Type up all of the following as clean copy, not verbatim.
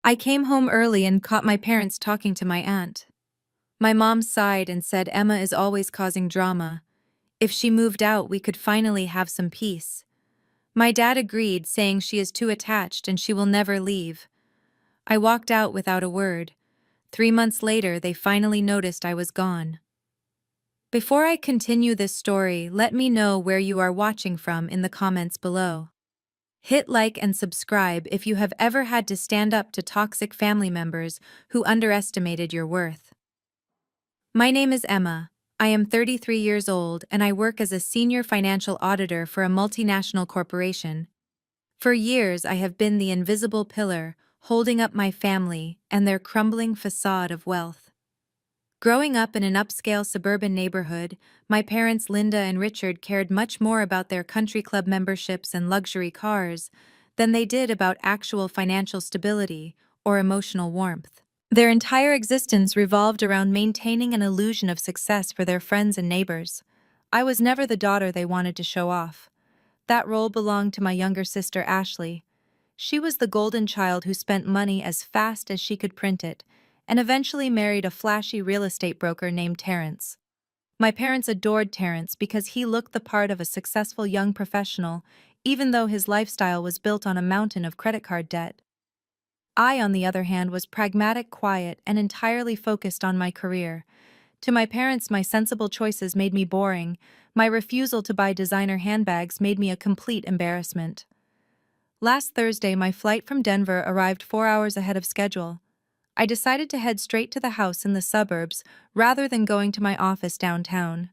I came home early and caught my parents talking to my aunt. My mom sighed and said Emma is always causing drama. If she moved out, we could finally have some peace. My dad agreed, saying she is too attached and she will never leave. I walked out without a word. 3 months later, they finally noticed I was gone. Before I continue this story, let me know where you are watching from in the comments below. Hit like and subscribe if you have ever had to stand up to toxic family members who underestimated your worth. My name is Emma. I am 33 years old and I work as a senior financial auditor for a multinational corporation. For years, I have been the invisible pillar holding up my family and their crumbling facade of wealth. Growing up in an upscale suburban neighborhood, my parents Linda and Richard cared much more about their country club memberships and luxury cars than they did about actual financial stability or emotional warmth. Their entire existence revolved around maintaining an illusion of success for their friends and neighbors. I was never the daughter they wanted to show off. That role belonged to my younger sister Ashley. She was the golden child who spent money as fast as she could print it, and eventually married a flashy real estate broker named Terrence. My parents adored Terrence because he looked the part of a successful young professional, even though his lifestyle was built on a mountain of credit card debt. I, on the other hand, was pragmatic, quiet, and entirely focused on my career. To my parents, my sensible choices made me boring. My refusal to buy designer handbags made me a complete embarrassment. Last Thursday, my flight from Denver arrived 4 hours ahead of schedule. I decided to head straight to the house in the suburbs rather than going to my office downtown.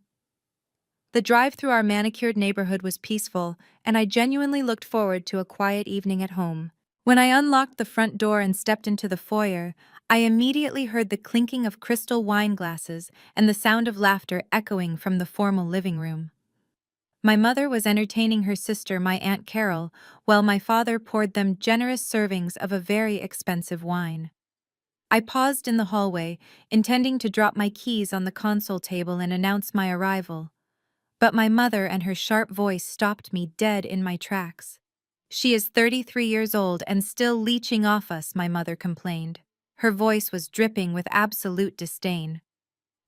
The drive through our manicured neighborhood was peaceful, and I genuinely looked forward to a quiet evening at home. When I unlocked the front door and stepped into the foyer, I immediately heard the clinking of crystal wine glasses and the sound of laughter echoing from the formal living room. My mother was entertaining her sister, my Aunt Carol, while my father poured them generous servings of a very expensive wine. I paused in the hallway, intending to drop my keys on the console table and announce my arrival. But my mother and her sharp voice stopped me dead in my tracks. "She is 33 years old and still leeching off us," my mother complained. Her voice was dripping with absolute disdain.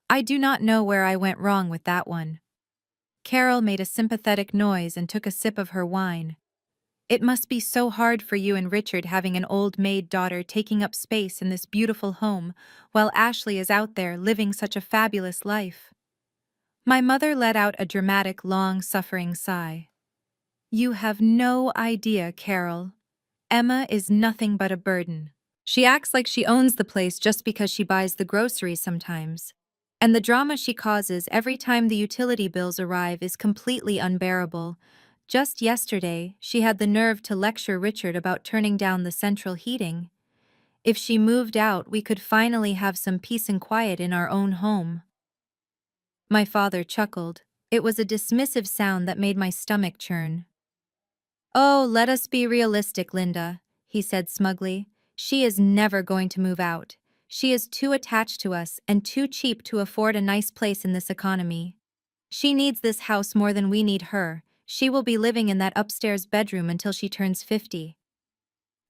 I do not know where I went wrong with that one. Carol made a sympathetic noise and took a sip of her wine. "It must be so hard for you and Richard having an old maid daughter taking up space in this beautiful home, while Ashley is out there living such a fabulous life." My mother let out a dramatic, long-suffering sigh. "You have no idea, Carol. Emma is nothing but a burden. She acts like she owns the place just because she buys the groceries sometimes. And the drama she causes every time the utility bills arrive is completely unbearable. Just yesterday, she had the nerve to lecture Richard about turning down the central heating. If she moved out, we could finally have some peace and quiet in our own home." My father chuckled. It was a dismissive sound that made my stomach churn. "Oh, let us be realistic, Linda," he said smugly. "She is never going to move out. She is too attached to us and too cheap to afford a nice place in this economy. She needs this house more than we need her. She will be living in that upstairs bedroom until she turns 50.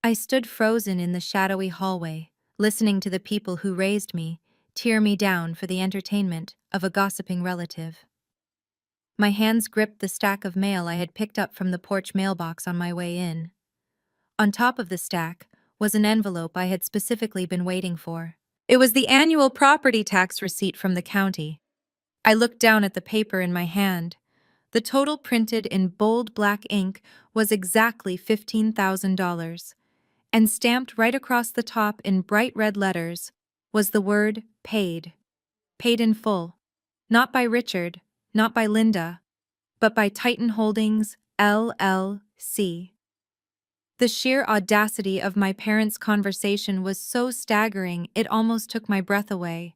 I stood frozen in the shadowy hallway, listening to the people who raised me tear me down for the entertainment of a gossiping relative. My hands gripped the stack of mail I had picked up from the porch mailbox on my way in. On top of the stack was an envelope I had specifically been waiting for. It was the annual property tax receipt from the county. I looked down at the paper in my hand. The total, printed in bold black ink, was exactly $15,000. And stamped right across the top in bright red letters was the word paid. Paid in full. Not by Richard, not by Linda, but by Titan Holdings, LLC. The sheer audacity of my parents' conversation was so staggering it almost took my breath away.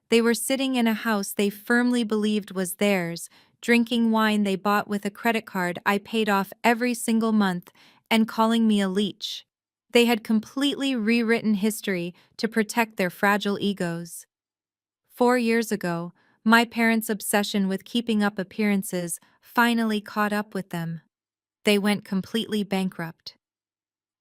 They were sitting in a house they firmly believed was theirs, drinking wine they bought with a credit card I paid off every single month, and calling me a leech. They had completely rewritten history to protect their fragile egos. 4 years ago, my parents' obsession with keeping up appearances finally caught up with them. They went completely bankrupt.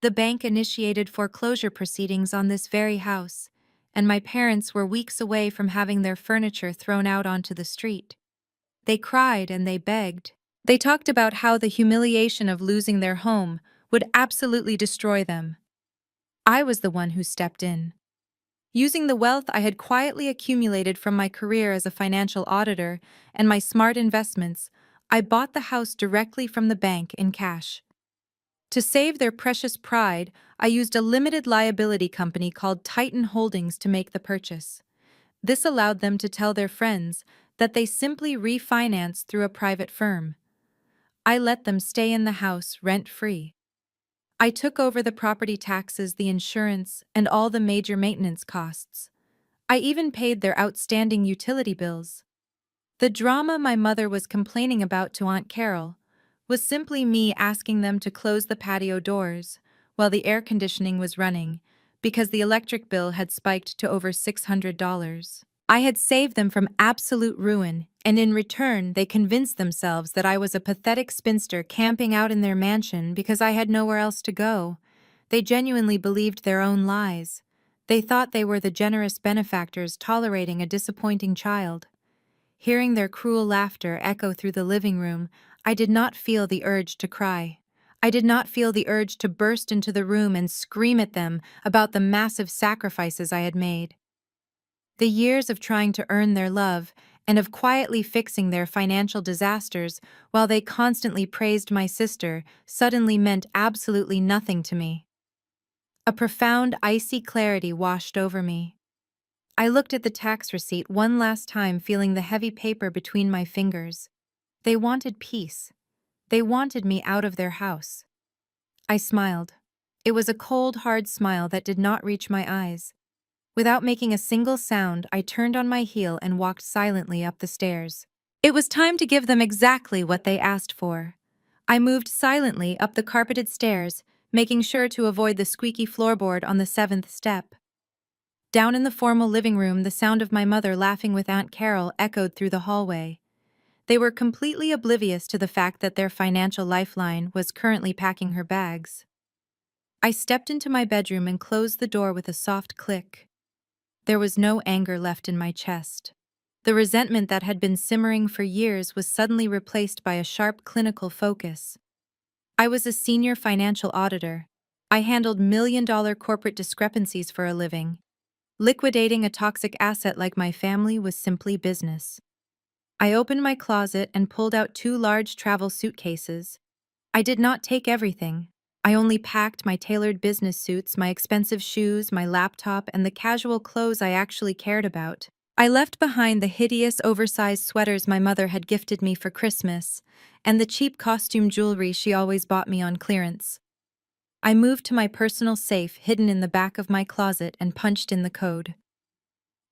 The bank initiated foreclosure proceedings on this very house, and my parents were weeks away from having their furniture thrown out onto the street. They cried and they begged. They talked about how the humiliation of losing their home would absolutely destroy them. I was the one who stepped in. Using the wealth I had quietly accumulated from my career as a financial auditor and my smart investments, I bought the house directly from the bank in cash. To save their precious pride, I used a limited liability company called Titan Holdings to make the purchase. This allowed them to tell their friends that they simply refinanced through a private firm. I let them stay in the house rent-free. I took over the property taxes, the insurance, and all the major maintenance costs. I even paid their outstanding utility bills. The drama my mother was complaining about to Aunt Carol was simply me asking them to close the patio doors while the air conditioning was running because the electric bill had spiked to over $600. I had saved them from absolute ruin, and in return they convinced themselves that I was a pathetic spinster camping out in their mansion because I had nowhere else to go. They genuinely believed their own lies. They thought they were the generous benefactors tolerating a disappointing child. Hearing their cruel laughter echo through the living room, I did not feel the urge to cry. I did not feel the urge to burst into the room and scream at them about the massive sacrifices I had made. The years of trying to earn their love and of quietly fixing their financial disasters while they constantly praised my sister suddenly meant absolutely nothing to me. A profound, icy clarity washed over me. I looked at the tax receipt one last time, feeling the heavy paper between my fingers. They wanted peace. They wanted me out of their house. I smiled. It was a cold, hard smile that did not reach my eyes. Without making a single sound, I turned on my heel and walked silently up the stairs. It was time to give them exactly what they asked for. I moved silently up the carpeted stairs, making sure to avoid the squeaky floorboard on the 7th step. Down in the formal living room, the sound of my mother laughing with Aunt Carol echoed through the hallway. They were completely oblivious to the fact that their financial lifeline was currently packing her bags. I stepped into my bedroom and closed the door with a soft click. There was no anger left in my chest. The resentment that had been simmering for years was suddenly replaced by a sharp clinical focus. I was a senior financial auditor. I handled million-dollar corporate discrepancies for a living. Liquidating a toxic asset like my family was simply business. I opened my closet and pulled out 2 large travel suitcases. I did not take everything. I only packed my tailored business suits, my expensive shoes, my laptop, and the casual clothes I actually cared about. I left behind the hideous, oversized sweaters my mother had gifted me for Christmas, and the cheap costume jewelry she always bought me on clearance. I moved to my personal safe hidden in the back of my closet and punched in the code.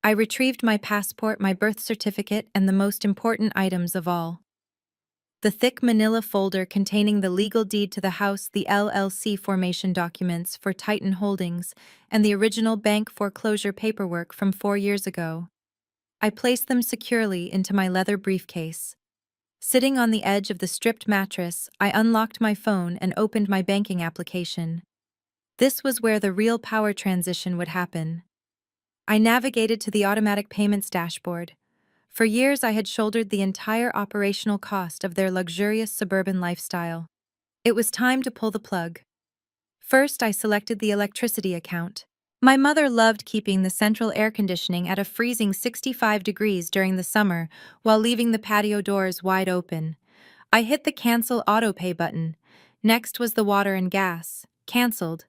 I retrieved my passport, my birth certificate, and the most important items of all: the thick manila folder containing the legal deed to the house, the LLC formation documents for Titan Holdings, and the original bank foreclosure paperwork from 4 years ago. I placed them securely into my leather briefcase. Sitting on the edge of the stripped mattress, I unlocked my phone and opened my banking application. This was where the real power transition would happen. I navigated to the automatic payments dashboard. For years, I had shouldered the entire operational cost of their luxurious suburban lifestyle. It was time to pull the plug. First, I selected the electricity account. My mother loved keeping the central air conditioning at a freezing 65 degrees during the summer while leaving the patio doors wide open. I hit the Cancel Autopay button. Next was the water and gas. Cancelled.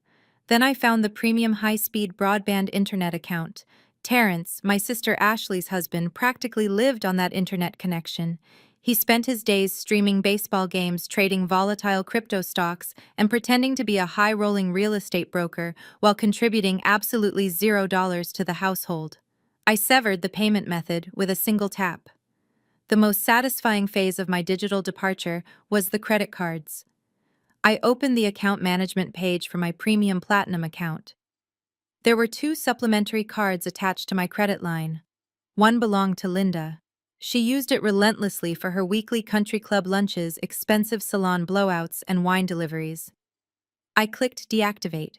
Then I found the premium high-speed broadband internet account. Terrence, my sister Ashley's husband, practically lived on that internet connection. He spent his days streaming baseball games, trading volatile crypto stocks, and pretending to be a high-rolling real estate broker while contributing absolutely $0 to the household. I severed the payment method with a single tap. The most satisfying phase of my digital departure was the credit cards. I opened the account management page for my premium platinum account. There were 2 supplementary cards attached to my credit line. One belonged to Linda. She used it relentlessly for her weekly country club lunches, expensive salon blowouts, and wine deliveries. I clicked deactivate.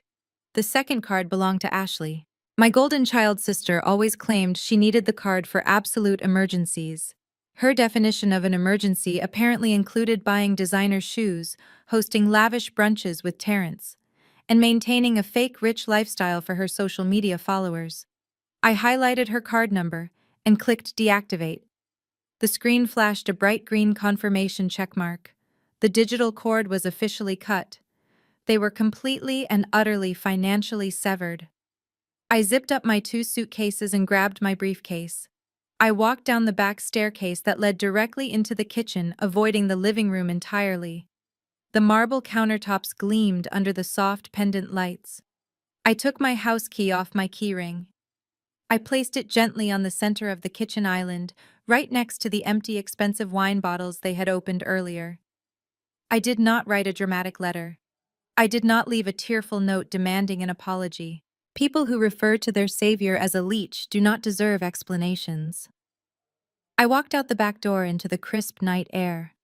The second card belonged to Ashley. My golden child sister always claimed she needed the card for absolute emergencies. Her definition of an emergency apparently included buying designer shoes, hosting lavish brunches with Terrence, and maintaining a fake rich lifestyle for her social media followers. I highlighted her card number and clicked deactivate. The screen flashed a bright green confirmation checkmark. The digital cord was officially cut. They were completely and utterly financially severed. I zipped up my 2 suitcases and grabbed my briefcase. I walked down the back staircase that led directly into the kitchen, avoiding the living room entirely. The marble countertops gleamed under the soft pendant lights. I took my house key off my keyring. I placed it gently on the center of the kitchen island, right next to the empty, expensive wine bottles they had opened earlier. I did not write a dramatic letter. I did not leave a tearful note demanding an apology. People who refer to their savior as a leech do not deserve explanations. I walked out the back door into the crisp night air.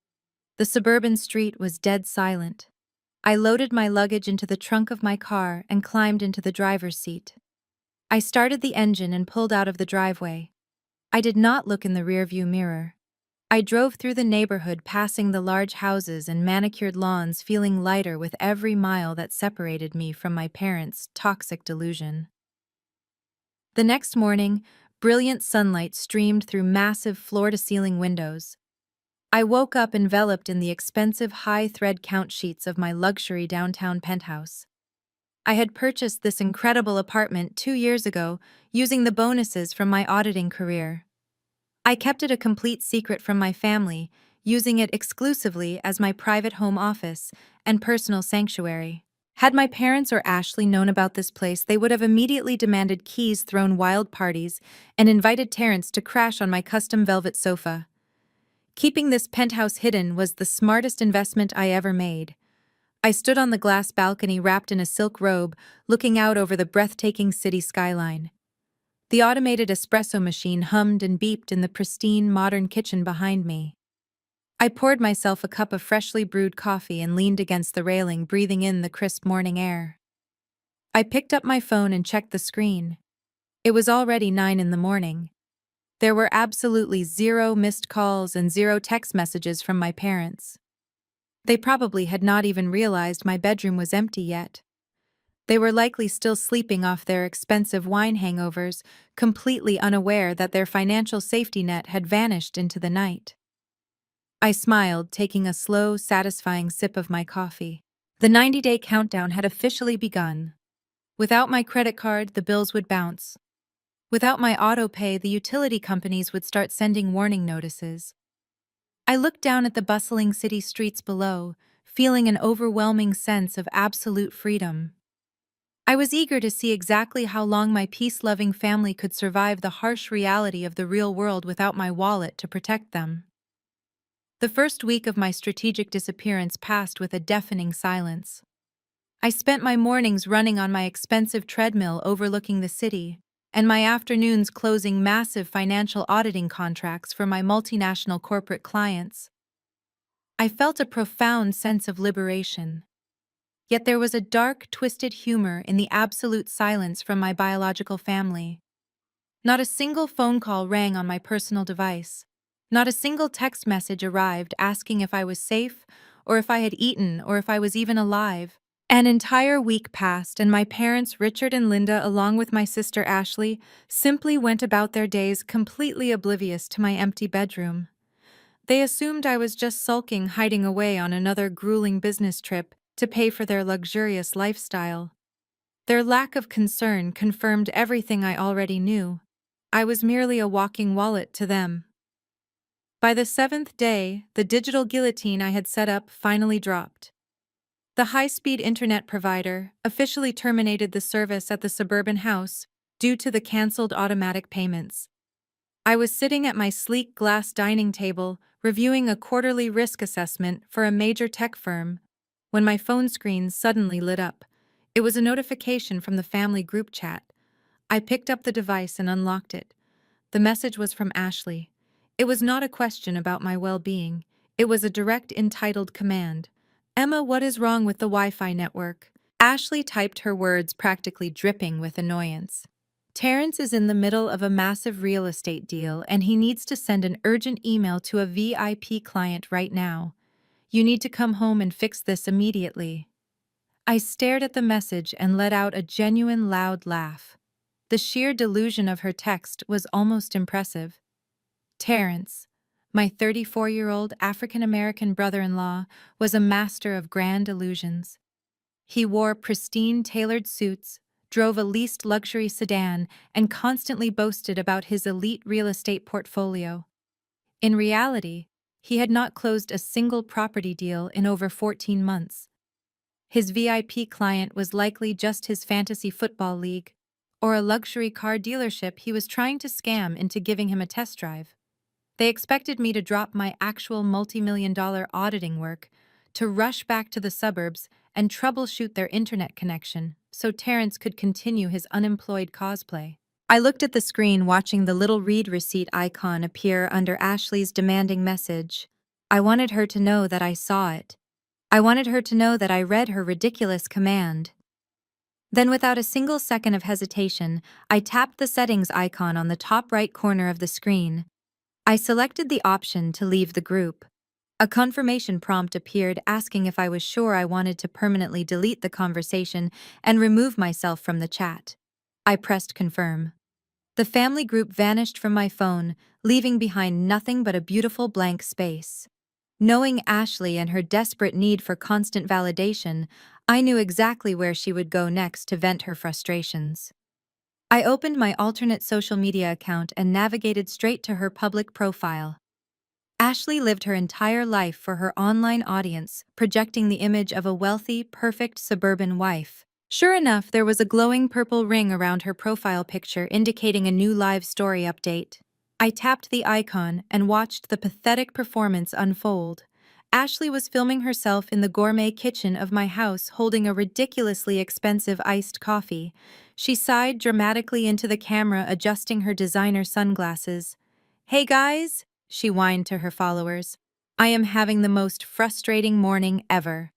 The suburban street was dead silent. I loaded my luggage into the trunk of my car and climbed into the driver's seat. I started the engine and pulled out of the driveway. I did not look in the rearview mirror. I drove through the neighborhood, passing the large houses and manicured lawns, feeling lighter with every mile that separated me from my parents' toxic delusion. The next morning, brilliant sunlight streamed through massive floor-to-ceiling windows. I woke up enveloped in the expensive high-thread count sheets of my luxury downtown penthouse. I had purchased this incredible apartment 2 years ago using the bonuses from my auditing career. I kept it a complete secret from my family, using it exclusively as my private home office and personal sanctuary. Had my parents or Ashley known about this place, they would have immediately demanded keys, thrown wild parties, and invited Terrence to crash on my custom velvet sofa. Keeping this penthouse hidden was the smartest investment I ever made. I stood on the glass balcony wrapped in a silk robe, looking out over the breathtaking city skyline. The automated espresso machine hummed and beeped in the pristine, modern kitchen behind me. I poured myself a cup of freshly brewed coffee and leaned against the railing, breathing in the crisp morning air. I picked up my phone and checked the screen. It was already 9 in the morning. There were absolutely 0 missed calls and 0 text messages from my parents. They probably had not even realized my bedroom was empty yet. They were likely still sleeping off their expensive wine hangovers, completely unaware that their financial safety net had vanished into the night. I smiled, taking a slow, satisfying sip of my coffee. The 90-day countdown had officially begun. Without my credit card, the bills would bounce. Without my auto pay, the utility companies would start sending warning notices. I looked down at the bustling city streets below, feeling an overwhelming sense of absolute freedom. I was eager to see exactly how long my peace-loving family could survive the harsh reality of the real world without my wallet to protect them. The first week of my strategic disappearance passed with a deafening silence. I spent my mornings running on my expensive treadmill overlooking the city, and my afternoons closing massive financial auditing contracts for my multinational corporate clients. I felt a profound sense of liberation. Yet there was a dark, twisted humor in the absolute silence from my biological family. Not a single phone call rang on my personal device. Not a single text message arrived asking if I was safe, or if I had eaten, or if I was even alive. An entire week passed, and my parents, Richard and Linda, along with my sister Ashley, simply went about their days completely oblivious to my empty bedroom. They assumed I was just sulking, hiding away on another grueling business trip to pay for their luxurious lifestyle. Their lack of concern confirmed everything I already knew. I was merely a walking wallet to them. By the 7th day, the digital guillotine I had set up finally dropped. The high-speed internet provider officially terminated the service at the suburban house due to the canceled automatic payments. I was sitting at my sleek glass dining table, reviewing a quarterly risk assessment for a major tech firm, when my phone screen suddenly lit up. It was a notification from the family group chat. I picked up the device and unlocked it. The message was from Ashley. It was not a question about my well-being. It was a direct entitled command. "Emma, what is wrong with the Wi-Fi network? Ashley typed her words practically dripping with annoyance. Terrence is in the middle of a massive real estate deal and he needs to send an urgent email to a VIP client right now. You need to come home and fix this immediately. I stared at the message and let out a genuine loud laugh. The sheer delusion of her text was almost impressive. Terrence, my 34-year-old African-American brother-in-law, was a master of grand illusions. He wore pristine tailored suits, drove a leased luxury sedan, and constantly boasted about his elite real estate portfolio. In reality, he had not closed a single property deal in over 14 months. His VIP client was likely just his fantasy football league, or a luxury car dealership he was trying to scam into giving him a test drive. They expected me to drop my actual multi-million-dollar auditing work, to rush back to the suburbs and troubleshoot their internet connection so Terrence could continue his unemployed cosplay. I looked at the screen watching the little read receipt icon appear under Ashley's demanding message. I wanted her to know that I saw it. I wanted her to know that I read her ridiculous command. Then without a single second of hesitation, I tapped the settings icon on the top right corner of the screen. I selected the option to leave the group. A confirmation prompt appeared asking if I was sure I wanted to permanently delete the conversation and remove myself from the chat. I pressed confirm. The family group vanished from my phone, leaving behind nothing but a beautiful blank space. Knowing Ashley and her desperate need for constant validation, I knew exactly where she would go next to vent her frustrations. I opened my alternate social media account and navigated straight to her public profile. Ashley lived her entire life for her online audience, projecting the image of a wealthy, perfect suburban wife. Sure enough, there was a glowing purple ring around her profile picture indicating a new live story update. I tapped the icon and watched the pathetic performance unfold. Ashley was filming herself in the gourmet kitchen of my house holding a ridiculously expensive iced coffee. She sighed dramatically into the camera, adjusting her designer sunglasses. "Hey guys," she whined to her followers. "I am having the most frustrating morning ever.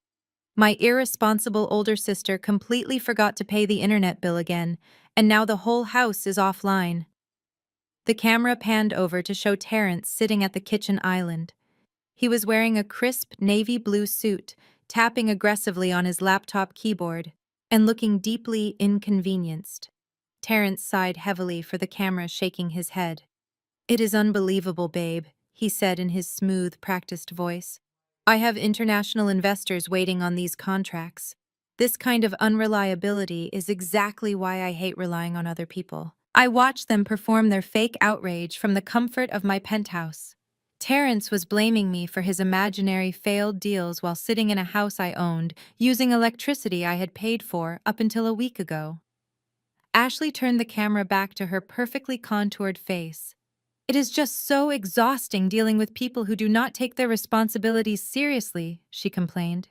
My irresponsible older sister completely forgot to pay the internet bill again, and now the whole house is offline." The camera panned over to show Terrence sitting at the kitchen island. He was wearing a crisp navy blue suit, tapping aggressively on his laptop keyboard, and looking deeply inconvenienced. Terrence sighed heavily for the camera, shaking his head. "It is unbelievable, babe," he said in his smooth, practiced voice. "I have international investors waiting on these contracts. This kind of unreliability is exactly why I hate relying on other people. I watch them perform their fake outrage from the comfort of my penthouse." Terrence was blaming me for his imaginary failed deals while sitting in a house I owned, using electricity I had paid for up until a week ago. Ashley turned the camera back to her perfectly contoured face. "It is just so exhausting dealing with people who do not take their responsibilities seriously," she complained.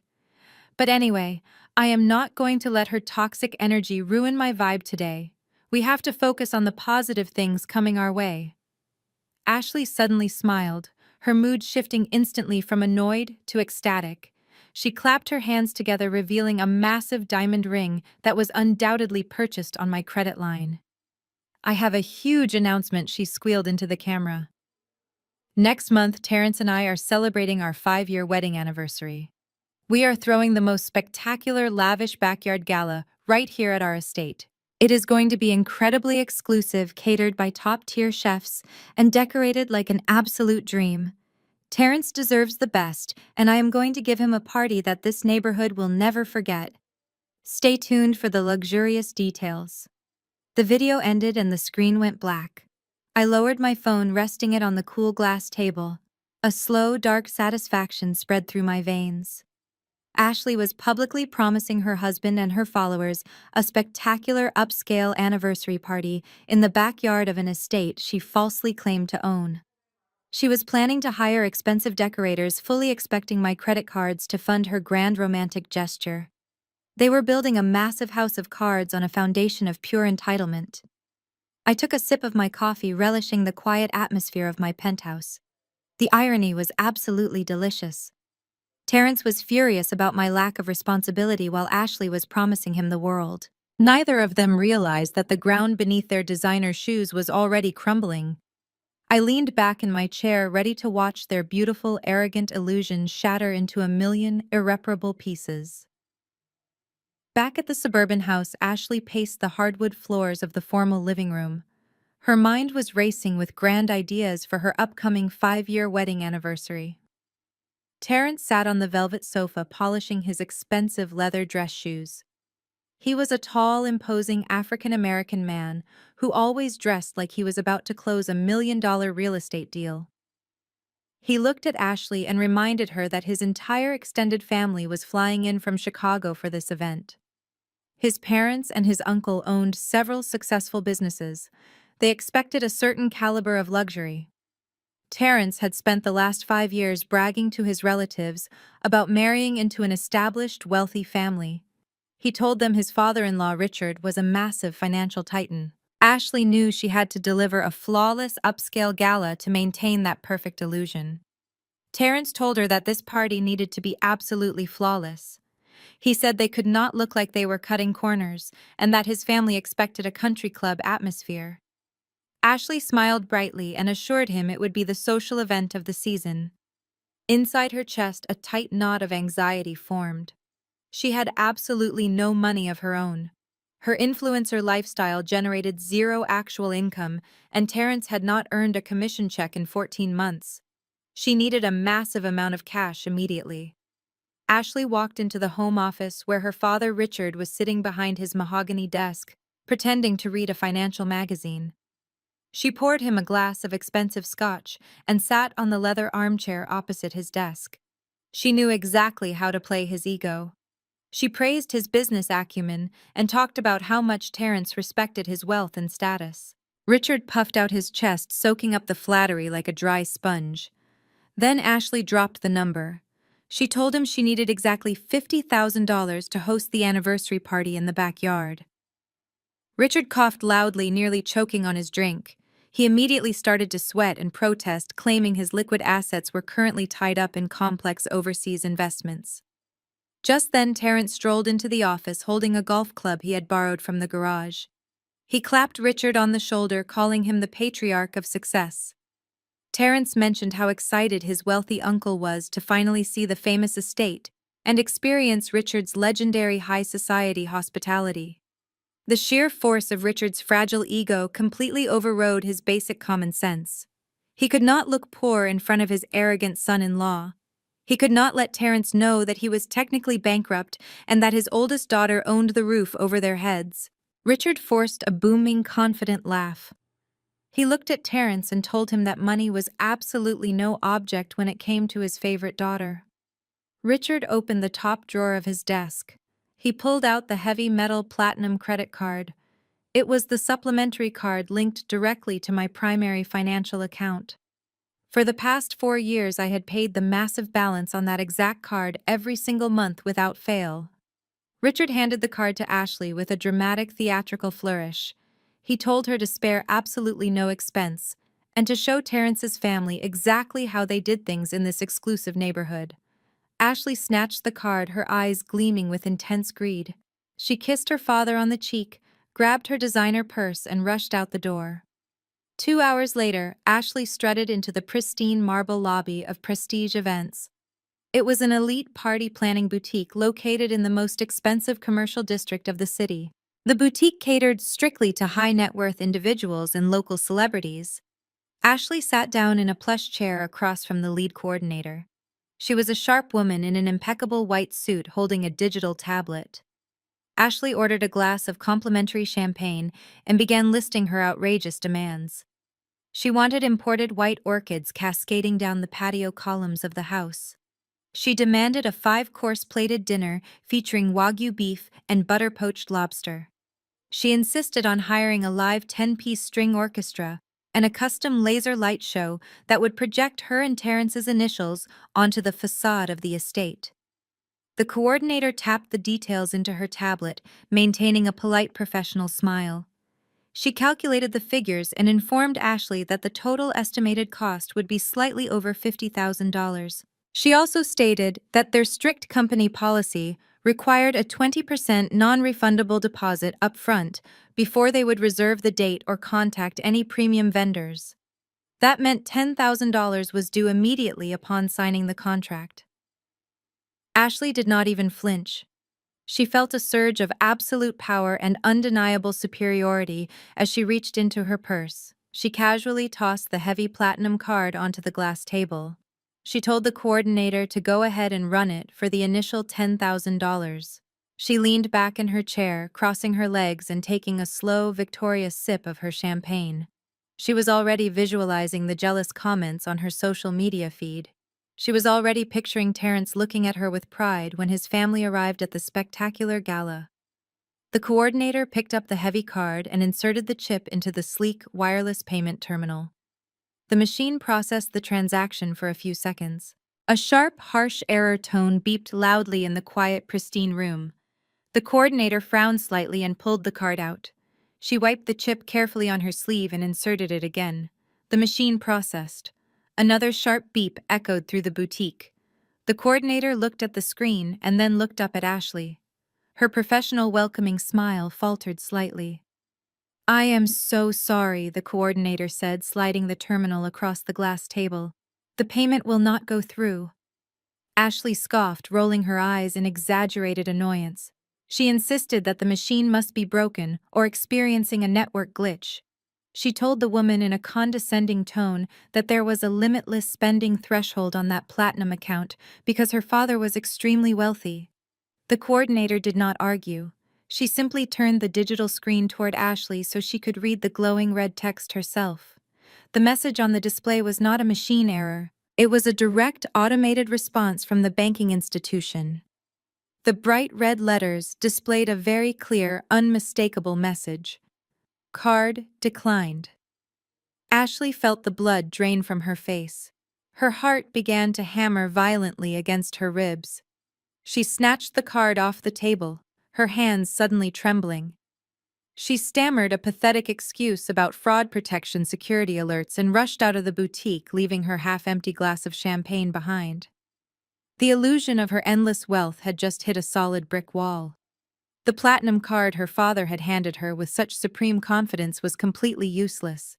"But anyway, I am not going to let her toxic energy ruin my vibe today. We have to focus on the positive things coming our way." Ashley suddenly smiled, her mood shifting instantly from annoyed to ecstatic. She clapped her hands together, revealing a massive diamond ring that was undoubtedly purchased on my credit line. "I have a huge announcement," she squealed into the camera. "Next month, Terrence and I are celebrating our 5-year wedding anniversary. We are throwing the most spectacular, lavish backyard gala right here at our estate. It is going to be incredibly exclusive, catered by top-tier chefs, and decorated like an absolute dream. Terrence deserves the best, and I am going to give him a party that this neighborhood will never forget. Stay tuned for the luxurious details." The video ended and the screen went black. I lowered my phone, resting it on the cool glass table. A slow, dark satisfaction spread through my veins. Ashley was publicly promising her husband and her followers a spectacular upscale anniversary party in the backyard of an estate she falsely claimed to own. She was planning to hire expensive decorators, fully expecting my credit cards to fund her grand romantic gesture. They were building a massive house of cards on a foundation of pure entitlement. I took a sip of my coffee, relishing the quiet atmosphere of my penthouse. The irony was absolutely delicious. Terrence was furious about my lack of responsibility while Ashley was promising him the world. Neither of them realized that the ground beneath their designer shoes was already crumbling. I leaned back in my chair, ready to watch their beautiful, arrogant illusions shatter into a million irreparable pieces. Back at the suburban house, Ashley paced the hardwood floors of the formal living room. Her mind was racing with grand ideas for her upcoming 5-year wedding anniversary. Terrence sat on the velvet sofa polishing his expensive leather dress shoes. He was a tall, imposing African-American man who always dressed like he was about to close a $1 million real estate deal. He looked at Ashley and reminded her that his entire extended family was flying in from Chicago for this event. His parents and his uncle owned several successful businesses. They expected a certain caliber of luxury. Terrence had spent the last 5 years bragging to his relatives about marrying into an established, wealthy family. He told them his father-in-law, Richard, was a massive financial titan. Ashley knew she had to deliver a flawless, upscale gala to maintain that perfect illusion. Terrence told her that this party needed to be absolutely flawless. He said they could not look like they were cutting corners, and that his family expected a country club atmosphere. Ashley smiled brightly and assured him it would be the social event of the season. Inside her chest, a tight knot of anxiety formed. She had absolutely no money of her own. Her influencer lifestyle generated zero actual income, and Terrence had not earned a commission check in 14 months. She needed a massive amount of cash immediately. Ashley walked into the home office where her father, Richard, was sitting behind his mahogany desk, pretending to read a financial magazine. She poured him a glass of expensive scotch and sat on the leather armchair opposite his desk. She knew exactly how to play his ego. She praised his business acumen and talked about how much Terrence respected his wealth and status. Richard puffed out his chest, soaking up the flattery like a dry sponge. Then Ashley dropped the number. She told him she needed exactly $50,000 to host the anniversary party in the backyard. Richard coughed loudly, nearly choking on his drink. He immediately started to sweat and protest, claiming his liquid assets were currently tied up in complex overseas investments. Just then, Terrence strolled into the office holding a golf club he had borrowed from the garage. He clapped Richard on the shoulder, calling him the patriarch of success. Terrence mentioned how excited his wealthy uncle was to finally see the famous estate and experience Richard's legendary high society hospitality. The sheer force of Richard's fragile ego completely overrode his basic common sense. He could not look poor in front of his arrogant son-in-law. He could not let Terrence know that he was technically bankrupt and that his oldest daughter owned the roof over their heads. Richard forced a booming, confident laugh. He looked at Terrence and told him that money was absolutely no object when it came to his favorite daughter. Richard opened the top drawer of his desk. He pulled out the heavy metal platinum credit card. It was the supplementary card linked directly to my primary financial account. For the past 4 years, I had paid the massive balance on that exact card every single month without fail. Richard handed the card to Ashley with a dramatic theatrical flourish. He told her to spare absolutely no expense, and to show Terrence's family exactly how they did things in this exclusive neighborhood. Ashley snatched the card, her eyes gleaming with intense greed. She kissed her father on the cheek, grabbed her designer purse, and rushed out the door. 2 hours later, Ashley strutted into the pristine marble lobby of Prestige Events. It was an elite party planning boutique located in the most expensive commercial district of the city. The boutique catered strictly to high-net-worth individuals and local celebrities. Ashley sat down in a plush chair across from the lead coordinator. She was a sharp woman in an impeccable white suit holding a digital tablet. Ashley ordered a glass of complimentary champagne and began listing her outrageous demands. She wanted imported white orchids cascading down the patio columns of the house. She demanded a 5-course plated dinner featuring Wagyu beef and butter-poached lobster. She insisted on hiring a live 10-piece string orchestra and a custom laser light show that would project her and Terrence's initials onto the facade of the estate. The coordinator tapped the details into her tablet, maintaining a polite professional smile. She calculated the figures and informed Ashley that the total estimated cost would be slightly over $50,000. She also stated that their strict company policy required a 20% non-refundable deposit upfront before they would reserve the date or contact any premium vendors. That meant $10,000 was due immediately upon signing the contract. Ashley did not even flinch. She felt a surge of absolute power and undeniable superiority as she reached into her purse. She casually tossed the heavy platinum card onto the glass table. She told the coordinator to go ahead and run it for the initial $10,000. She leaned back in her chair, crossing her legs and taking a slow, victorious sip of her champagne. She was already visualizing the jealous comments on her social media feed. She was already picturing Terrence looking at her with pride when his family arrived at the spectacular gala. The coordinator picked up the heavy card and inserted the chip into the sleek, wireless payment terminal. The machine processed the transaction for a few seconds. A sharp, harsh error tone beeped loudly in the quiet, pristine room. The coordinator frowned slightly and pulled the card out. She wiped the chip carefully on her sleeve and inserted it again. The machine processed. Another sharp beep echoed through the boutique. The coordinator looked at the screen and then looked up at Ashley. Her professional, welcoming smile faltered slightly. "I am so sorry," the coordinator said, sliding the terminal across the glass table. "The payment will not go through." Ashley scoffed, rolling her eyes in exaggerated annoyance. She insisted that the machine must be broken or experiencing a network glitch. She told the woman in a condescending tone that there was a limitless spending threshold on that platinum account because her father was extremely wealthy. The coordinator did not argue. She simply turned the digital screen toward Ashley so she could read the glowing red text herself. The message on the display was not a machine error. It was a direct automated response from the banking institution. The bright red letters displayed a very clear, unmistakable message. Card declined. Ashley felt the blood drain from her face. Her heart began to hammer violently against her ribs. She snatched the card off the table, her hands suddenly trembling. She stammered a pathetic excuse about fraud protection security alerts and rushed out of the boutique, leaving her half-empty glass of champagne behind. The illusion of her endless wealth had just hit a solid brick wall. The platinum card her father had handed her with such supreme confidence was completely useless.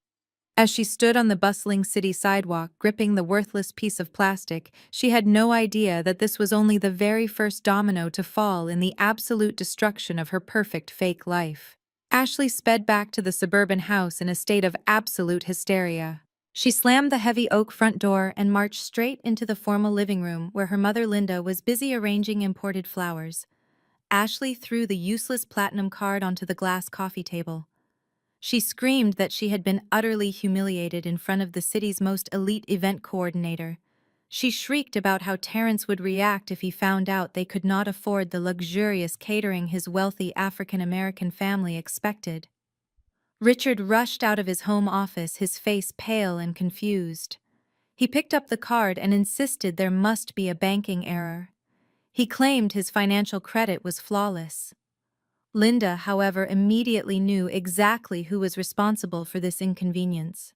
As she stood on the bustling city sidewalk, gripping the worthless piece of plastic, she had no idea that this was only the very first domino to fall in the absolute destruction of her perfect fake life. Ashley sped back to the suburban house in a state of absolute hysteria. She slammed the heavy oak front door and marched straight into the formal living room where her mother Linda was busy arranging imported flowers. Ashley threw the useless platinum card onto the glass coffee table. She screamed that she had been utterly humiliated in front of the city's most elite event coordinator. She shrieked about how Terrence would react if he found out they could not afford the luxurious catering his wealthy African-American family expected. Richard rushed out of his home office, his face pale and confused. He picked up the card and insisted there must be a banking error. He claimed his financial credit was flawless. Linda, however, immediately knew exactly who was responsible for this inconvenience.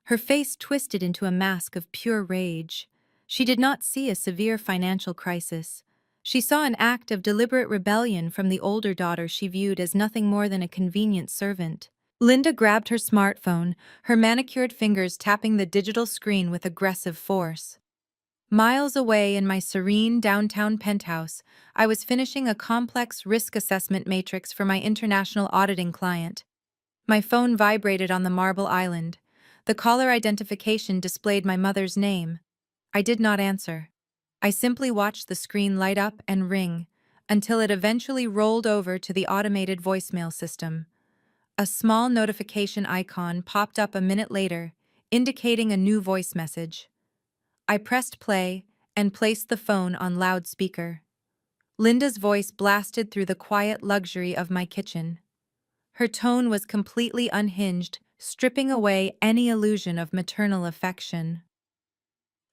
Her face twisted into a mask of pure rage. She did not see a severe financial crisis. She saw an act of deliberate rebellion from the older daughter she viewed as nothing more than a convenient servant. Linda grabbed her smartphone, her manicured fingers tapping the digital screen with aggressive force. Miles away in my serene downtown penthouse, I was finishing a complex risk assessment matrix for my international auditing client. My phone vibrated on the Marble Island. The caller identification displayed my mother's name. I did not answer. I simply watched the screen light up and ring, until it eventually rolled over to the automated voicemail system. A small notification icon popped up a minute later, indicating a new voice message. I pressed play and placed the phone on loudspeaker. Linda's voice blasted through the quiet luxury of my kitchen. Her tone was completely unhinged, stripping away any illusion of maternal affection.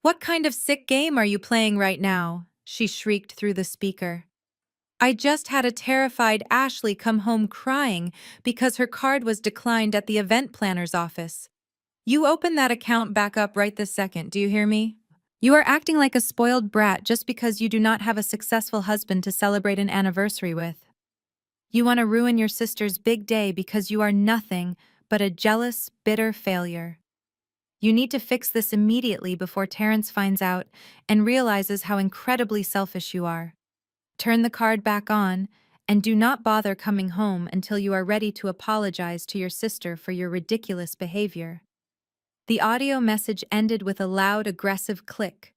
"What kind of sick game are you playing right now?" she shrieked through the speaker. "I just had a terrified Ashley come home crying because her card was declined at the event planner's office. You open that account back up right this second, do you hear me?" You are acting like a spoiled brat just because you do not have a successful husband to celebrate an anniversary with. You want to ruin your sister's big day because you are nothing but a jealous, bitter failure. You need to fix this immediately before Terrence finds out and realizes how incredibly selfish you are. Turn the card back on, and do not bother coming home until you are ready to apologize to your sister for your ridiculous behavior. The audio message ended with a loud, aggressive click.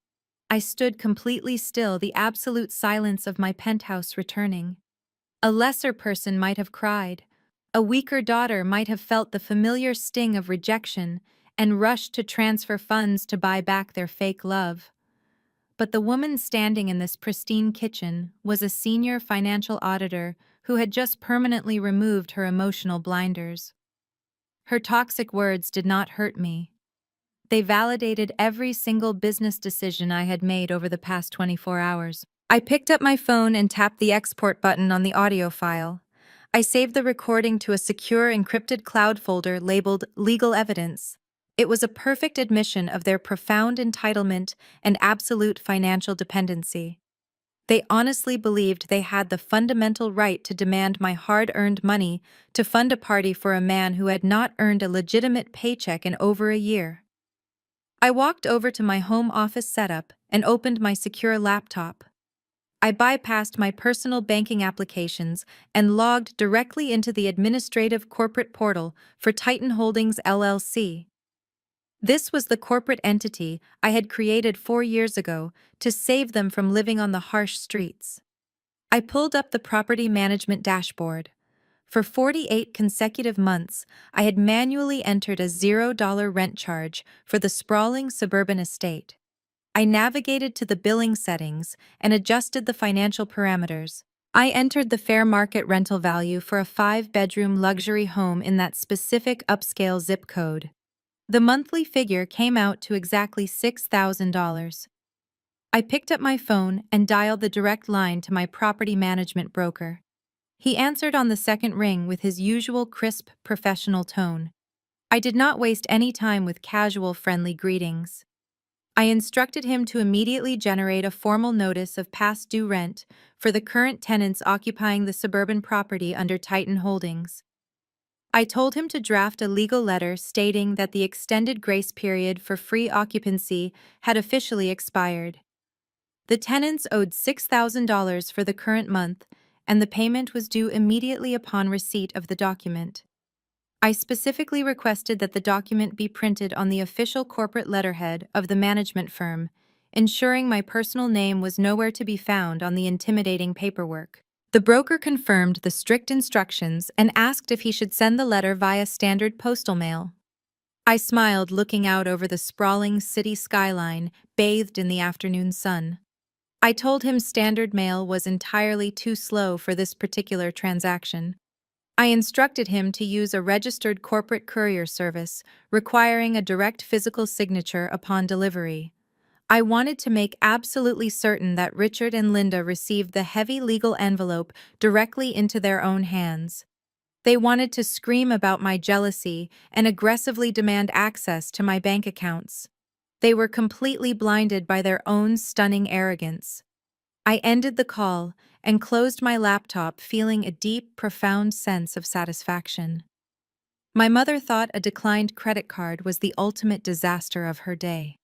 I stood completely still, the absolute silence of my penthouse returning. A lesser person might have cried. A weaker daughter might have felt the familiar sting of rejection and rushed to transfer funds to buy back their fake love. But the woman standing in this pristine kitchen was a senior financial auditor who had just permanently removed her emotional blinders. Her toxic words did not hurt me. They validated every single business decision I had made over the past 24 hours. I picked up my phone and tapped the export button on the audio file. I saved the recording to a secure encrypted cloud folder labeled Legal Evidence. It was a perfect admission of their profound entitlement and absolute financial dependency. They honestly believed they had the fundamental right to demand my hard-earned money to fund a party for a man who had not earned a legitimate paycheck in over a year. I walked over to my home office setup and opened my secure laptop. I bypassed my personal banking applications and logged directly into the administrative corporate portal for Titan Holdings LLC. This was the corporate entity I had created 4 years ago to save them from living on the harsh streets. I pulled up the property management dashboard. For 48 consecutive months, I had manually entered a $0 rent charge for the sprawling suburban estate. I navigated to the billing settings and adjusted the financial parameters. I entered the fair market rental value for a 5-bedroom luxury home in that specific upscale zip code. The monthly figure came out to exactly $6,000. I picked up my phone and dialed the direct line to my property management broker. He answered on the second ring with his usual crisp, professional tone. I did not waste any time with casual, friendly greetings. I instructed him to immediately generate a formal notice of past due rent for the current tenants occupying the suburban property under Titan Holdings. I told him to draft a legal letter stating that the extended grace period for free occupancy had officially expired. The tenants owed $6,000 for the current month, and the payment was due immediately upon receipt of the document. I specifically requested that the document be printed on the official corporate letterhead of the management firm, ensuring my personal name was nowhere to be found on the intimidating paperwork. The broker confirmed the strict instructions and asked if he should send the letter via standard postal mail. I smiled, looking out over the sprawling city skyline, bathed in the afternoon sun. I told him standard mail was entirely too slow for this particular transaction. I instructed him to use a registered corporate courier service, requiring a direct physical signature upon delivery. I wanted to make absolutely certain that Richard and Linda received the heavy legal envelope directly into their own hands. They wanted to scream about my jealousy and aggressively demand access to my bank accounts. They were completely blinded by their own stunning arrogance. I ended the call and closed my laptop, feeling a deep, profound sense of satisfaction. My mother thought a declined credit card was the ultimate disaster of her day.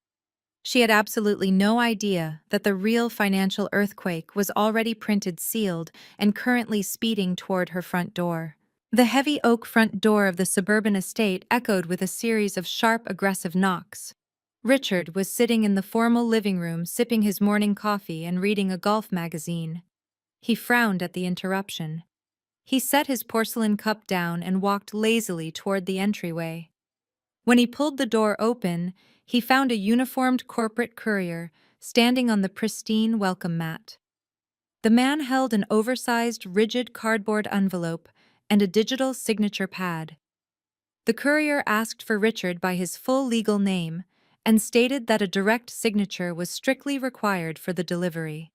She had absolutely no idea that the real financial earthquake was already printed, sealed, and currently speeding toward her front door. The heavy oak front door of the suburban estate echoed with a series of sharp, aggressive knocks. Richard was sitting in the formal living room, sipping his morning coffee and reading a golf magazine. He frowned at the interruption. He set his porcelain cup down and walked lazily toward the entryway. When he pulled the door open, he found a uniformed corporate courier standing on the pristine welcome mat. The man held an oversized, rigid cardboard envelope and a digital signature pad. The courier asked for Richard by his full legal name and stated that a direct signature was strictly required for the delivery.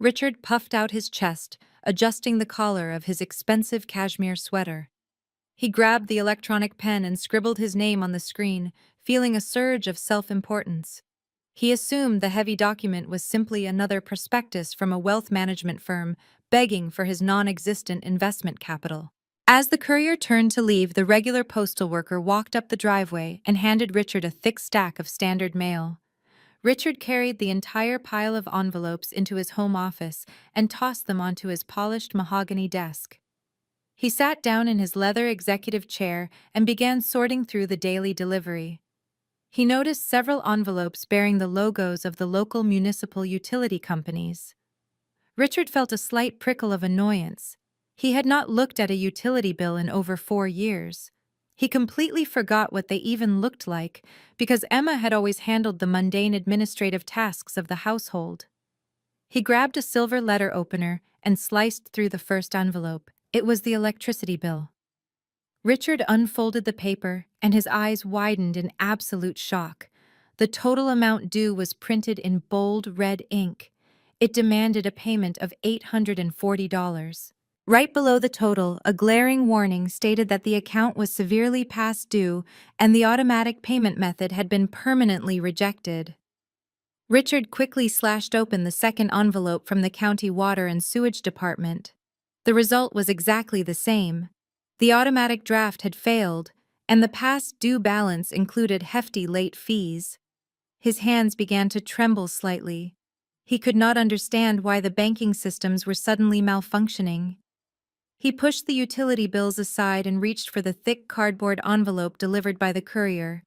Richard puffed out his chest, adjusting the collar of his expensive cashmere sweater. He grabbed the electronic pen and scribbled his name on the screen, feeling a surge of self-importance. He assumed the heavy document was simply another prospectus from a wealth management firm begging for his non-existent investment capital. As the courier turned to leave, the regular postal worker walked up the driveway and handed Richard a thick stack of standard mail. Richard carried the entire pile of envelopes into his home office and tossed them onto his polished mahogany desk. He sat down in his leather executive chair and began sorting through the daily delivery. He noticed several envelopes bearing the logos of the local municipal utility companies. Richard felt a slight prickle of annoyance. He had not looked at a utility bill in over 4 years. He completely forgot what they even looked like because Emma had always handled the mundane administrative tasks of the household. He grabbed a silver letter opener and sliced through the first envelope. It was the electricity bill. Richard unfolded the paper, and his eyes widened in absolute shock. The total amount due was printed in bold red ink. It demanded a payment of $840. Right below the total, a glaring warning stated that the account was severely past due and the automatic payment method had been permanently rejected. Richard quickly slashed open the second envelope from the county water and sewage department. The result was exactly the same. The automatic draft had failed, and the past due balance included hefty late fees. His hands began to tremble slightly. He could not understand why the banking systems were suddenly malfunctioning. He pushed the utility bills aside and reached for the thick cardboard envelope delivered by the courier.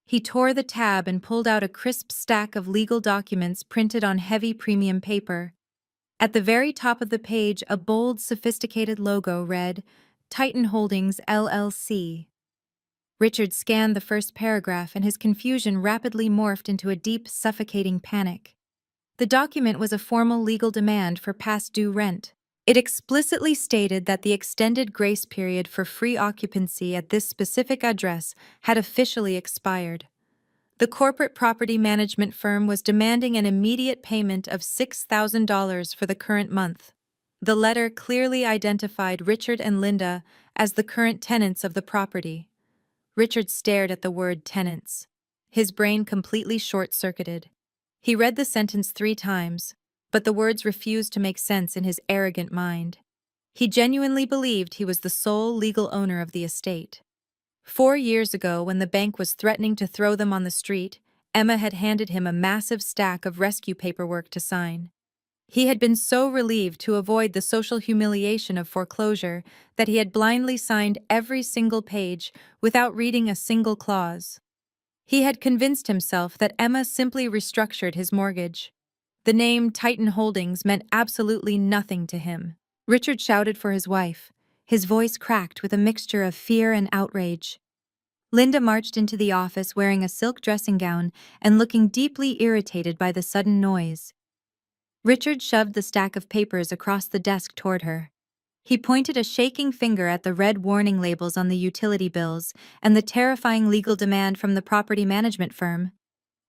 He tore the tab and pulled out a crisp stack of legal documents printed on heavy premium paper. At the very top of the page, a bold, sophisticated logo read, Titan Holdings, LLC. Richard scanned the first paragraph and his confusion rapidly morphed into a deep, suffocating panic. The document was a formal legal demand for past due rent. It explicitly stated that the extended grace period for free occupancy at this specific address had officially expired. The corporate property management firm was demanding an immediate payment of $6,000 for the current month. The letter clearly identified Richard and Linda as the current tenants of the property. Richard stared at the word tenants. His brain completely short-circuited. He read the sentence 3 times, but the words refused to make sense in his arrogant mind. He genuinely believed he was the sole legal owner of the estate. 4 years ago, when the bank was threatening to throw them on the street, Emma had handed him a massive stack of rescue paperwork to sign. He had been so relieved to avoid the social humiliation of foreclosure that he had blindly signed every single page without reading a single clause. He had convinced himself that Emma simply restructured his mortgage. The name Titan Holdings meant absolutely nothing to him. Richard shouted for his wife, his voice cracked with a mixture of fear and outrage. Linda marched into the office wearing a silk dressing gown and looking deeply irritated by the sudden noise. Richard shoved the stack of papers across the desk toward her. He pointed a shaking finger at the red warning labels on the utility bills and the terrifying legal demand from the property management firm.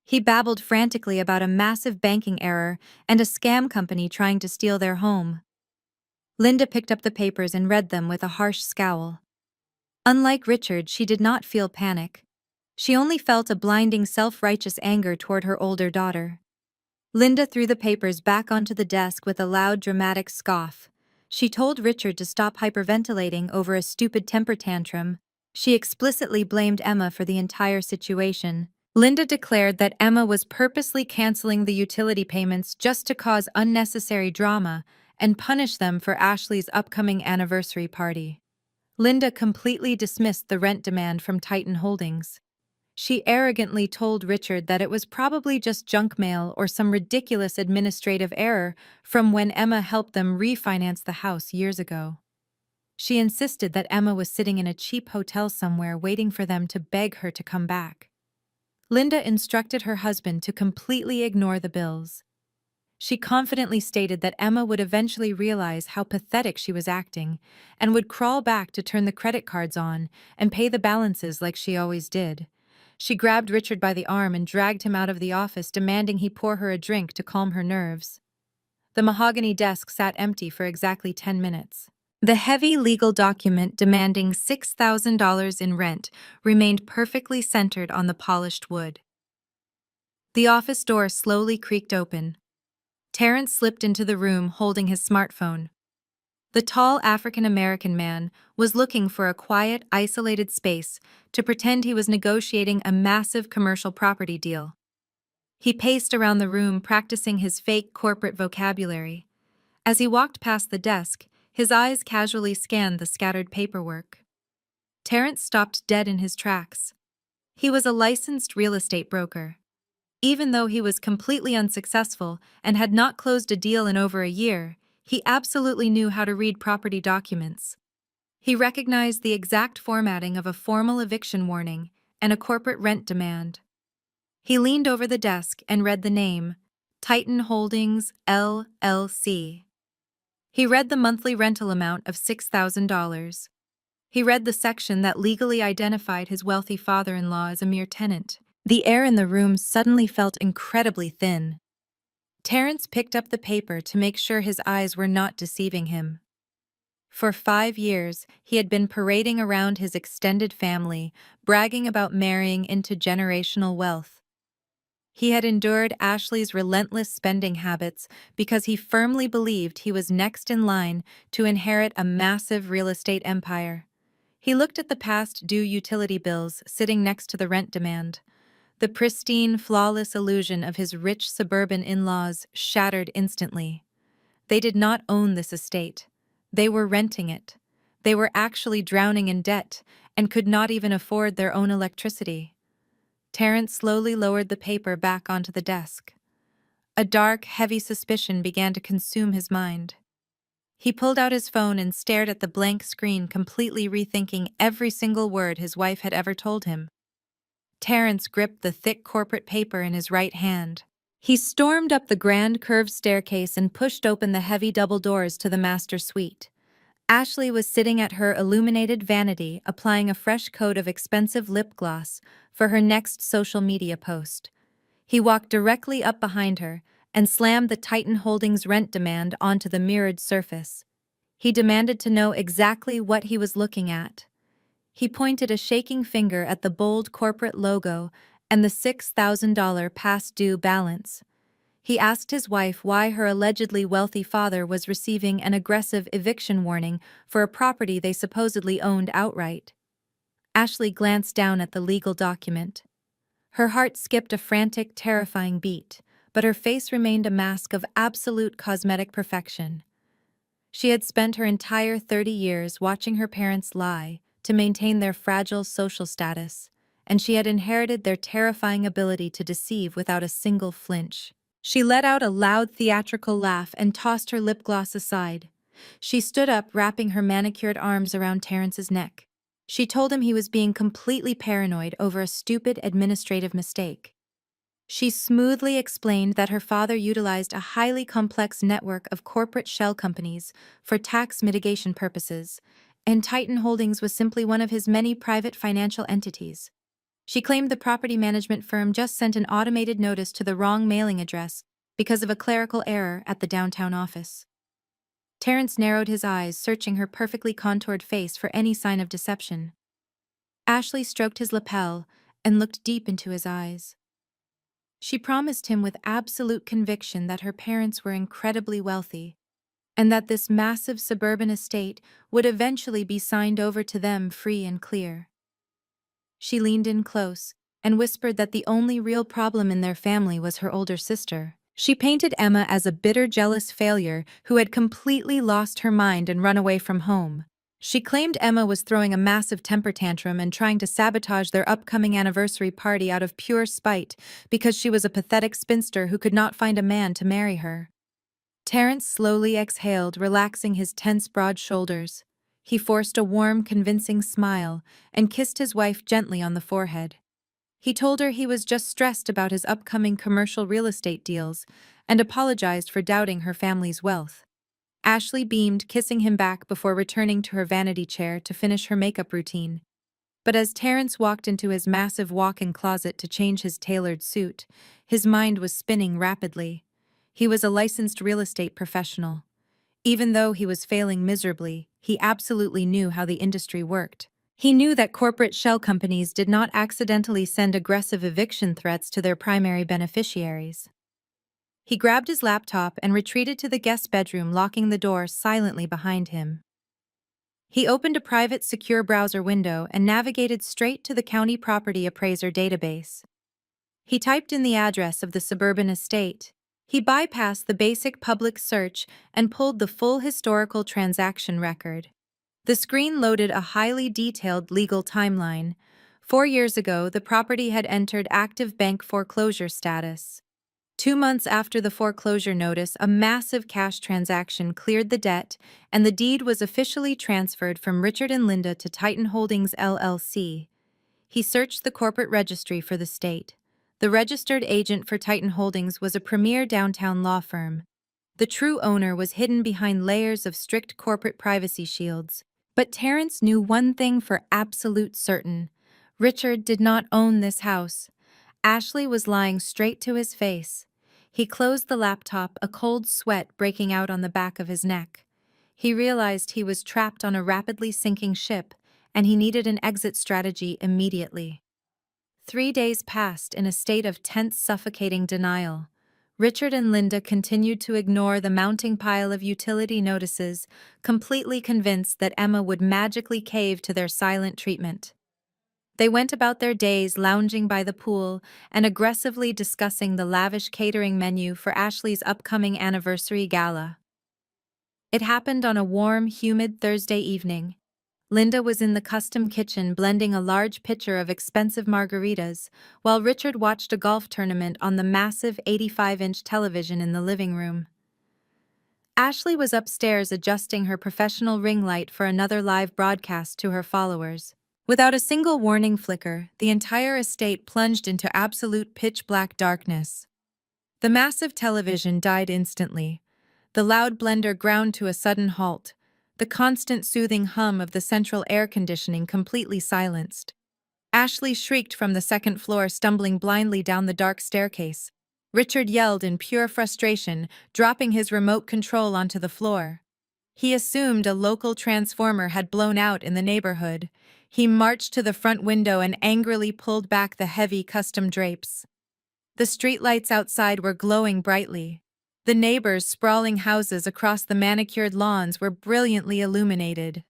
He babbled frantically about a massive banking error and a scam company trying to steal their home. Linda picked up the papers and read them with a harsh scowl. Unlike Richard, she did not feel panic. She only felt a blinding self-righteous anger toward her older daughter. Linda threw the papers back onto the desk with a loud, dramatic scoff. She told Richard to stop hyperventilating over a stupid temper tantrum. She explicitly blamed Emma for the entire situation. Linda declared that Emma was purposely canceling the utility payments just to cause unnecessary drama and punish them for Ashley's upcoming anniversary party. Linda completely dismissed the rent demand from Titan Holdings. She arrogantly told Richard that it was probably just junk mail or some ridiculous administrative error from when Emma helped them refinance the house years ago. She insisted that Emma was sitting in a cheap hotel somewhere waiting for them to beg her to come back. Linda instructed her husband to completely ignore the bills. She confidently stated that Emma would eventually realize how pathetic she was acting and would crawl back to turn the credit cards on and pay the balances like she always did. She grabbed Richard by the arm and dragged him out of the office, demanding he pour her a drink to calm her nerves. The mahogany desk sat empty for exactly 10 minutes. The heavy legal document demanding $6,000 in rent remained perfectly centered on the polished wood. The office door slowly creaked open. Terrence slipped into the room holding his smartphone. The tall African-American man was looking for a quiet, isolated space to pretend he was negotiating a massive commercial property deal. He paced around the room practicing his fake corporate vocabulary. As he walked past the desk, his eyes casually scanned the scattered paperwork. Terrence stopped dead in his tracks. He was a licensed real estate broker. Even though he was completely unsuccessful and had not closed a deal in over a year, he absolutely knew how to read property documents. He recognized the exact formatting of a formal eviction warning and a corporate rent demand. He leaned over the desk and read the name, Titan Holdings, LLC. He read the monthly rental amount of $6,000. He read the section that legally identified his wealthy father-in-law as a mere tenant. The air in the room suddenly felt incredibly thin. Terrence picked up the paper to make sure his eyes were not deceiving him. For 5 years, he had been parading around his extended family, bragging about marrying into generational wealth. He had endured Ashley's relentless spending habits because he firmly believed he was next in line to inherit a massive real estate empire. He looked at the past due utility bills sitting next to the rent demand. The pristine, flawless illusion of his rich suburban in-laws shattered instantly. They did not own this estate. They were renting it. They were actually drowning in debt and could not even afford their own electricity. Terrence slowly lowered the paper back onto the desk. A dark, heavy suspicion began to consume his mind. He pulled out his phone and stared at the blank screen, completely rethinking every single word his wife had ever told him. Terrence gripped the thick corporate paper in his right hand. He stormed up the grand curved staircase and pushed open the heavy double doors to the master suite. Ashley was sitting at her illuminated vanity, applying a fresh coat of expensive lip gloss for her next social media post. He walked directly up behind her and slammed the Titan Holdings rent demand onto the mirrored surface. He demanded to know exactly what he was looking at. He pointed a shaking finger at the bold corporate logo and the $6,000 past due balance. He asked his wife why her allegedly wealthy father was receiving an aggressive eviction warning for a property they supposedly owned outright. Ashley glanced down at the legal document. Her heart skipped a frantic, terrifying beat, but her face remained a mask of absolute cosmetic perfection. She had spent her entire 30 years watching her parents lie to maintain their fragile social status, and she had inherited their terrifying ability to deceive without a single flinch. She let out a loud theatrical laugh and tossed her lip gloss aside. She stood up, wrapping her manicured arms around Terrence's neck. She told him he was being completely paranoid over a stupid administrative mistake. She smoothly explained that her father utilized a highly complex network of corporate shell companies for tax mitigation purposes, and Titan Holdings was simply one of his many private financial entities. She claimed the property management firm just sent an automated notice to the wrong mailing address because of a clerical error at the downtown office. Terrence narrowed his eyes, searching her perfectly contoured face for any sign of deception. Ashley stroked his lapel and looked deep into his eyes. She promised him with absolute conviction that her parents were incredibly wealthy, and that this massive suburban estate would eventually be signed over to them free and clear. She leaned in close and whispered that the only real problem in their family was her older sister. She painted Emma as a bitter, jealous failure who had completely lost her mind and run away from home. She claimed Emma was throwing a massive temper tantrum and trying to sabotage their upcoming anniversary party out of pure spite because she was a pathetic spinster who could not find a man to marry her. Terrence slowly exhaled, relaxing his tense, broad shoulders. He forced a warm, convincing smile and kissed his wife gently on the forehead. He told her he was just stressed about his upcoming commercial real estate deals and apologized for doubting her family's wealth. Ashley beamed, kissing him back before returning to her vanity chair to finish her makeup routine. But as Terrence walked into his massive walk-in closet to change his tailored suit, his mind was spinning rapidly. He was a licensed real estate professional. Even though he was failing miserably, he absolutely knew how the industry worked. He knew that corporate shell companies did not accidentally send aggressive eviction threats to their primary beneficiaries. He grabbed his laptop and retreated to the guest bedroom, locking the door silently behind him. He opened a private, secure browser window and navigated straight to the county property appraiser database. He typed in the address of the suburban estate. He bypassed the basic public search and pulled the full historical transaction record. The screen loaded a highly detailed legal timeline. 4 years ago, the property had entered active bank foreclosure status. 2 months after the foreclosure notice, a massive cash transaction cleared the debt, and the deed was officially transferred from Richard and Linda to Titan Holdings LLC. He searched the corporate registry for the state. The registered agent for Titan Holdings was a premier downtown law firm. The true owner was hidden behind layers of strict corporate privacy shields. But Terrence knew one thing for absolute certain. Richard did not own this house. Ashley was lying straight to his face. He closed the laptop, a cold sweat breaking out on the back of his neck. He realized he was trapped on a rapidly sinking ship, and he needed an exit strategy immediately. 3 days passed in a state of tense, suffocating denial. Richard and Linda continued to ignore the mounting pile of utility notices, completely convinced that Emma would magically cave to their silent treatment. They went about their days lounging by the pool and aggressively discussing the lavish catering menu for Ashley's upcoming anniversary gala. It happened on a warm, humid Thursday evening. Linda was in the custom kitchen blending a large pitcher of expensive margaritas, while Richard watched a golf tournament on the massive 85-inch television in the living room. Ashley was upstairs adjusting her professional ring light for another live broadcast to her followers. Without a single warning flicker, the entire estate plunged into absolute pitch-black darkness. The massive television died instantly. The loud blender ground to a sudden halt. The constant soothing hum of the central air conditioning completely silenced. Ashley shrieked from the second floor, stumbling blindly down the dark staircase. Richard yelled in pure frustration, dropping his remote control onto the floor. He assumed a local transformer had blown out in the neighborhood. He marched to the front window and angrily pulled back the heavy custom drapes. The streetlights outside were glowing brightly. The neighbors' sprawling houses across the manicured lawns were brilliantly illuminated.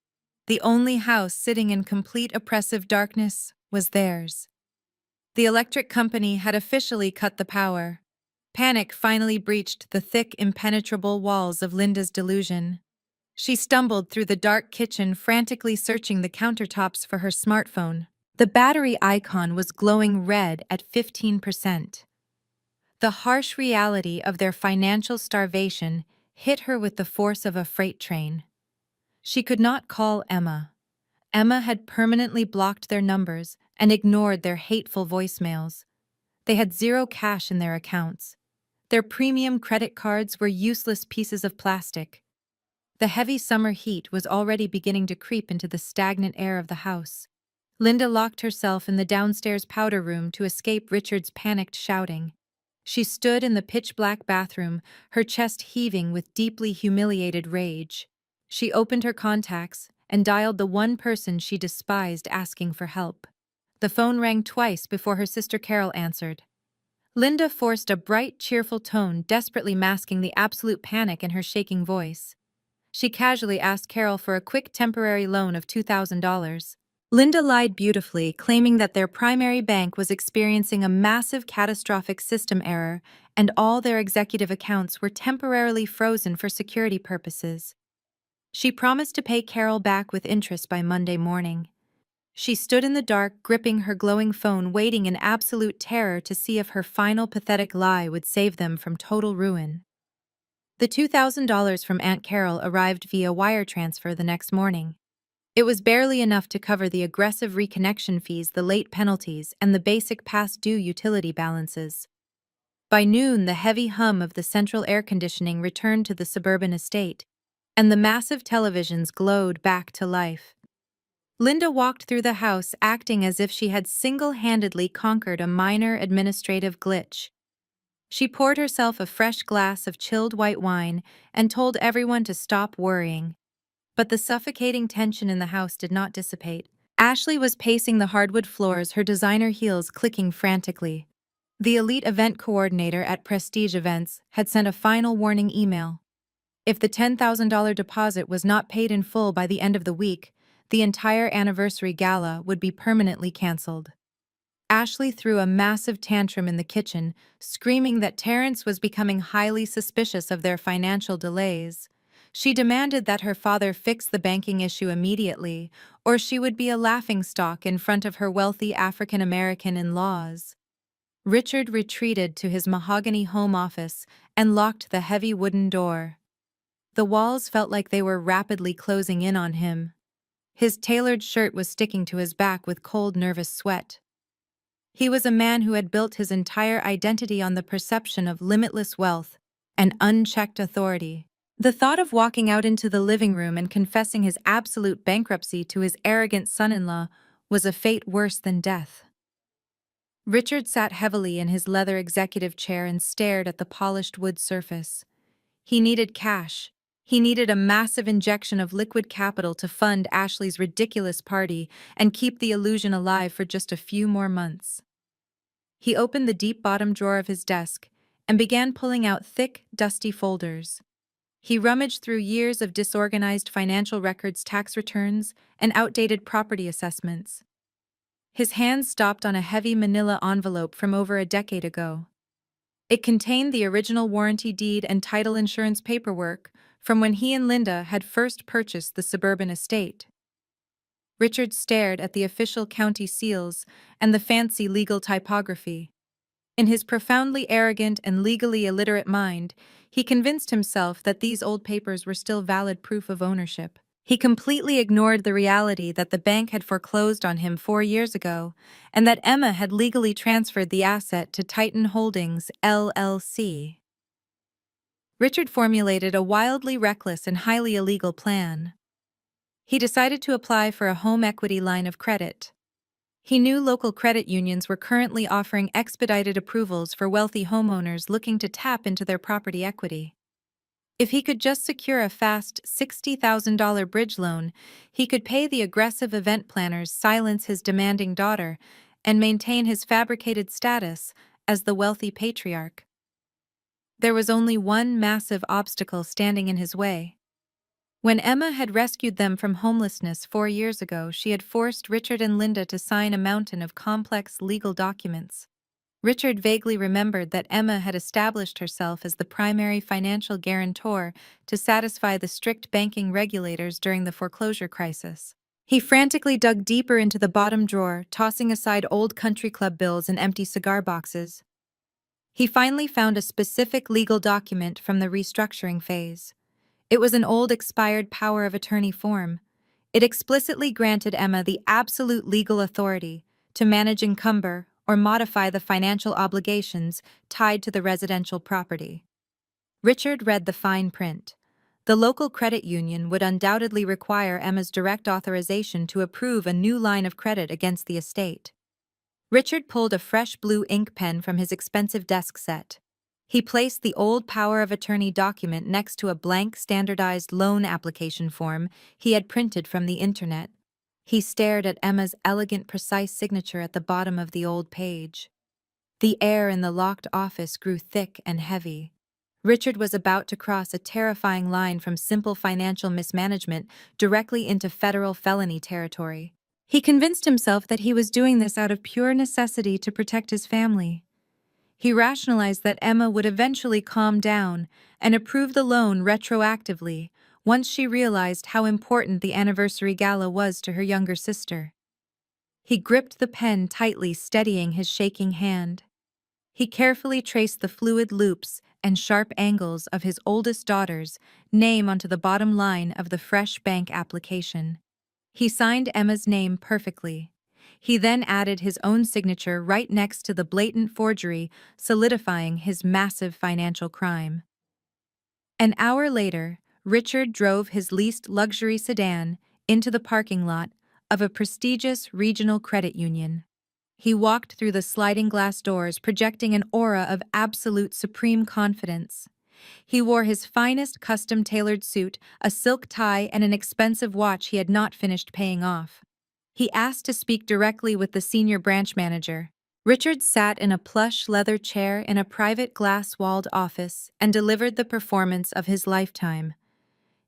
The only house sitting in complete oppressive darkness was theirs. The electric company had officially cut the power. Panic finally breached the thick, impenetrable walls of Linda's delusion. She stumbled through the dark kitchen, frantically searching the countertops for her smartphone. The battery icon was glowing red at 15%. The harsh reality of their financial starvation hit her with the force of a freight train. She could not call Emma. Emma had permanently blocked their numbers and ignored their hateful voicemails. They had zero cash in their accounts. Their premium credit cards were useless pieces of plastic. The heavy summer heat was already beginning to creep into the stagnant air of the house. Linda locked herself in the downstairs powder room to escape Richard's panicked shouting. She stood in the pitch-black bathroom, her chest heaving with deeply humiliated rage. She opened her contacts and dialed the one person she despised, asking for help. The phone rang twice before her sister Carol answered. Linda forced a bright, cheerful tone, desperately masking the absolute panic in her shaking voice. She casually asked Carol for a quick temporary loan of $2,000. Linda lied beautifully, claiming that their primary bank was experiencing a massive catastrophic system error and all their executive accounts were temporarily frozen for security purposes. She promised to pay Carol back with interest by Monday morning. She stood in the dark, gripping her glowing phone, waiting in absolute terror to see if her final pathetic lie would save them from total ruin. The $2,000 from Aunt Carol arrived via wire transfer the next morning. It was barely enough to cover the aggressive reconnection fees, the late penalties, and the basic past-due utility balances. By noon, the heavy hum of the central air conditioning returned to the suburban estate, and the massive televisions glowed back to life. Linda walked through the house, acting as if she had single-handedly conquered a minor administrative glitch. She poured herself a fresh glass of chilled white wine and told everyone to stop worrying. But the suffocating tension in the house did not dissipate. Ashley was pacing the hardwood floors, her designer heels clicking frantically. The elite event coordinator at Prestige Events had sent a final warning email. If the $10,000 deposit was not paid in full by the end of the week, the entire anniversary gala would be permanently canceled. Ashley threw a massive tantrum in the kitchen, screaming that Terrence was becoming highly suspicious of their financial delays. She demanded that her father fix the banking issue immediately, or she would be a laughingstock in front of her wealthy African-American in-laws. Richard retreated to his mahogany home office and locked the heavy wooden door. The walls felt like they were rapidly closing in on him. His tailored shirt was sticking to his back with cold, nervous sweat. He was a man who had built his entire identity on the perception of limitless wealth and unchecked authority. The thought of walking out into the living room and confessing his absolute bankruptcy to his arrogant son-in-law was a fate worse than death. Richard sat heavily in his leather executive chair and stared at the polished wood surface. He needed cash. He needed a massive injection of liquid capital to fund Ashley's ridiculous party and keep the illusion alive for just a few more months. He opened the deep bottom drawer of his desk and began pulling out thick, dusty folders. He rummaged through years of disorganized financial records, tax returns, and outdated property assessments. His hands stopped on a heavy manila envelope from over a decade ago. It contained the original warranty deed and title insurance paperwork from when he and Linda had first purchased the suburban estate. Richard stared at the official county seals and the fancy legal typography. In his profoundly arrogant and legally illiterate mind, he convinced himself that these old papers were still valid proof of ownership. He completely ignored the reality that the bank had foreclosed on him 4 years ago, and that Emma had legally transferred the asset to Titan Holdings, LLC. Richard formulated a wildly reckless and highly illegal plan. He decided to apply for a home equity line of credit. He knew local credit unions were currently offering expedited approvals for wealthy homeowners looking to tap into their property equity. If he could just secure a fast $60,000 bridge loan, he could pay the aggressive event planners, silence his demanding daughter, and maintain his fabricated status as the wealthy patriarch. There was only one massive obstacle standing in his way. When Emma had rescued them from homelessness 4 years ago, she had forced Richard and Linda to sign a mountain of complex legal documents. Richard vaguely remembered that Emma had established herself as the primary financial guarantor to satisfy the strict banking regulators during the foreclosure crisis. He frantically dug deeper into the bottom drawer, tossing aside old country club bills and empty cigar boxes. He finally found a specific legal document from the restructuring phase. It was an old expired power of attorney form. It explicitly granted Emma the absolute legal authority to manage, encumber, or modify the financial obligations tied to the residential property. Richard read the fine print. The local credit union would undoubtedly require Emma's direct authorization to approve a new line of credit against the estate. Richard pulled a fresh blue ink pen from his expensive desk set. He placed the old power of attorney document next to a blank standardized loan application form he had printed from the internet. He stared at Emma's elegant, precise signature at the bottom of the old page. The air in the locked office grew thick and heavy. Richard was about to cross a terrifying line from simple financial mismanagement directly into federal felony territory. He convinced himself that he was doing this out of pure necessity to protect his family. He rationalized that Emma would eventually calm down and approve the loan retroactively once she realized how important the anniversary gala was to her younger sister. He gripped the pen tightly, steadying his shaking hand. He carefully traced the fluid loops and sharp angles of his oldest daughter's name onto the bottom line of the fresh bank application. He signed Emma's name perfectly. He then added his own signature right next to the blatant forgery, solidifying his massive financial crime. An hour later, Richard drove his leased luxury sedan into the parking lot of a prestigious regional credit union. He walked through the sliding glass doors, projecting an aura of absolute supreme confidence. He wore his finest custom-tailored suit, a silk tie, and an expensive watch he had not finished paying off. He asked to speak directly with the senior branch manager. Richard sat in a plush leather chair in a private glass-walled office and delivered the performance of his lifetime.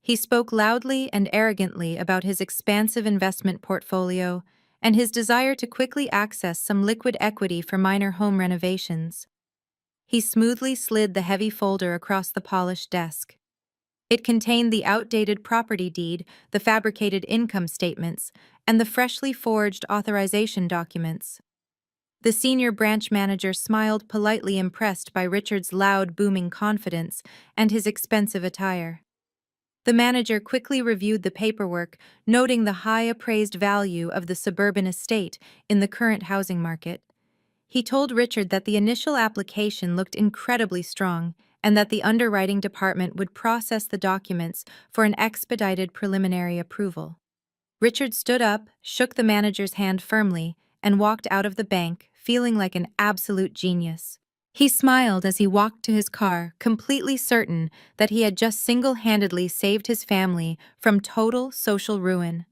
He spoke loudly and arrogantly about his expansive investment portfolio and his desire to quickly access some liquid equity for minor home renovations. He smoothly slid the heavy folder across the polished desk. It contained the outdated property deed, the fabricated income statements, and the freshly forged authorization documents. The senior branch manager smiled, politely impressed by Richard's loud, booming confidence and his expensive attire. The manager quickly reviewed the paperwork, noting the high appraised value of the suburban estate in the current housing market. He told Richard that the initial application looked incredibly strong and that the underwriting department would process the documents for an expedited preliminary approval. Richard stood up, shook the manager's hand firmly, and walked out of the bank, feeling like an absolute genius. He smiled as he walked to his car, completely certain that he had just single-handedly saved his family from total social ruin.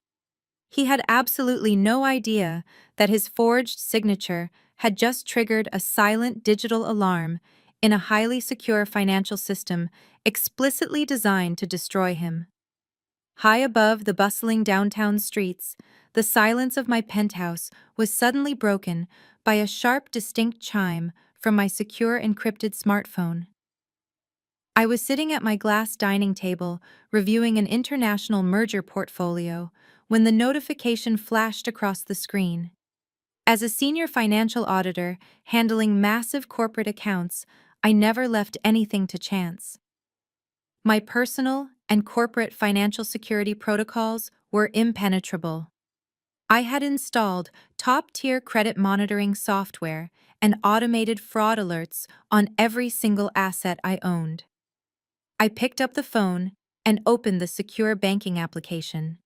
He had absolutely no idea that his forged signature had just triggered a silent digital alarm in a highly secure financial system explicitly designed to destroy him. High above the bustling downtown streets, the silence of my penthouse was suddenly broken by a sharp, distinct chime from my secure encrypted smartphone. I was sitting at my glass dining table, reviewing an international merger portfolio, when the notification flashed across the screen. As a senior financial auditor handling massive corporate accounts, I never left anything to chance. My personal and corporate financial security protocols were impenetrable. I had installed top-tier credit monitoring software and automated fraud alerts on every single asset I owned. I picked up the phone and opened the secure banking application.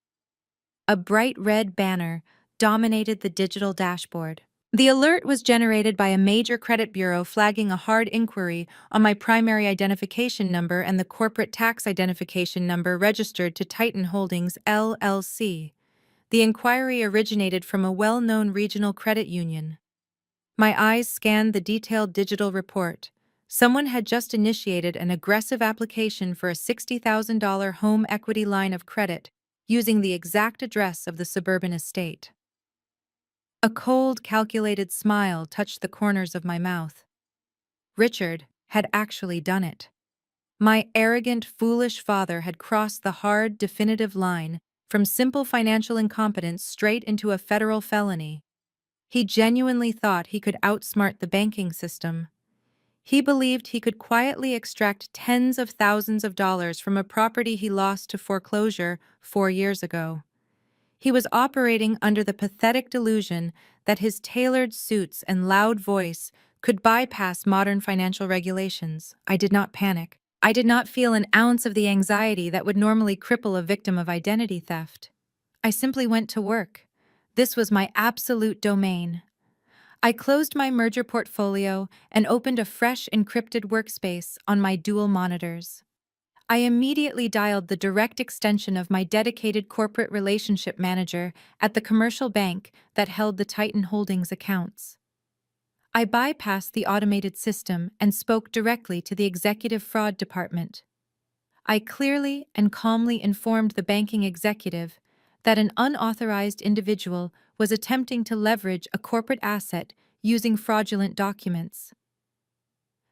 A bright red banner dominated the digital dashboard. The alert was generated by a major credit bureau flagging a hard inquiry on my primary identification number and the corporate tax identification number registered to Titan Holdings, LLC. The inquiry originated from a well-known regional credit union. My eyes scanned the detailed digital report. Someone had just initiated an aggressive application for a $60,000 home equity line of credit using the exact address of the suburban estate. A cold, calculated smile touched the corners of my mouth. Richard had actually done it. My arrogant, foolish father had crossed the hard, definitive line from simple financial incompetence straight into a federal felony. He genuinely thought he could outsmart the banking system. He believed he could quietly extract tens of thousands of dollars from a property he lost to foreclosure 4 years ago. He was operating under the pathetic delusion that his tailored suits and loud voice could bypass modern financial regulations. I did not panic. I did not feel an ounce of the anxiety that would normally cripple a victim of identity theft. I simply went to work. This was my absolute domain. I closed my merger portfolio and opened a fresh encrypted workspace on my dual monitors. I immediately dialed the direct extension of my dedicated corporate relationship manager at the commercial bank that held the Titan Holdings accounts. I bypassed the automated system and spoke directly to the executive fraud department. I clearly and calmly informed the banking executive that an unauthorized individual was attempting to leverage a corporate asset using fraudulent documents.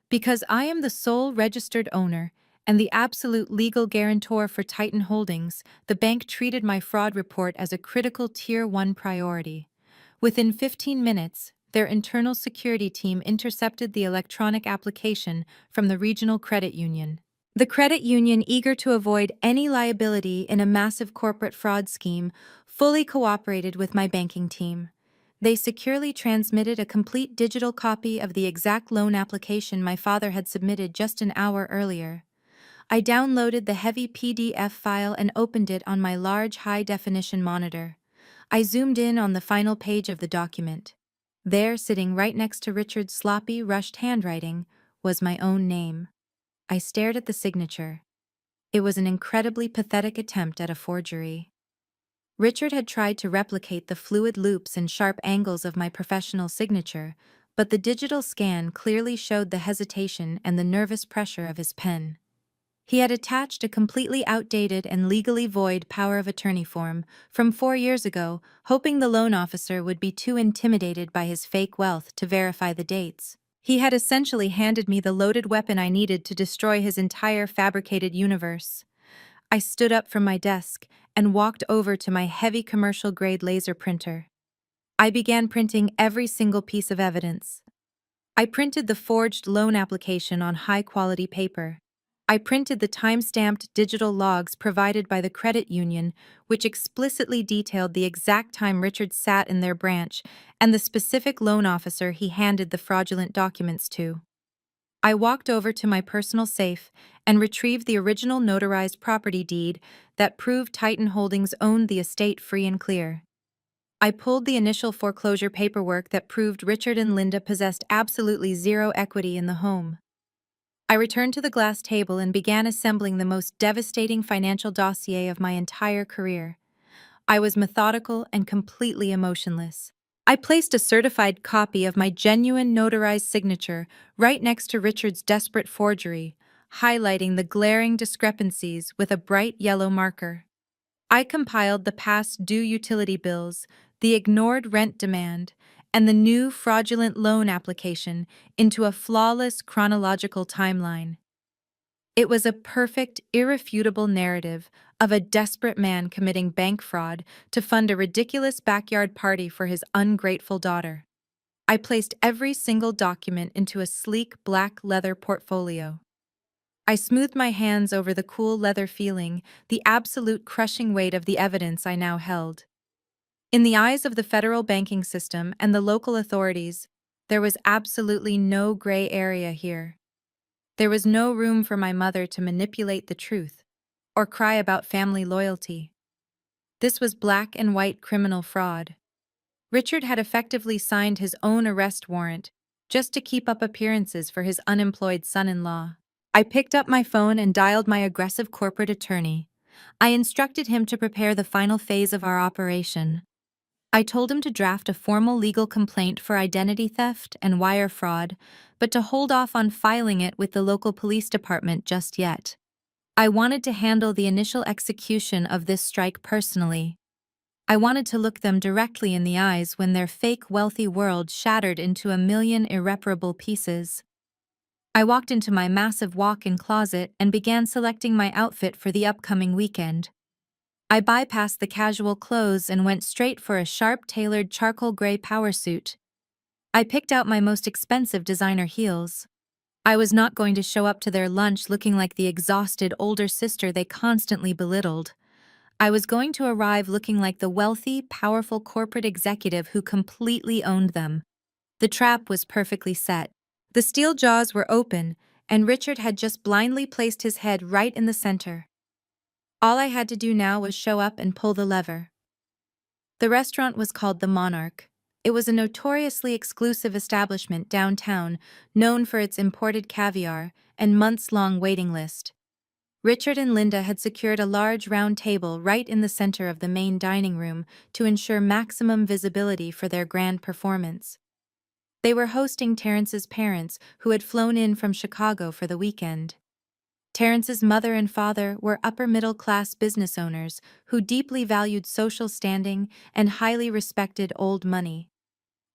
Because I am the sole registered owner and the absolute legal guarantor for Titan Holdings, the bank treated my fraud report as a critical Tier 1 priority. Within 15 minutes, their internal security team intercepted the electronic application from the regional credit union. The credit union, eager to avoid any liability in a massive corporate fraud scheme, fully cooperated with my banking team. They securely transmitted a complete digital copy of the exact loan application my father had submitted just an hour earlier. I downloaded the heavy PDF file and opened it on my large high-definition monitor. I zoomed in on the final page of the document. There, sitting right next to Richard's sloppy, rushed handwriting, was my own name. I stared at the signature. It was an incredibly pathetic attempt at a forgery. Richard had tried to replicate the fluid loops and sharp angles of my professional signature, but the digital scan clearly showed the hesitation and the nervous pressure of his pen. He had attached a completely outdated and legally void power of attorney form from 4 years ago, hoping the loan officer would be too intimidated by his fake wealth to verify the dates. He had essentially handed me the loaded weapon I needed to destroy his entire fabricated universe. I stood up from my desk and walked over to my heavy commercial-grade laser printer. I began printing every single piece of evidence. I printed the forged loan application on high-quality paper. I printed the time-stamped digital logs provided by the credit union, which explicitly detailed the exact time Richard sat in their branch and the specific loan officer he handed the fraudulent documents to. I walked over to my personal safe and retrieved the original notarized property deed that proved Titan Holdings owned the estate free and clear. I pulled the initial foreclosure paperwork that proved Richard and Linda possessed absolutely zero equity in the home. I returned to the glass table and began assembling the most devastating financial dossier of my entire career. I was methodical and completely emotionless. I placed a certified copy of my genuine notarized signature right next to Richard's desperate forgery, highlighting the glaring discrepancies with a bright yellow marker. I compiled the past due utility bills, the ignored rent demand, and the new fraudulent loan application into a flawless chronological timeline. It was a perfect, irrefutable narrative of a desperate man committing bank fraud to fund a ridiculous backyard party for his ungrateful daughter. I placed every single document into a sleek black leather portfolio. I smoothed my hands over the cool leather feeling, the absolute crushing weight of the evidence I now held. In the eyes of the federal banking system and the local authorities, there was absolutely no gray area here. There was no room for my mother to manipulate the truth or cry about family loyalty. This was black and white criminal fraud. Richard had effectively signed his own arrest warrant just to keep up appearances for his unemployed son-in-law. I picked up my phone and dialed my aggressive corporate attorney. I instructed him to prepare the final phase of our operation. I told him to draft a formal legal complaint for identity theft and wire fraud, but to hold off on filing it with the local police department just yet. I wanted to handle the initial execution of this strike personally. I wanted to look them directly in the eyes when their fake wealthy world shattered into a million irreparable pieces. I walked into my massive walk-in closet and began selecting my outfit for the upcoming weekend. I bypassed the casual clothes and went straight for a sharp-tailored charcoal gray power suit. I picked out my most expensive designer heels. I was not going to show up to their lunch looking like the exhausted older sister they constantly belittled. I was going to arrive looking like the wealthy, powerful corporate executive who completely owned them. The trap was perfectly set. The steel jaws were open, and Richard had just blindly placed his head right in the center. All I had to do now was show up and pull the lever. The restaurant was called the Monarch. It was a notoriously exclusive establishment downtown, known for its imported caviar and months-long waiting list. Richard and Linda had secured a large round table right in the center of the main dining room to ensure maximum visibility for their grand performance. They were hosting Terrence's parents, who had flown in from Chicago for the weekend. Terrence's mother and father were upper-middle-class business owners who deeply valued social standing and highly respected old money.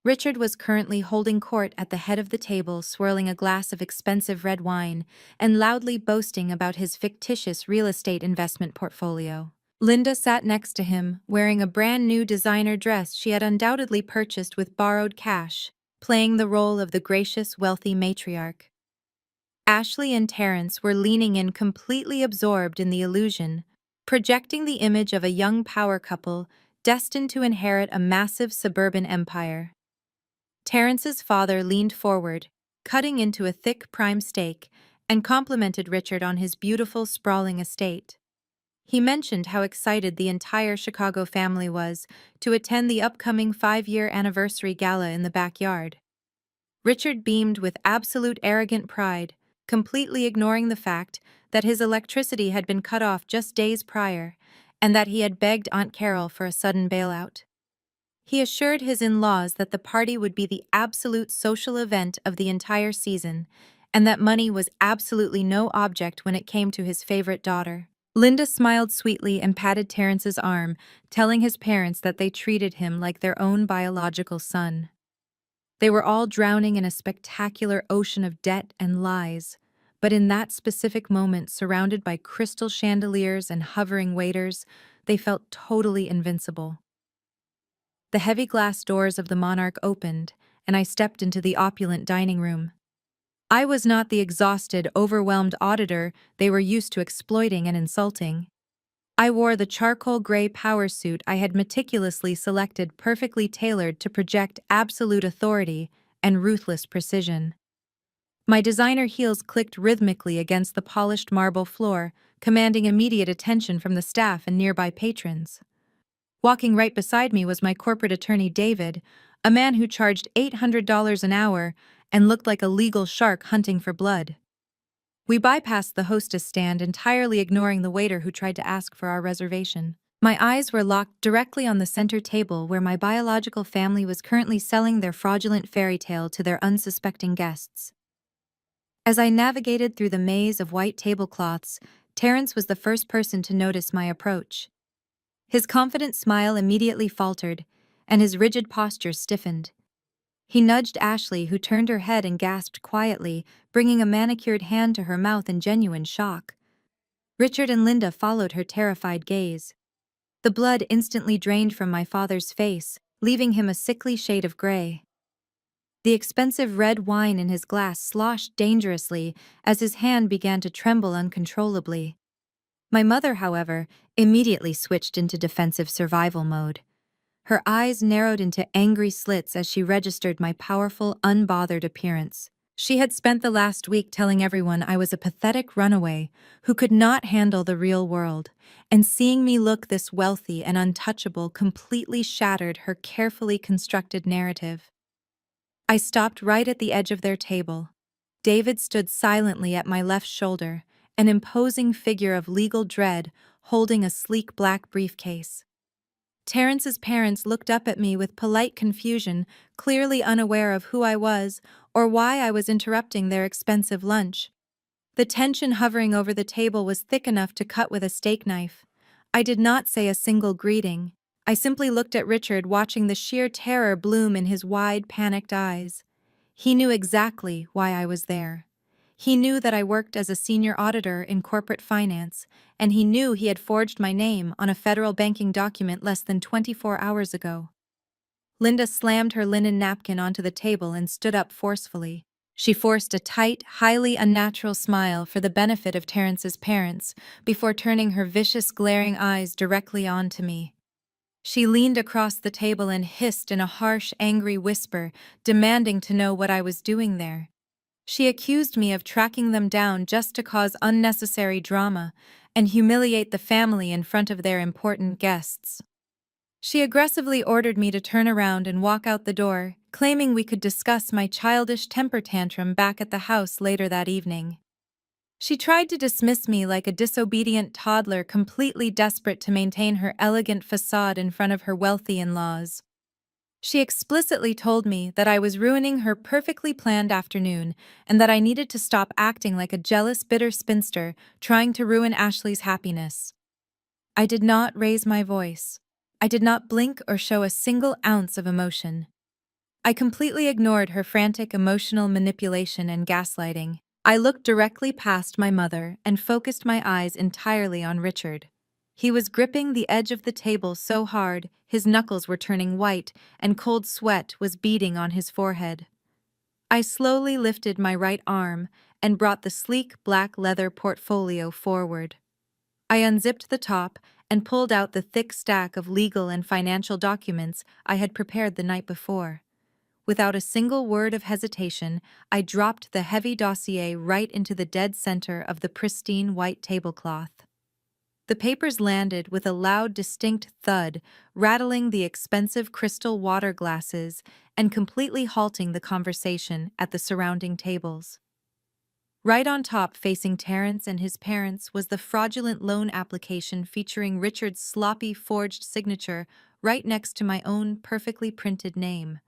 Richard was currently holding court at the head of the table, swirling a glass of expensive red wine and loudly boasting about his fictitious real estate investment portfolio. Linda sat next to him, wearing a brand-new designer dress she had undoubtedly purchased with borrowed cash, playing the role of the gracious, wealthy matriarch. Ashley and Terrence were leaning in, completely absorbed in the illusion, projecting the image of a young power couple destined to inherit a massive suburban empire. Terrence's father leaned forward, cutting into a thick prime steak, and complimented Richard on his beautiful, sprawling estate. He mentioned how excited the entire Chicago family was to attend the upcoming 5-year anniversary gala in the backyard. Richard beamed with absolute arrogant pride, completely ignoring the fact that his electricity had been cut off just days prior, and that he had begged Aunt Carol for a sudden bailout. He assured his in-laws that the party would be the absolute social event of the entire season, and that money was absolutely no object when it came to his favorite daughter. Linda smiled sweetly and patted Terrence's arm, telling his parents that they treated him like their own biological son. They were all drowning in a spectacular ocean of debt and lies, but in that specific moment, surrounded by crystal chandeliers and hovering waiters, they felt totally invincible. The heavy glass doors of the Monarch opened, and I stepped into the opulent dining room. I was not the exhausted, overwhelmed auditor they were used to exploiting and insulting. I wore the charcoal gray power suit I had meticulously selected, perfectly tailored to project absolute authority and ruthless precision. My designer heels clicked rhythmically against the polished marble floor, commanding immediate attention from the staff and nearby patrons. Walking right beside me was my corporate attorney David, a man who charged $800 an hour and looked like a legal shark hunting for blood. We bypassed the hostess stand, entirely ignoring the waiter who tried to ask for our reservation. My eyes were locked directly on the center table where my biological family was currently selling their fraudulent fairy tale to their unsuspecting guests. As I navigated through the maze of white tablecloths, Terrence was the first person to notice my approach. His confident smile immediately faltered, and his rigid posture stiffened. He nudged Ashley, who turned her head and gasped quietly, bringing a manicured hand to her mouth in genuine shock. Richard and Linda followed her terrified gaze. The blood instantly drained from my father's face, leaving him a sickly shade of gray. The expensive red wine in his glass sloshed dangerously as his hand began to tremble uncontrollably. My mother, however, immediately switched into defensive survival mode. Her eyes narrowed into angry slits as she registered my powerful, unbothered appearance. She had spent the last week telling everyone I was a pathetic runaway who could not handle the real world, and seeing me look this wealthy and untouchable completely shattered her carefully constructed narrative. I stopped right at the edge of their table. David stood silently at my left shoulder, an imposing figure of legal dread holding a sleek black briefcase. Terrence's parents looked up at me with polite confusion, clearly unaware of who I was or why I was interrupting their expensive lunch. The tension hovering over the table was thick enough to cut with a steak knife. I did not say a single greeting. I simply looked at Richard, watching the sheer terror bloom in his wide, panicked eyes. He knew exactly why I was there. He knew that I worked as a senior auditor in corporate finance, and he knew he had forged my name on a federal banking document less than 24 hours ago. Linda slammed her linen napkin onto the table and stood up forcefully. She forced a tight, highly unnatural smile for the benefit of Terrence's parents before turning her vicious, glaring eyes directly onto me. She leaned across the table and hissed in a harsh, angry whisper, demanding to know what I was doing there. She accused me of tracking them down just to cause unnecessary drama and humiliate the family in front of their important guests. She aggressively ordered me to turn around and walk out the door, claiming we could discuss my childish temper tantrum back at the house later that evening. She tried to dismiss me like a disobedient toddler completely desperate to maintain her elegant facade in front of her wealthy in-laws. She explicitly told me that I was ruining her perfectly planned afternoon and that I needed to stop acting like a jealous, bitter spinster trying to ruin Ashley's happiness. I did not raise my voice. I did not blink or show a single ounce of emotion. I completely ignored her frantic emotional manipulation and gaslighting. I looked directly past my mother and focused my eyes entirely on Richard. He was gripping the edge of the table so hard, his knuckles were turning white and cold sweat was beading on his forehead. I slowly lifted my right arm and brought the sleek black leather portfolio forward. I unzipped the top and pulled out the thick stack of legal and financial documents I had prepared the night before. Without a single word of hesitation, I dropped the heavy dossier right into the dead center of the pristine white tablecloth. The papers landed with a loud, distinct thud, rattling the expensive crystal water glasses and completely halting the conversation at the surrounding tables. Right on top, facing Terrence and his parents, was the fraudulent loan application featuring Richard's sloppy forged signature right next to my own perfectly printed name.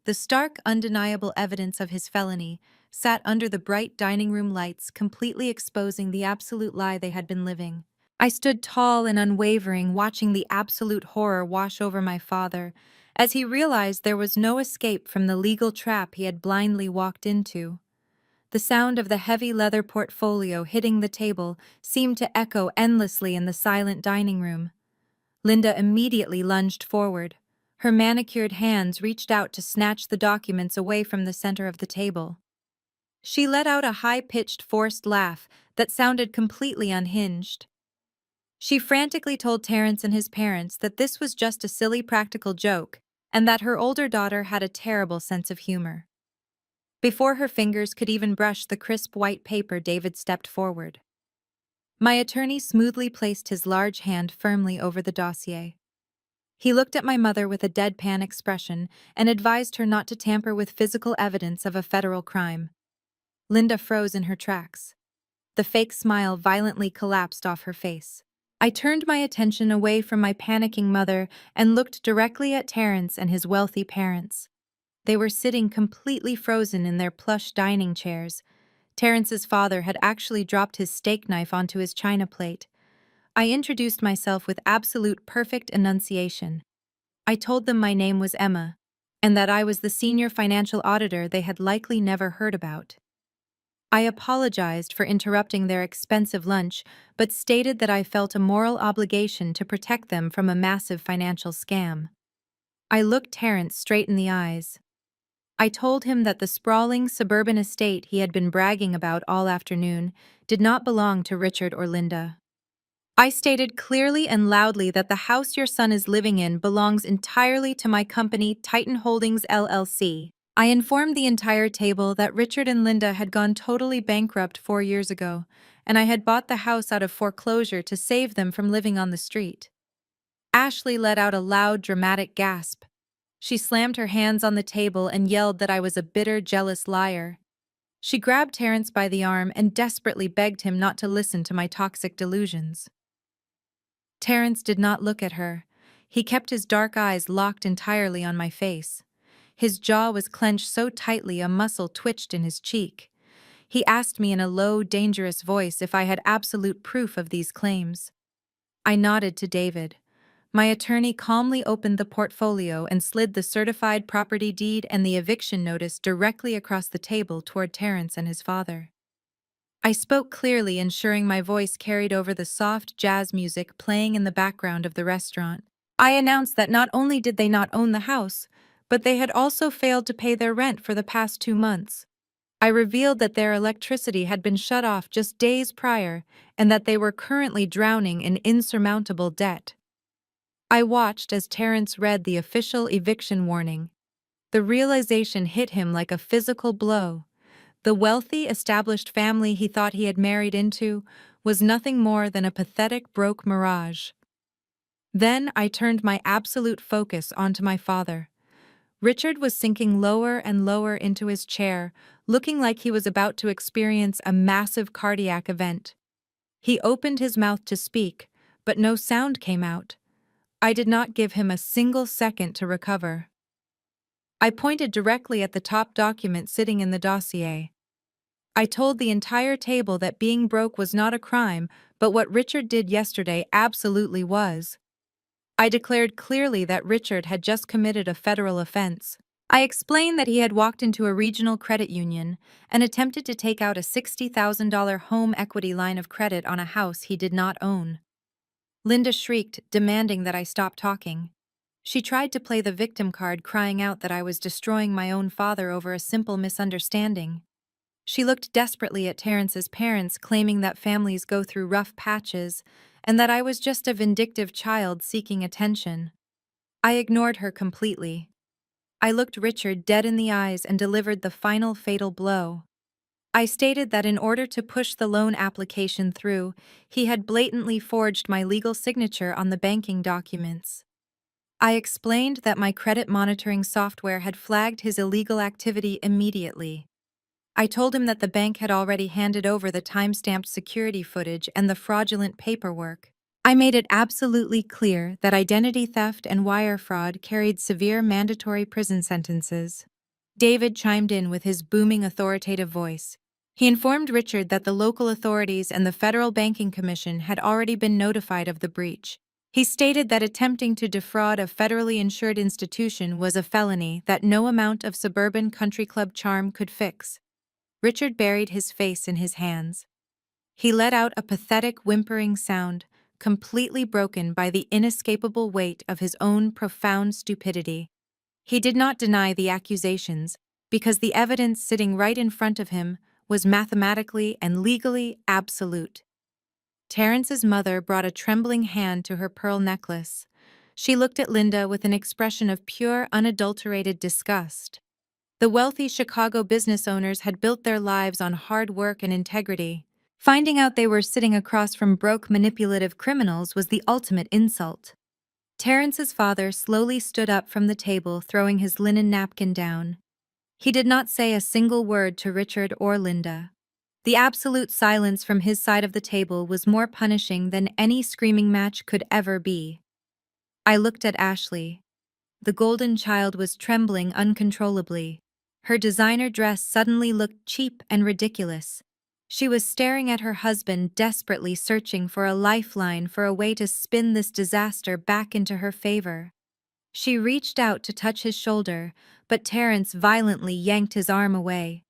The stark, undeniable evidence of his felony sat under the bright dining room lights, completely exposing the absolute lie they had been living. I stood tall and unwavering, watching the absolute horror wash over my father, as he realized there was no escape from the legal trap he had blindly walked into. The sound of the heavy leather portfolio hitting the table seemed to echo endlessly in the silent dining room. Linda immediately lunged forward. Her manicured hands reached out to snatch the documents away from the center of the table. She let out a high-pitched, forced laugh that sounded completely unhinged. She frantically told Terrence and his parents that this was just a silly practical joke and that her older daughter had a terrible sense of humor. Before her fingers could even brush the crisp white paper, David stepped forward. My attorney smoothly placed his large hand firmly over the dossier. He looked at my mother with a deadpan expression and advised her not to tamper with physical evidence of a federal crime. Linda froze in her tracks. The fake smile violently collapsed off her face. I turned my attention away from my panicking mother and looked directly at Terrence and his wealthy parents. They were sitting completely frozen in their plush dining chairs. Terrence's father had actually dropped his steak knife onto his china plate. I introduced myself with absolute perfect enunciation. I told them my name was Emma, and that I was the senior financial auditor they had likely never heard about. I apologized for interrupting their expensive lunch, but stated that I felt a moral obligation to protect them from a massive financial scam. I looked Terrence straight in the eyes. I told him that the sprawling suburban estate he had been bragging about all afternoon did not belong to Richard or Linda. I stated clearly and loudly that the house your son is living in belongs entirely to my company, Titan Holdings LLC. I informed the entire table that Richard and Linda had gone totally bankrupt 4 years ago, and I had bought the house out of foreclosure to save them from living on the street. Ashley let out a loud, dramatic gasp. She slammed her hands on the table and yelled that I was a bitter, jealous liar. She grabbed Terrence by the arm and desperately begged him not to listen to my toxic delusions. Terrence did not look at her. He kept his dark eyes locked entirely on my face. His jaw was clenched so tightly a muscle twitched in his cheek. He asked me in a low, dangerous voice if I had absolute proof of these claims. I nodded to David. My attorney calmly opened the portfolio and slid the certified property deed and the eviction notice directly across the table toward Terrence and his father. I spoke clearly, ensuring my voice carried over the soft jazz music playing in the background of the restaurant. I announced that not only did they not own the house, but they had also failed to pay their rent for the past 2 months. I revealed that their electricity had been shut off just days prior and that they were currently drowning in insurmountable debt. I watched as Terrence read the official eviction warning. The realization hit him like a physical blow. The wealthy, established family he thought he had married into was nothing more than a pathetic, broke mirage. Then I turned my absolute focus onto my father. Richard was sinking lower and lower into his chair, looking like he was about to experience a massive cardiac event. He opened his mouth to speak, but no sound came out. I did not give him a single second to recover. I pointed directly at the top document sitting in the dossier. I told the entire table that being broke was not a crime, but what Richard did yesterday absolutely was. I declared clearly that Richard had just committed a federal offense. I explained that he had walked into a regional credit union and attempted to take out a $60,000 home equity line of credit on a house he did not own. Linda shrieked, demanding that I stop talking. She tried to play the victim card, crying out that I was destroying my own father over a simple misunderstanding. She looked desperately at Terrence's parents, claiming that families go through rough patches and that I was just a vindictive child seeking attention. I ignored her completely. I looked Richard dead in the eyes and delivered the final fatal blow. I stated that in order to push the loan application through, he had blatantly forged my legal signature on the banking documents. I explained that my credit monitoring software had flagged his illegal activity immediately. I told him that the bank had already handed over the time-stamped security footage and the fraudulent paperwork. I made it absolutely clear that identity theft and wire fraud carried severe mandatory prison sentences. David chimed in with his booming authoritative voice. He informed Richard that the local authorities and the Federal Banking Commission had already been notified of the breach. He stated that attempting to defraud a federally insured institution was a felony that no amount of suburban country club charm could fix. Richard buried his face in his hands. He let out a pathetic whimpering sound, completely broken by the inescapable weight of his own profound stupidity. He did not deny the accusations, because the evidence sitting right in front of him was mathematically and legally absolute. Terrence's mother brought a trembling hand to her pearl necklace. She looked at Linda with an expression of pure, unadulterated disgust. The wealthy Chicago business owners had built their lives on hard work and integrity. Finding out they were sitting across from broke, manipulative criminals was the ultimate insult. Terrence's father slowly stood up from the table, throwing his linen napkin down. He did not say a single word to Richard or Linda. The absolute silence from his side of the table was more punishing than any screaming match could ever be. I looked at Ashley. The golden child was trembling uncontrollably. Her designer dress suddenly looked cheap and ridiculous. She was staring at her husband, desperately searching for a lifeline, for a way to spin this disaster back into her favor. She reached out to touch his shoulder, but Terrence violently yanked his arm away.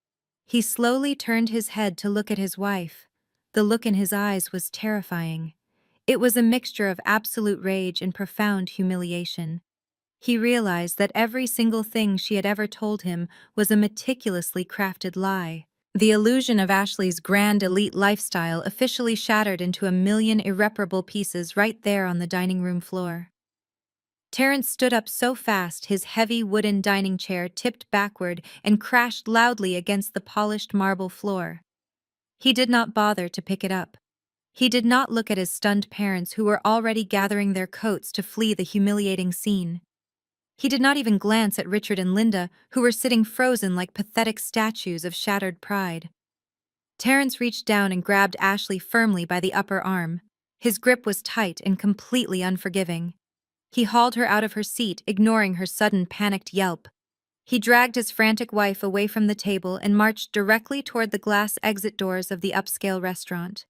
He slowly turned his head to look at his wife. The look in his eyes was terrifying. It was a mixture of absolute rage and profound humiliation. He realized that every single thing she had ever told him was a meticulously crafted lie. The illusion of Ashley's grand elite lifestyle officially shattered into a million irreparable pieces right there on the dining room floor. Terrence stood up so fast his heavy wooden dining chair tipped backward and crashed loudly against the polished marble floor. He did not bother to pick it up. He did not look at his stunned parents, who were already gathering their coats to flee the humiliating scene. He did not even glance at Richard and Linda, who were sitting frozen like pathetic statues of shattered pride. Terrence reached down and grabbed Ashley firmly by the upper arm. His grip was tight and completely unforgiving. He hauled her out of her seat, ignoring her sudden panicked yelp. He dragged his frantic wife away from the table and marched directly toward the glass exit doors of the upscale restaurant.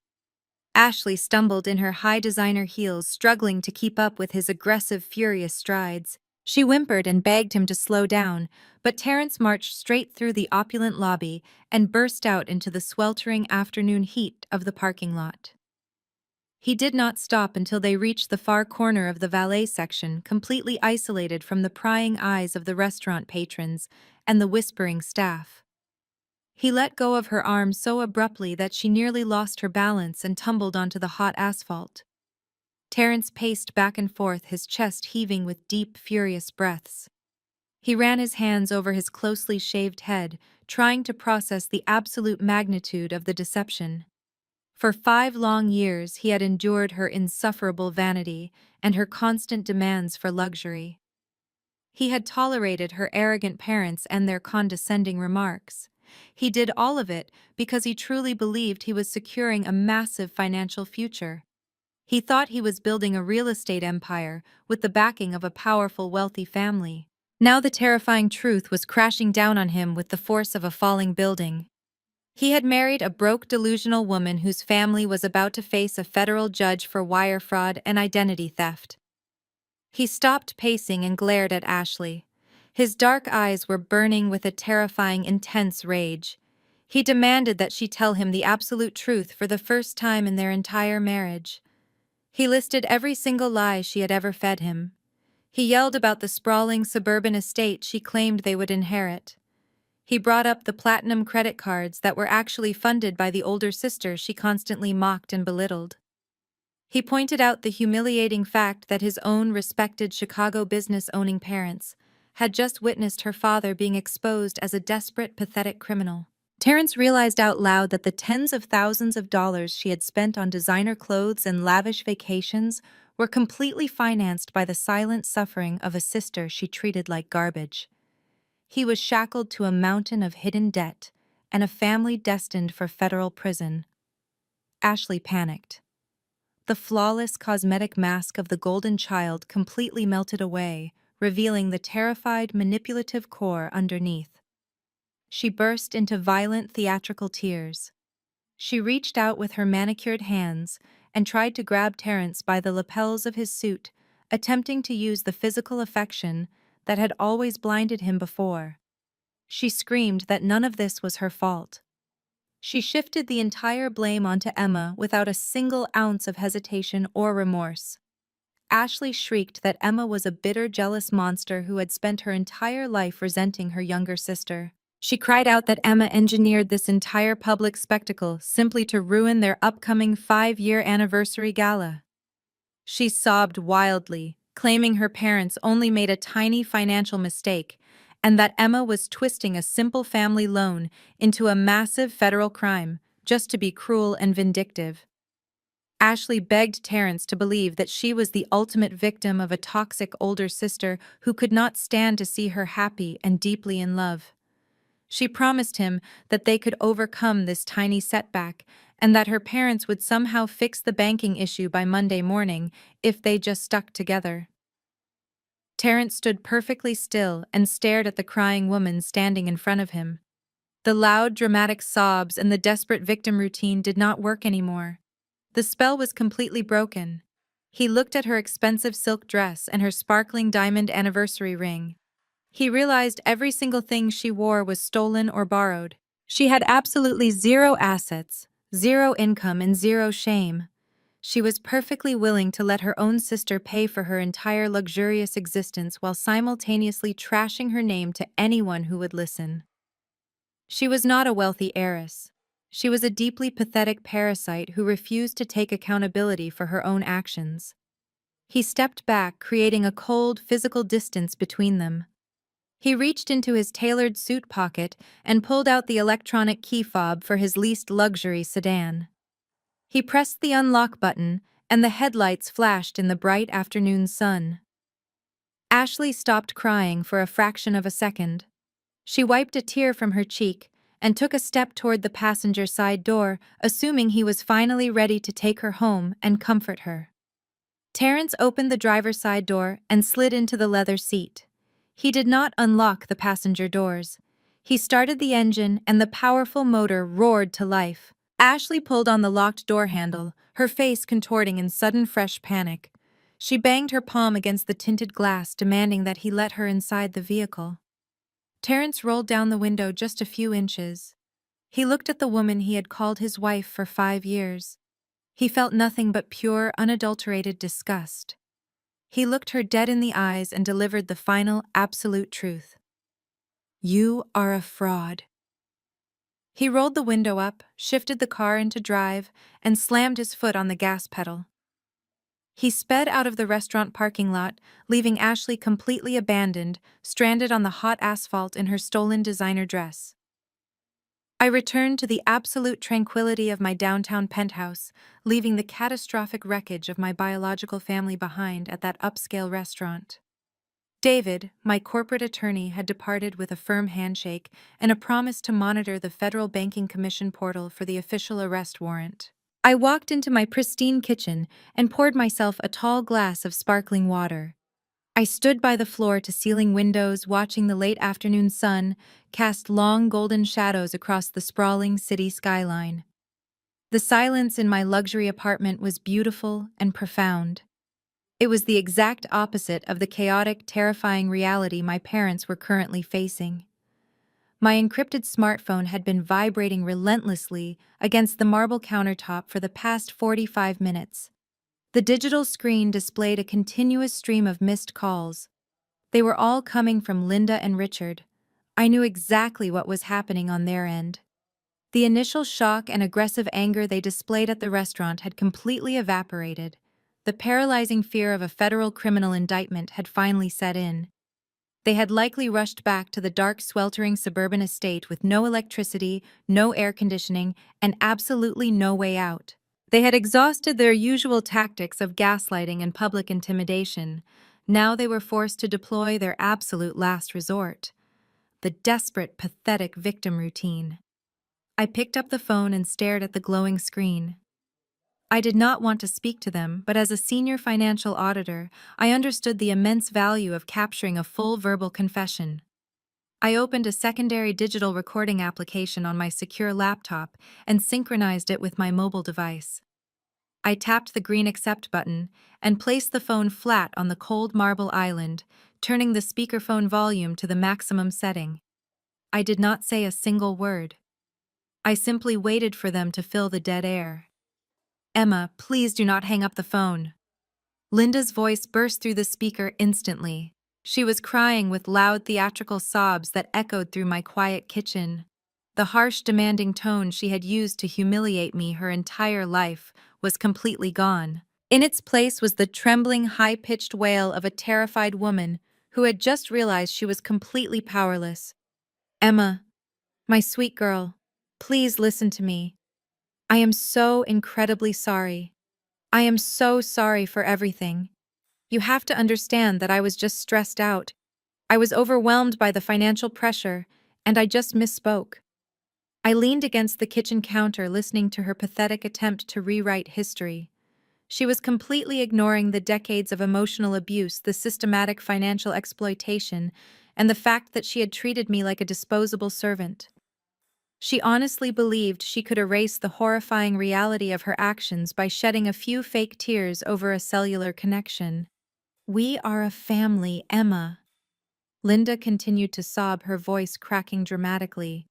Ashley stumbled in her high designer heels, struggling to keep up with his aggressive, furious strides. She whimpered and begged him to slow down, but Terrence marched straight through the opulent lobby and burst out into the sweltering afternoon heat of the parking lot. He did not stop until they reached the far corner of the valet section, completely isolated from the prying eyes of the restaurant patrons and the whispering staff. He let go of her arm so abruptly that she nearly lost her balance and tumbled onto the hot asphalt. Terrence paced back and forth, his chest heaving with deep, furious breaths. He ran his hands over his closely shaved head, trying to process the absolute magnitude of the deception. For 5 long years he had endured her insufferable vanity and her constant demands for luxury. He had tolerated her arrogant parents and their condescending remarks. He did all of it because he truly believed he was securing a massive financial future. He thought he was building a real estate empire with the backing of a powerful, wealthy family. Now the terrifying truth was crashing down on him with the force of a falling building. He had married a broke, delusional woman whose family was about to face a federal judge for wire fraud and identity theft. He stopped pacing and glared at Ashley. His dark eyes were burning with a terrifying, intense rage. He demanded that she tell him the absolute truth for the first time in their entire marriage. He listed every single lie she had ever fed him. He yelled about the sprawling suburban estate she claimed they would inherit. He brought up the platinum credit cards that were actually funded by the older sister she constantly mocked and belittled. He pointed out the humiliating fact that his own respected Chicago business-owning parents had just witnessed her father being exposed as a desperate, pathetic criminal. Terrence realized out loud that the tens of thousands of dollars she had spent on designer clothes and lavish vacations were completely financed by the silent suffering of a sister she treated like garbage. He was shackled to a mountain of hidden debt, and a family destined for federal prison. Ashley panicked. The flawless cosmetic mask of the golden child completely melted away, revealing the terrified, manipulative core underneath. She burst into violent theatrical tears. She reached out with her manicured hands and tried to grab Terrence by the lapels of his suit, attempting to use the physical affection that had always blinded him before. She screamed that none of this was her fault. She shifted the entire blame onto Emma without a single ounce of hesitation or remorse. Ashley shrieked that Emma was a bitter, jealous monster who had spent her entire life resenting her younger sister. She cried out that Emma engineered this entire public spectacle simply to ruin their upcoming 5-year anniversary gala. She sobbed wildly, claiming her parents only made a tiny financial mistake and that Emma was twisting a simple family loan into a massive federal crime just to be cruel and vindictive. Ashley begged Terrence to believe that she was the ultimate victim of a toxic older sister who could not stand to see her happy and deeply in love. She promised him that they could overcome this tiny setback and that her parents would somehow fix the banking issue by Monday morning if they just stuck together. Terrence stood perfectly still and stared at the crying woman standing in front of him. The loud, dramatic sobs and the desperate victim routine did not work anymore. The spell was completely broken. He looked at her expensive silk dress and her sparkling diamond anniversary ring. He realized every single thing she wore was stolen or borrowed. She had absolutely zero assets, zero income, and zero shame. She was perfectly willing to let her own sister pay for her entire luxurious existence while simultaneously trashing her name to anyone who would listen. She was not a wealthy heiress. She was a deeply pathetic parasite who refused to take accountability for her own actions. He stepped back, creating a cold, physical distance between them. He reached into his tailored suit pocket and pulled out the electronic key fob for his least luxury sedan. He pressed the unlock button, and the headlights flashed in the bright afternoon sun. Ashley stopped crying for a fraction of a second. She wiped a tear from her cheek and took a step toward the passenger side door, assuming he was finally ready to take her home and comfort her. Terrence opened the driver's side door and slid into the leather seat. He did not unlock the passenger doors. He started the engine and the powerful motor roared to life. Ashley pulled on the locked door handle, her face contorting in sudden fresh panic. She banged her palm against the tinted glass, demanding that he let her inside the vehicle. Terrence rolled down the window just a few inches. He looked at the woman he had called his wife for 5 years. He felt nothing but pure, unadulterated disgust. He looked her dead in the eyes and delivered the final, absolute truth. "You are a fraud." He rolled the window up, shifted the car into drive, and slammed his foot on the gas pedal. He sped out of the restaurant parking lot, leaving Ashley completely abandoned, stranded on the hot asphalt in her stolen designer dress. I returned to the absolute tranquility of my downtown penthouse, leaving the catastrophic wreckage of my biological family behind at that upscale restaurant. David, my corporate attorney, had departed with a firm handshake and a promise to monitor the Federal Banking Commission portal for the official arrest warrant. I walked into my pristine kitchen and poured myself a tall glass of sparkling water. I stood by the floor-to-ceiling windows, watching the late afternoon sun cast long golden shadows across the sprawling city skyline. The silence in my luxury apartment was beautiful and profound. It was the exact opposite of the chaotic, terrifying reality my parents were currently facing. My encrypted smartphone had been vibrating relentlessly against the marble countertop for the past 45 minutes. The digital screen displayed a continuous stream of missed calls. They were all coming from Linda and Richard. I knew exactly what was happening on their end. The initial shock and aggressive anger they displayed at the restaurant had completely evaporated. The paralyzing fear of a federal criminal indictment had finally set in. They had likely rushed back to the dark, sweltering suburban estate with no electricity, no air conditioning, and absolutely no way out. They had exhausted their usual tactics of gaslighting and public intimidation. Now they were forced to deploy their absolute last resort: the desperate, pathetic victim routine. I picked up the phone and stared at the glowing screen. I did not want to speak to them, but as a senior financial auditor, I understood the immense value of capturing a full verbal confession. I opened a secondary digital recording application on my secure laptop and synchronized it with my mobile device. I tapped the green accept button and placed the phone flat on the cold marble island, turning the speakerphone volume to the maximum setting. I did not say a single word. I simply waited for them to fill the dead air. Emma, please do not hang up the phone. Linda's voice burst through the speaker instantly. She was crying with loud theatrical sobs that echoed through my quiet kitchen. The harsh, demanding tone she had used to humiliate me her entire life was completely gone. In its place was the trembling, high-pitched wail of a terrified woman who had just realized she was completely powerless. Emma, my sweet girl, please listen to me. I am so incredibly sorry. I am so sorry for everything. You have to understand that I was just stressed out. I was overwhelmed by the financial pressure, and I just misspoke. I leaned against the kitchen counter listening to her pathetic attempt to rewrite history. She was completely ignoring the decades of emotional abuse, the systematic financial exploitation, and the fact that she had treated me like a disposable servant. She honestly believed she could erase the horrifying reality of her actions by shedding a few fake tears over a cellular connection. We are a family, Emma. Linda continued to sob, her voice cracking dramatically.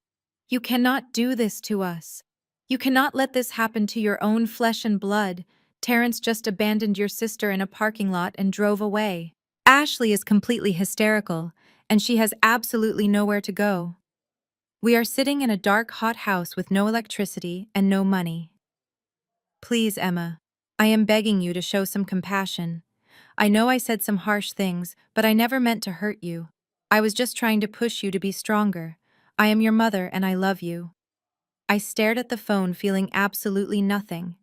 You cannot do this to us. You cannot let this happen to your own flesh and blood. Terrence just abandoned your sister in a parking lot and drove away. Ashley is completely hysterical, and she has absolutely nowhere to go. We are sitting in a dark, hot house with no electricity and no money. Please, Emma, I am begging you to show some compassion. I know I said some harsh things, but I never meant to hurt you. I was just trying to push you to be stronger. I am your mother and I love you. I stared at the phone, feeling absolutely nothing.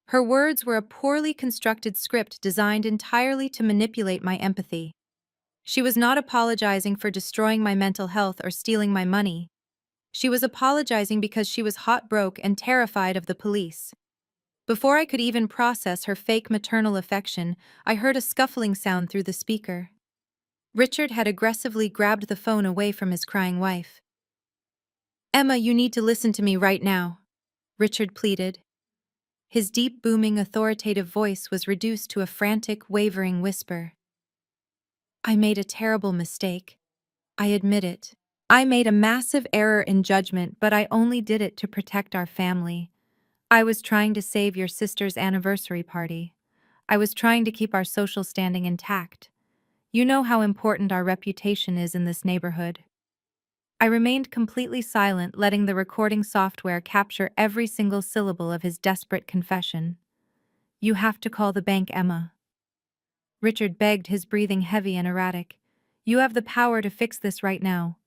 Her words were a poorly constructed script designed entirely to manipulate my empathy. She was not apologizing for destroying my mental health or stealing my money. She was apologizing because she was hot broke and terrified of the police. Before I could even process her fake maternal affection, I heard a scuffling sound through the speaker. Richard had aggressively grabbed the phone away from his crying wife. Emma, you need to listen to me right now, Richard pleaded. His deep, booming, authoritative voice was reduced to a frantic, wavering whisper. I made a terrible mistake. I admit it. I made a massive error in judgment, but I only did it to protect our family. I was trying to save your sister's anniversary party. I was trying to keep our social standing intact. You know how important our reputation is in this neighborhood. I remained completely silent, letting the recording software capture every single syllable of his desperate confession. You have to call the bank, Emma. Richard begged, his breathing heavy and erratic. You have the power to fix this right now.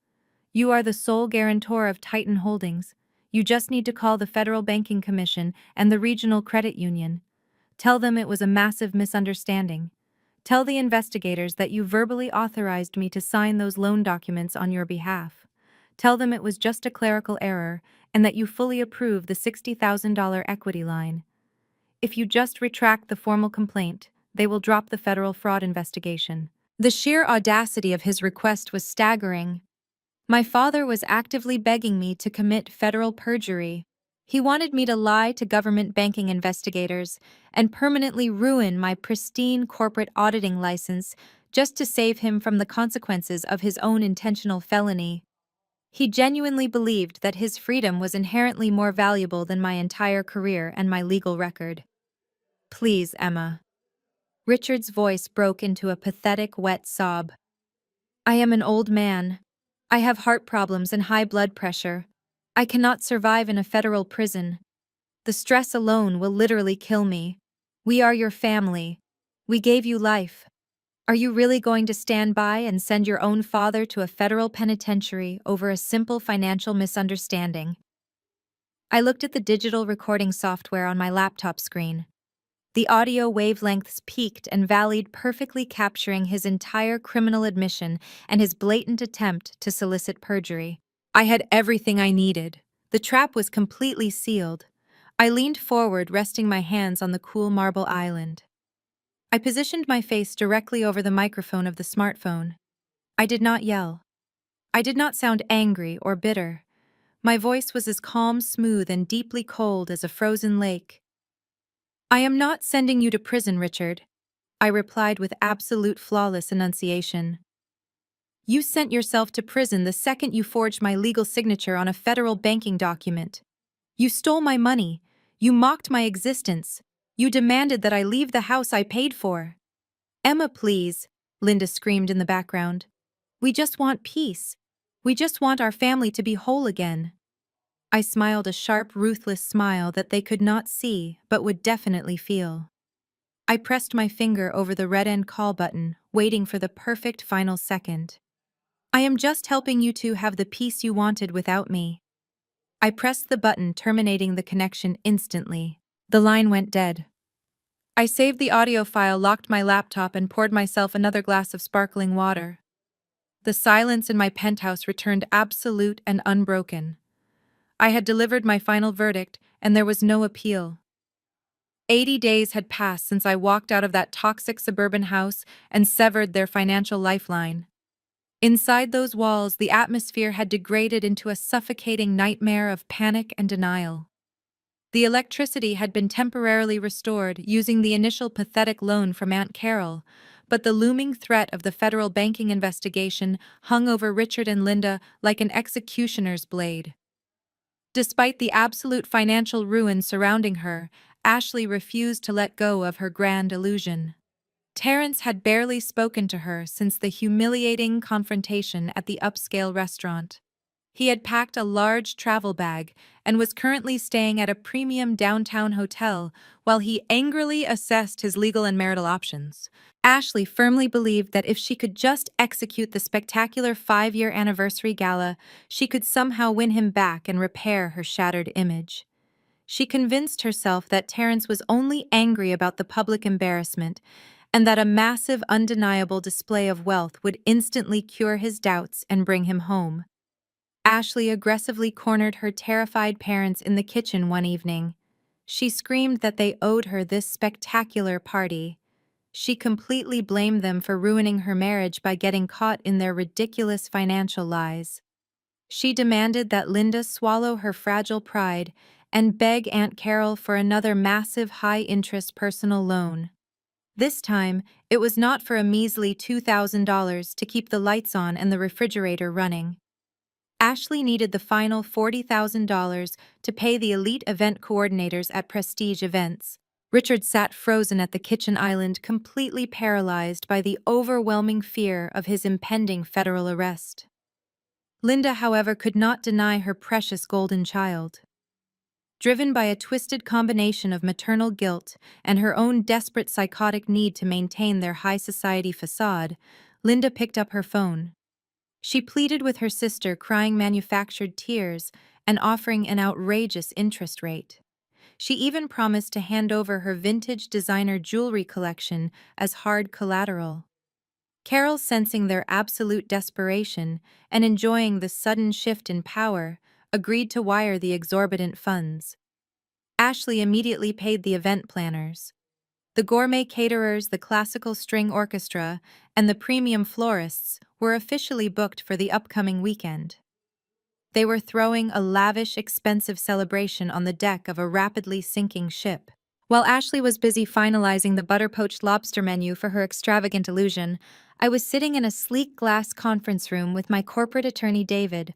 You are the sole guarantor of Titan Holdings. You just need to call the Federal Banking Commission and the Regional Credit Union. Tell them it was a massive misunderstanding. Tell the investigators that you verbally authorized me to sign those loan documents on your behalf. Tell them it was just a clerical error and that you fully approve the $60,000 equity line. If you just retract the formal complaint, they will drop the federal fraud investigation. The sheer audacity of his request was staggering. My father was actively begging me to commit federal perjury. He wanted me to lie to government banking investigators and permanently ruin my pristine corporate auditing license just to save him from the consequences of his own intentional felony. He genuinely believed that his freedom was inherently more valuable than my entire career and my legal record. Please, Emma. Richard's voice broke into a pathetic, wet sob. I am an old man. I have heart problems and high blood pressure. I cannot survive in a federal prison. The stress alone will literally kill me. We are your family. We gave you life. Are you really going to stand by and send your own father to a federal penitentiary over a simple financial misunderstanding? I looked at the digital recording software on my laptop screen. The audio wavelengths peaked and valleyed, perfectly capturing his entire criminal admission and his blatant attempt to solicit perjury. I had everything I needed. The trap was completely sealed. I leaned forward, resting my hands on the cool marble island. I positioned my face directly over the microphone of the smartphone. I did not yell. I did not sound angry or bitter. My voice was as calm, smooth, and deeply cold as a frozen lake. "I am not sending you to prison, Richard," I replied with absolute flawless enunciation. "You sent yourself to prison the second you forged my legal signature on a federal banking document. You stole my money. You mocked my existence. You demanded that I leave the house I paid for." "Emma, please," Linda screamed in the background. "We just want peace. We just want our family to be whole again." I smiled a sharp, ruthless smile that they could not see but would definitely feel. I pressed my finger over the red end call button, waiting for the perfect final second. "I am just helping you two have the peace you wanted without me." I pressed the button, terminating the connection instantly. The line went dead. I saved the audio file, locked my laptop, and poured myself another glass of sparkling water. The silence in my penthouse returned absolute and unbroken. I had delivered my final verdict, and there was no appeal. 80 days had passed since I walked out of that toxic suburban house and severed their financial lifeline. Inside those walls, the atmosphere had degraded into a suffocating nightmare of panic and denial. The electricity had been temporarily restored using the initial pathetic loan from Aunt Carol, but the looming threat of the federal banking investigation hung over Richard and Linda like an executioner's blade. Despite the absolute financial ruin surrounding her, Ashley refused to let go of her grand illusion. Terrence had barely spoken to her since the humiliating confrontation at the upscale restaurant. He had packed a large travel bag and was currently staying at a premium downtown hotel while he angrily assessed his legal and marital options. Ashley firmly believed that if she could just execute the spectacular 5-year anniversary gala, she could somehow win him back and repair her shattered image. She convinced herself that Terrence was only angry about the public embarrassment and that a massive, undeniable display of wealth would instantly cure his doubts and bring him home. Ashley aggressively cornered her terrified parents in the kitchen one evening. She screamed that they owed her this spectacular party. She completely blamed them for ruining her marriage by getting caught in their ridiculous financial lies. She demanded that Linda swallow her fragile pride and beg Aunt Carol for another massive high-interest personal loan. This time, it was not for a measly $2,000 to keep the lights on and the refrigerator running. Ashley needed the final $40,000 to pay the elite event coordinators at Prestige Events. Richard sat frozen at the kitchen island, completely paralyzed by the overwhelming fear of his impending federal arrest. Linda, however, could not deny her precious golden child. Driven by a twisted combination of maternal guilt and her own desperate psychotic need to maintain their high society facade, Linda picked up her phone. She pleaded with her sister, crying manufactured tears and offering an outrageous interest rate. She even promised to hand over her vintage designer jewelry collection as hard collateral. Carol, sensing their absolute desperation and enjoying the sudden shift in power, agreed to wire the exorbitant funds. Ashley immediately paid the event planners. The gourmet caterers, the classical string orchestra, and the premium florists were officially booked for the upcoming weekend. They were throwing a lavish, expensive celebration on the deck of a rapidly sinking ship. While Ashley was busy finalizing the butter-poached lobster menu for her extravagant illusion, I was sitting in a sleek glass conference room with my corporate attorney, David.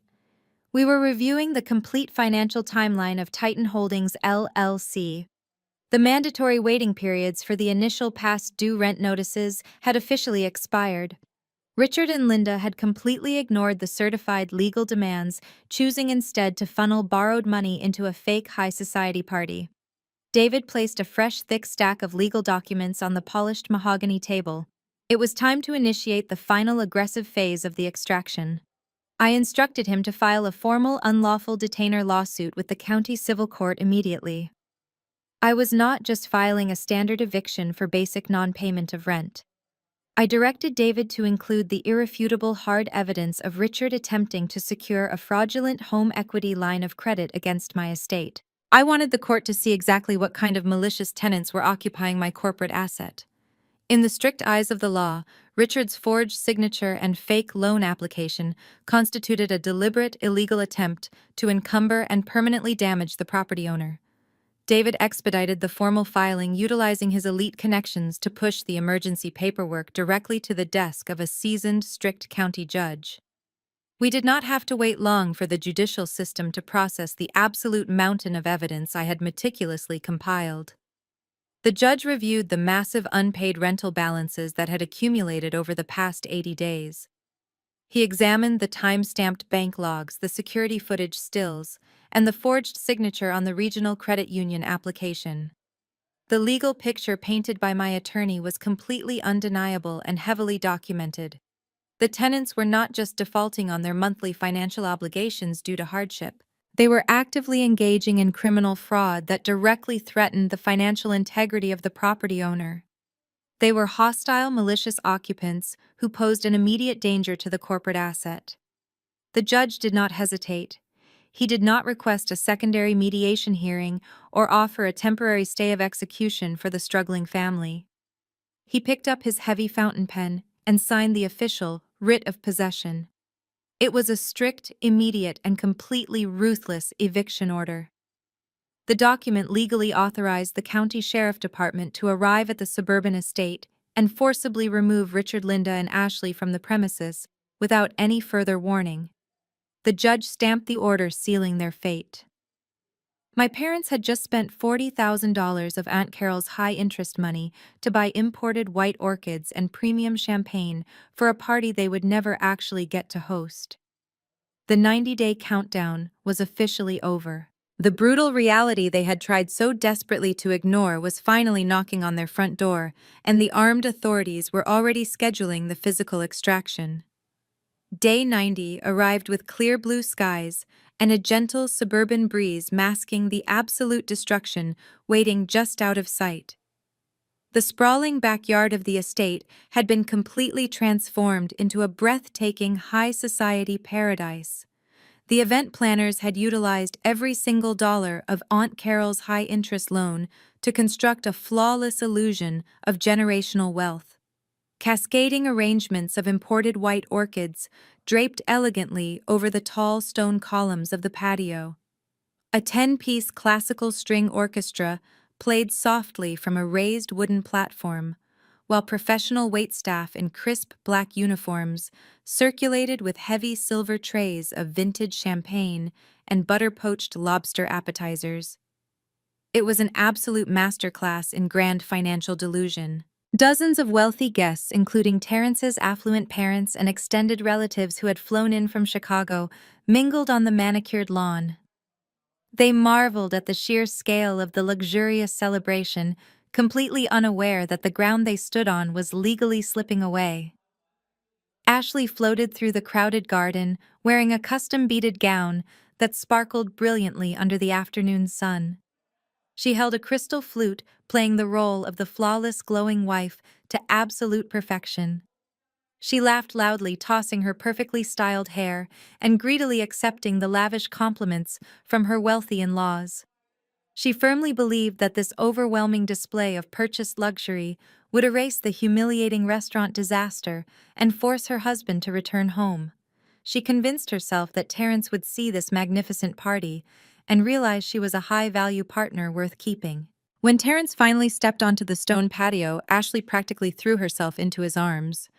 We were reviewing the complete financial timeline of Titan Holdings, LLC. The mandatory waiting periods for the initial past due rent notices had officially expired. Richard and Linda had completely ignored the certified legal demands, choosing instead to funnel borrowed money into a fake high society party. David placed a fresh, thick stack of legal documents on the polished mahogany table. It was time to initiate the final aggressive phase of the extraction. I instructed him to file a formal unlawful detainer lawsuit with the county civil court immediately. I was not just filing a standard eviction for basic non-payment of rent. I directed David to include the irrefutable hard evidence of Richard attempting to secure a fraudulent home equity line of credit against my estate. I wanted the court to see exactly what kind of malicious tenants were occupying my corporate asset. In the strict eyes of the law, Richard's forged signature and fake loan application constituted a deliberate, illegal attempt to encumber and permanently damage the property owner. David expedited the formal filing, utilizing his elite connections to push the emergency paperwork directly to the desk of a seasoned, strict county judge. We did not have to wait long for the judicial system to process the absolute mountain of evidence I had meticulously compiled. The judge reviewed the massive unpaid rental balances that had accumulated over the past 80 days. He examined the time-stamped bank logs, the security footage stills, and the forged signature on the regional credit union application. The legal picture painted by my attorney was completely undeniable and heavily documented. The tenants were not just defaulting on their monthly financial obligations due to hardship. They were actively engaging in criminal fraud that directly threatened the financial integrity of the property owner. They were hostile, malicious occupants who posed an immediate danger to the corporate asset. The judge did not hesitate. He did not request a secondary mediation hearing or offer a temporary stay of execution for the struggling family. He picked up his heavy fountain pen and signed the official writ of possession. It was a strict, immediate, and completely ruthless eviction order. The document legally authorized the county sheriff department to arrive at the suburban estate and forcibly remove Richard, Linda, and Ashley from the premises without any further warning. The judge stamped the order, sealing their fate. My parents had just spent $40,000 of Aunt Carol's high-interest money to buy imported white orchids and premium champagne for a party they would never actually get to host. The 90-day countdown was officially over. The brutal reality they had tried so desperately to ignore was finally knocking on their front door, and the armed authorities were already scheduling the physical extraction. Day 90 arrived with clear blue skies and a gentle suburban breeze masking the absolute destruction waiting just out of sight. The sprawling backyard of the estate had been completely transformed into a breathtaking high-society paradise. The event planners had utilized every single dollar of Aunt Carol's high-interest loan to construct a flawless illusion of generational wealth. Cascading arrangements of imported white orchids draped elegantly over the tall stone columns of the patio. A 10-piece classical string orchestra played softly from a raised wooden platform, while professional waitstaff in crisp black uniforms circulated with heavy silver trays of vintage champagne and butter-poached lobster appetizers. It was an absolute masterclass in grand financial delusion. Dozens of wealthy guests, including Terrence's affluent parents and extended relatives who had flown in from Chicago, mingled on the manicured lawn. They marveled at the sheer scale of the luxurious celebration, completely unaware that the ground they stood on was legally slipping away. Ashley floated through the crowded garden, wearing a custom-beaded gown that sparkled brilliantly under the afternoon sun. She held a crystal flute, playing the role of the flawless, glowing wife to absolute perfection. She laughed loudly, tossing her perfectly styled hair and greedily accepting the lavish compliments from her wealthy in-laws. She firmly believed that this overwhelming display of purchased luxury would erase the humiliating restaurant disaster and force her husband to return home. She convinced herself that Terrence would see this magnificent party and realize she was a high-value partner worth keeping. When Terrence finally stepped onto the stone patio, Ashley practically threw herself into his arms.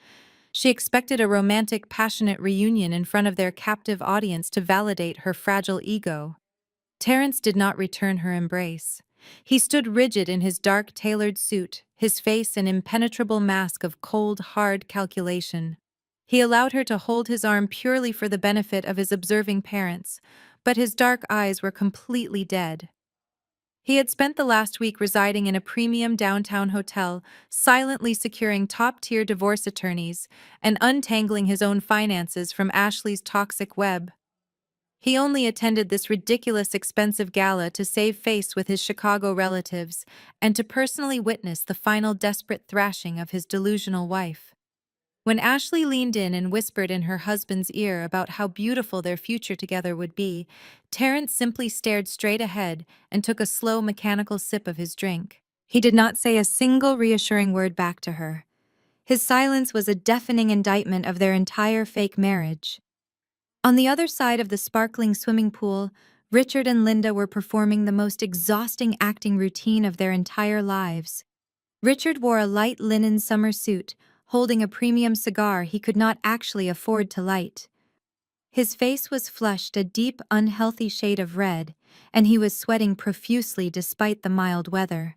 She expected a romantic, passionate reunion in front of their captive audience to validate her fragile ego. Terrence did not return her embrace. He stood rigid in his dark, tailored suit, his face an impenetrable mask of cold, hard calculation. He allowed her to hold his arm purely for the benefit of his observing parents, but his dark eyes were completely dead. He had spent the last week residing in a premium downtown hotel, silently securing top-tier divorce attorneys and untangling his own finances from Ashley's toxic web. He only attended this ridiculous expensive gala to save face with his Chicago relatives and to personally witness the final desperate thrashing of his delusional wife. When Ashley leaned in and whispered in her husband's ear about how beautiful their future together would be, Terrence simply stared straight ahead and took a slow mechanical sip of his drink. He did not say a single reassuring word back to her. His silence was a deafening indictment of their entire fake marriage. On the other side of the sparkling swimming pool, Richard and Linda were performing the most exhausting acting routine of their entire lives. Richard wore a light linen summer suit, holding a premium cigar he could not actually afford to light. His face was flushed a deep, unhealthy shade of red, and he was sweating profusely despite the mild weather.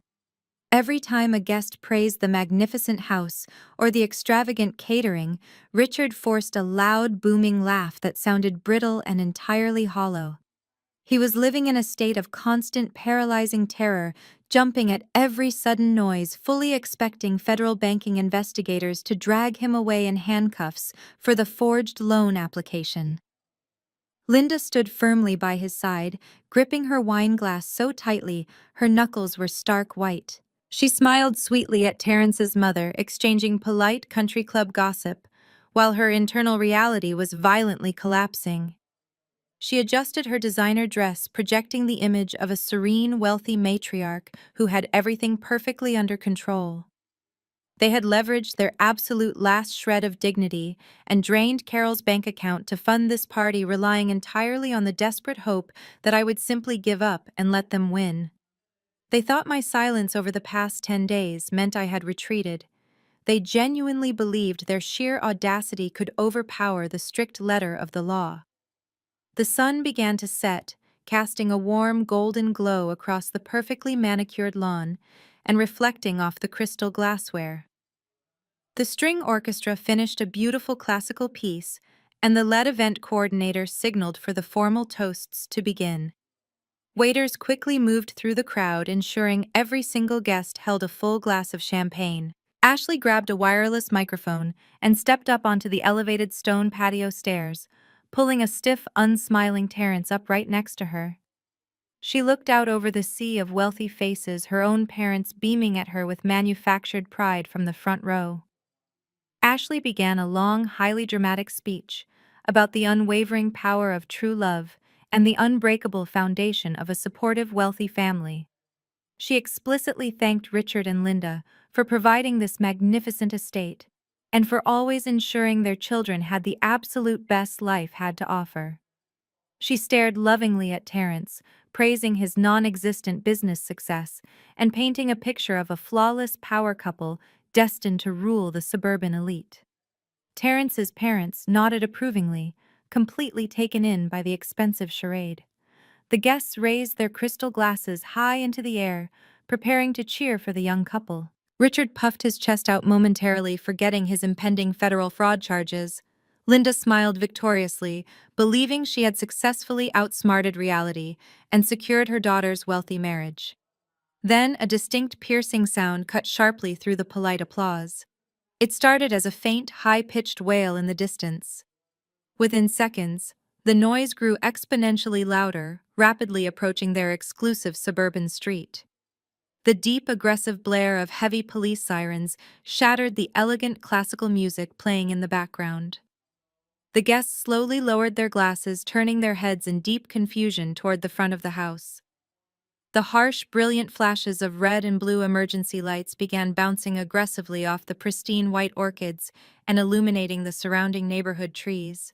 Every time a guest praised the magnificent house or the extravagant catering, Richard forced a loud, booming laugh that sounded brittle and entirely hollow. He was living in a state of constant paralyzing terror, jumping at every sudden noise, fully expecting federal banking investigators to drag him away in handcuffs for the forged loan application. Linda stood firmly by his side, gripping her wine glass so tightly her knuckles were stark white. She smiled sweetly at Terrence's mother, exchanging polite country club gossip, while her internal reality was violently collapsing. She adjusted her designer dress, projecting the image of a serene, wealthy matriarch who had everything perfectly under control. They had leveraged their absolute last shred of dignity and drained Carol's bank account to fund this party, relying entirely on the desperate hope that I would simply give up and let them win. They thought my silence over the past 10 days meant I had retreated. They genuinely believed their sheer audacity could overpower the strict letter of the law. The sun began to set, casting a warm golden glow across the perfectly manicured lawn and reflecting off the crystal glassware. The string orchestra finished a beautiful classical piece, and the lead event coordinator signaled for the formal toasts to begin. Waiters quickly moved through the crowd, ensuring every single guest held a full glass of champagne. Ashley grabbed a wireless microphone and stepped up onto the elevated stone patio stairs, pulling a stiff, unsmiling Terrence up right next to her. She looked out over the sea of wealthy faces, her own parents beaming at her with manufactured pride from the front row. Ashley began a long, highly dramatic speech about the unwavering power of true love and the unbreakable foundation of a supportive, wealthy family. She explicitly thanked Richard and Linda for providing this magnificent estate and for always ensuring their children had the absolute best life had to offer. She stared lovingly at Terrence, praising his non-existent business success and painting a picture of a flawless power couple destined to rule the suburban elite. Terrence's parents nodded approvingly, completely taken in by the expensive charade. The guests raised their crystal glasses high into the air, preparing to cheer for the young couple. Richard puffed his chest out momentarily, forgetting his impending federal fraud charges. Linda smiled victoriously, believing she had successfully outsmarted reality and secured her daughter's wealthy marriage. Then a distinct piercing sound cut sharply through the polite applause. It started as a faint, high-pitched wail in the distance. Within seconds, the noise grew exponentially louder, rapidly approaching their exclusive suburban street. The deep, aggressive blare of heavy police sirens shattered the elegant classical music playing in the background. The guests slowly lowered their glasses, turning their heads in deep confusion toward the front of the house. The harsh, brilliant flashes of red and blue emergency lights began bouncing aggressively off the pristine white orchids and illuminating the surrounding neighborhood trees.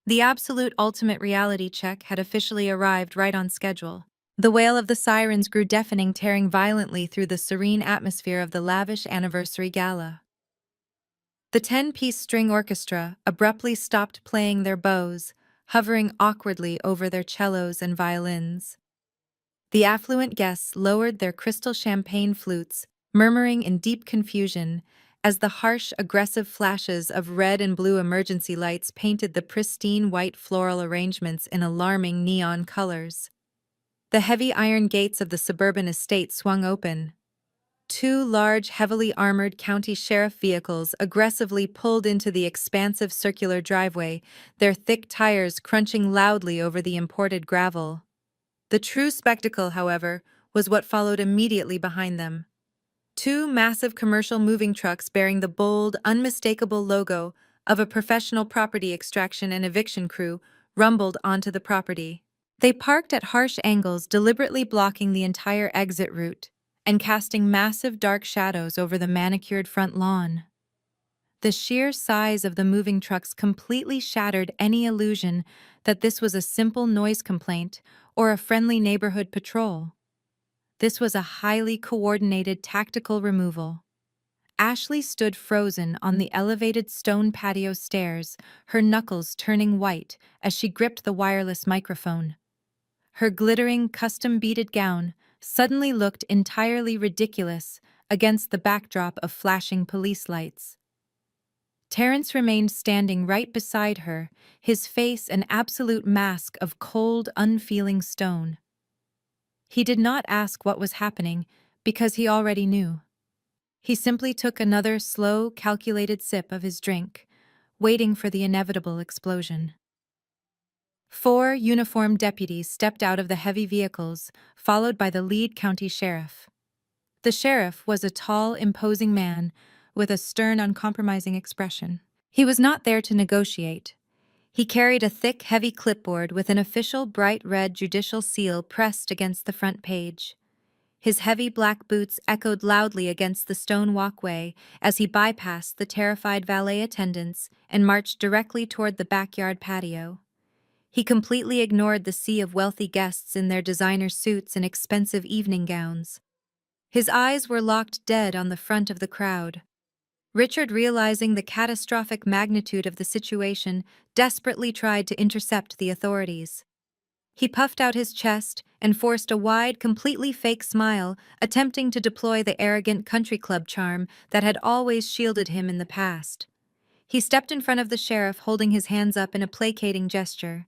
The absolute ultimate reality check had officially arrived right on schedule. The wail of the sirens grew deafening, tearing violently through the serene atmosphere of the lavish anniversary gala. The 10-piece string orchestra abruptly stopped playing their bows, hovering awkwardly over their cellos and violins. The affluent guests lowered their crystal champagne flutes, murmuring in deep confusion, as the harsh, aggressive flashes of red and blue emergency lights painted the pristine white floral arrangements in alarming neon colors. The heavy iron gates of the suburban estate swung open. Two large, heavily armored county sheriff vehicles aggressively pulled into the expansive circular driveway, their thick tires crunching loudly over the imported gravel. The true spectacle, however, was what followed immediately behind them. Two massive commercial moving trucks bearing the bold, unmistakable logo of a professional property extraction and eviction crew rumbled onto the property. They parked at harsh angles, deliberately blocking the entire exit route and casting massive dark shadows over the manicured front lawn. The sheer size of the moving trucks completely shattered any illusion that this was a simple noise complaint or a friendly neighborhood patrol. This was a highly coordinated tactical removal. Ashley stood frozen on the elevated stone patio stairs, her knuckles turning white as she gripped the wireless microphone. Her glittering, custom-beaded gown suddenly looked entirely ridiculous against the backdrop of flashing police lights. Terrence remained standing right beside her, his face an absolute mask of cold, unfeeling stone. He did not ask what was happening because he already knew. He simply took another slow, calculated sip of his drink, waiting for the inevitable explosion. 4 uniformed deputies stepped out of the heavy vehicles, followed by the lead county sheriff. The sheriff was a tall, imposing man with a stern, uncompromising expression. He was not there to negotiate. He carried a thick, heavy clipboard with an official bright red judicial seal pressed against the front page. His heavy black boots echoed loudly against the stone walkway as he bypassed the terrified valet attendants and marched directly toward the backyard patio. He completely ignored the sea of wealthy guests in their designer suits and expensive evening gowns. His eyes were locked dead on the front of the crowd. Richard, realizing the catastrophic magnitude of the situation, desperately tried to intercept the authorities. He puffed out his chest and forced a wide, completely fake smile, attempting to deploy the arrogant country club charm that had always shielded him in the past. He stepped in front of the sheriff, holding his hands up in a placating gesture.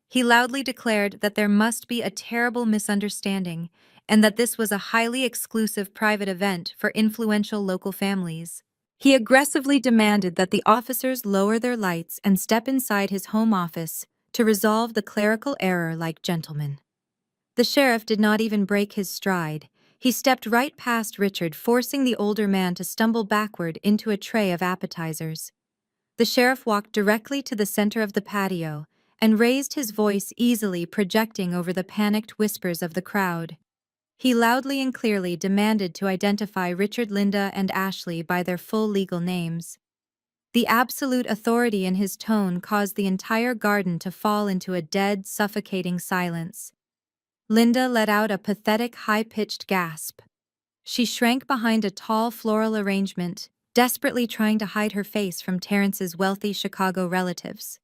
He loudly declared that there must be a terrible misunderstanding and that this was a highly exclusive private event for influential local families. He aggressively demanded that the officers lower their lights and step inside his home office to resolve the clerical error like gentlemen. The sheriff did not even break his stride. He stepped right past Richard, forcing the older man to stumble backward into a tray of appetizers. The sheriff walked directly to the center of the patio and raised his voice easily, projecting over the panicked whispers of the crowd. He loudly and clearly demanded to identify Richard, Linda, and Ashley by their full legal names. The absolute authority in his tone caused the entire garden to fall into a dead, suffocating silence. Linda let out a pathetic, high-pitched gasp. She shrank behind a tall floral arrangement, desperately trying to hide her face from Terrence's wealthy Chicago relatives.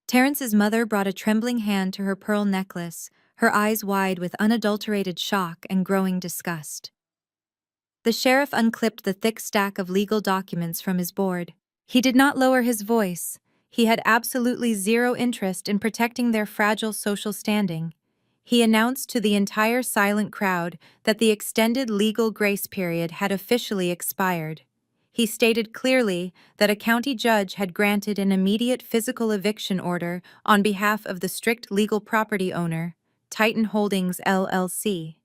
Terrence's mother brought a trembling hand to her pearl necklace, her eyes wide with unadulterated shock and growing disgust. The sheriff unclipped the thick stack of legal documents from his board. He did not lower his voice. He had absolutely zero interest in protecting their fragile social standing. He announced to the entire silent crowd that the extended legal grace period had officially expired. He stated clearly that a county judge had granted an immediate physical eviction order on behalf of the strict legal property owner, Titan Holdings LLC.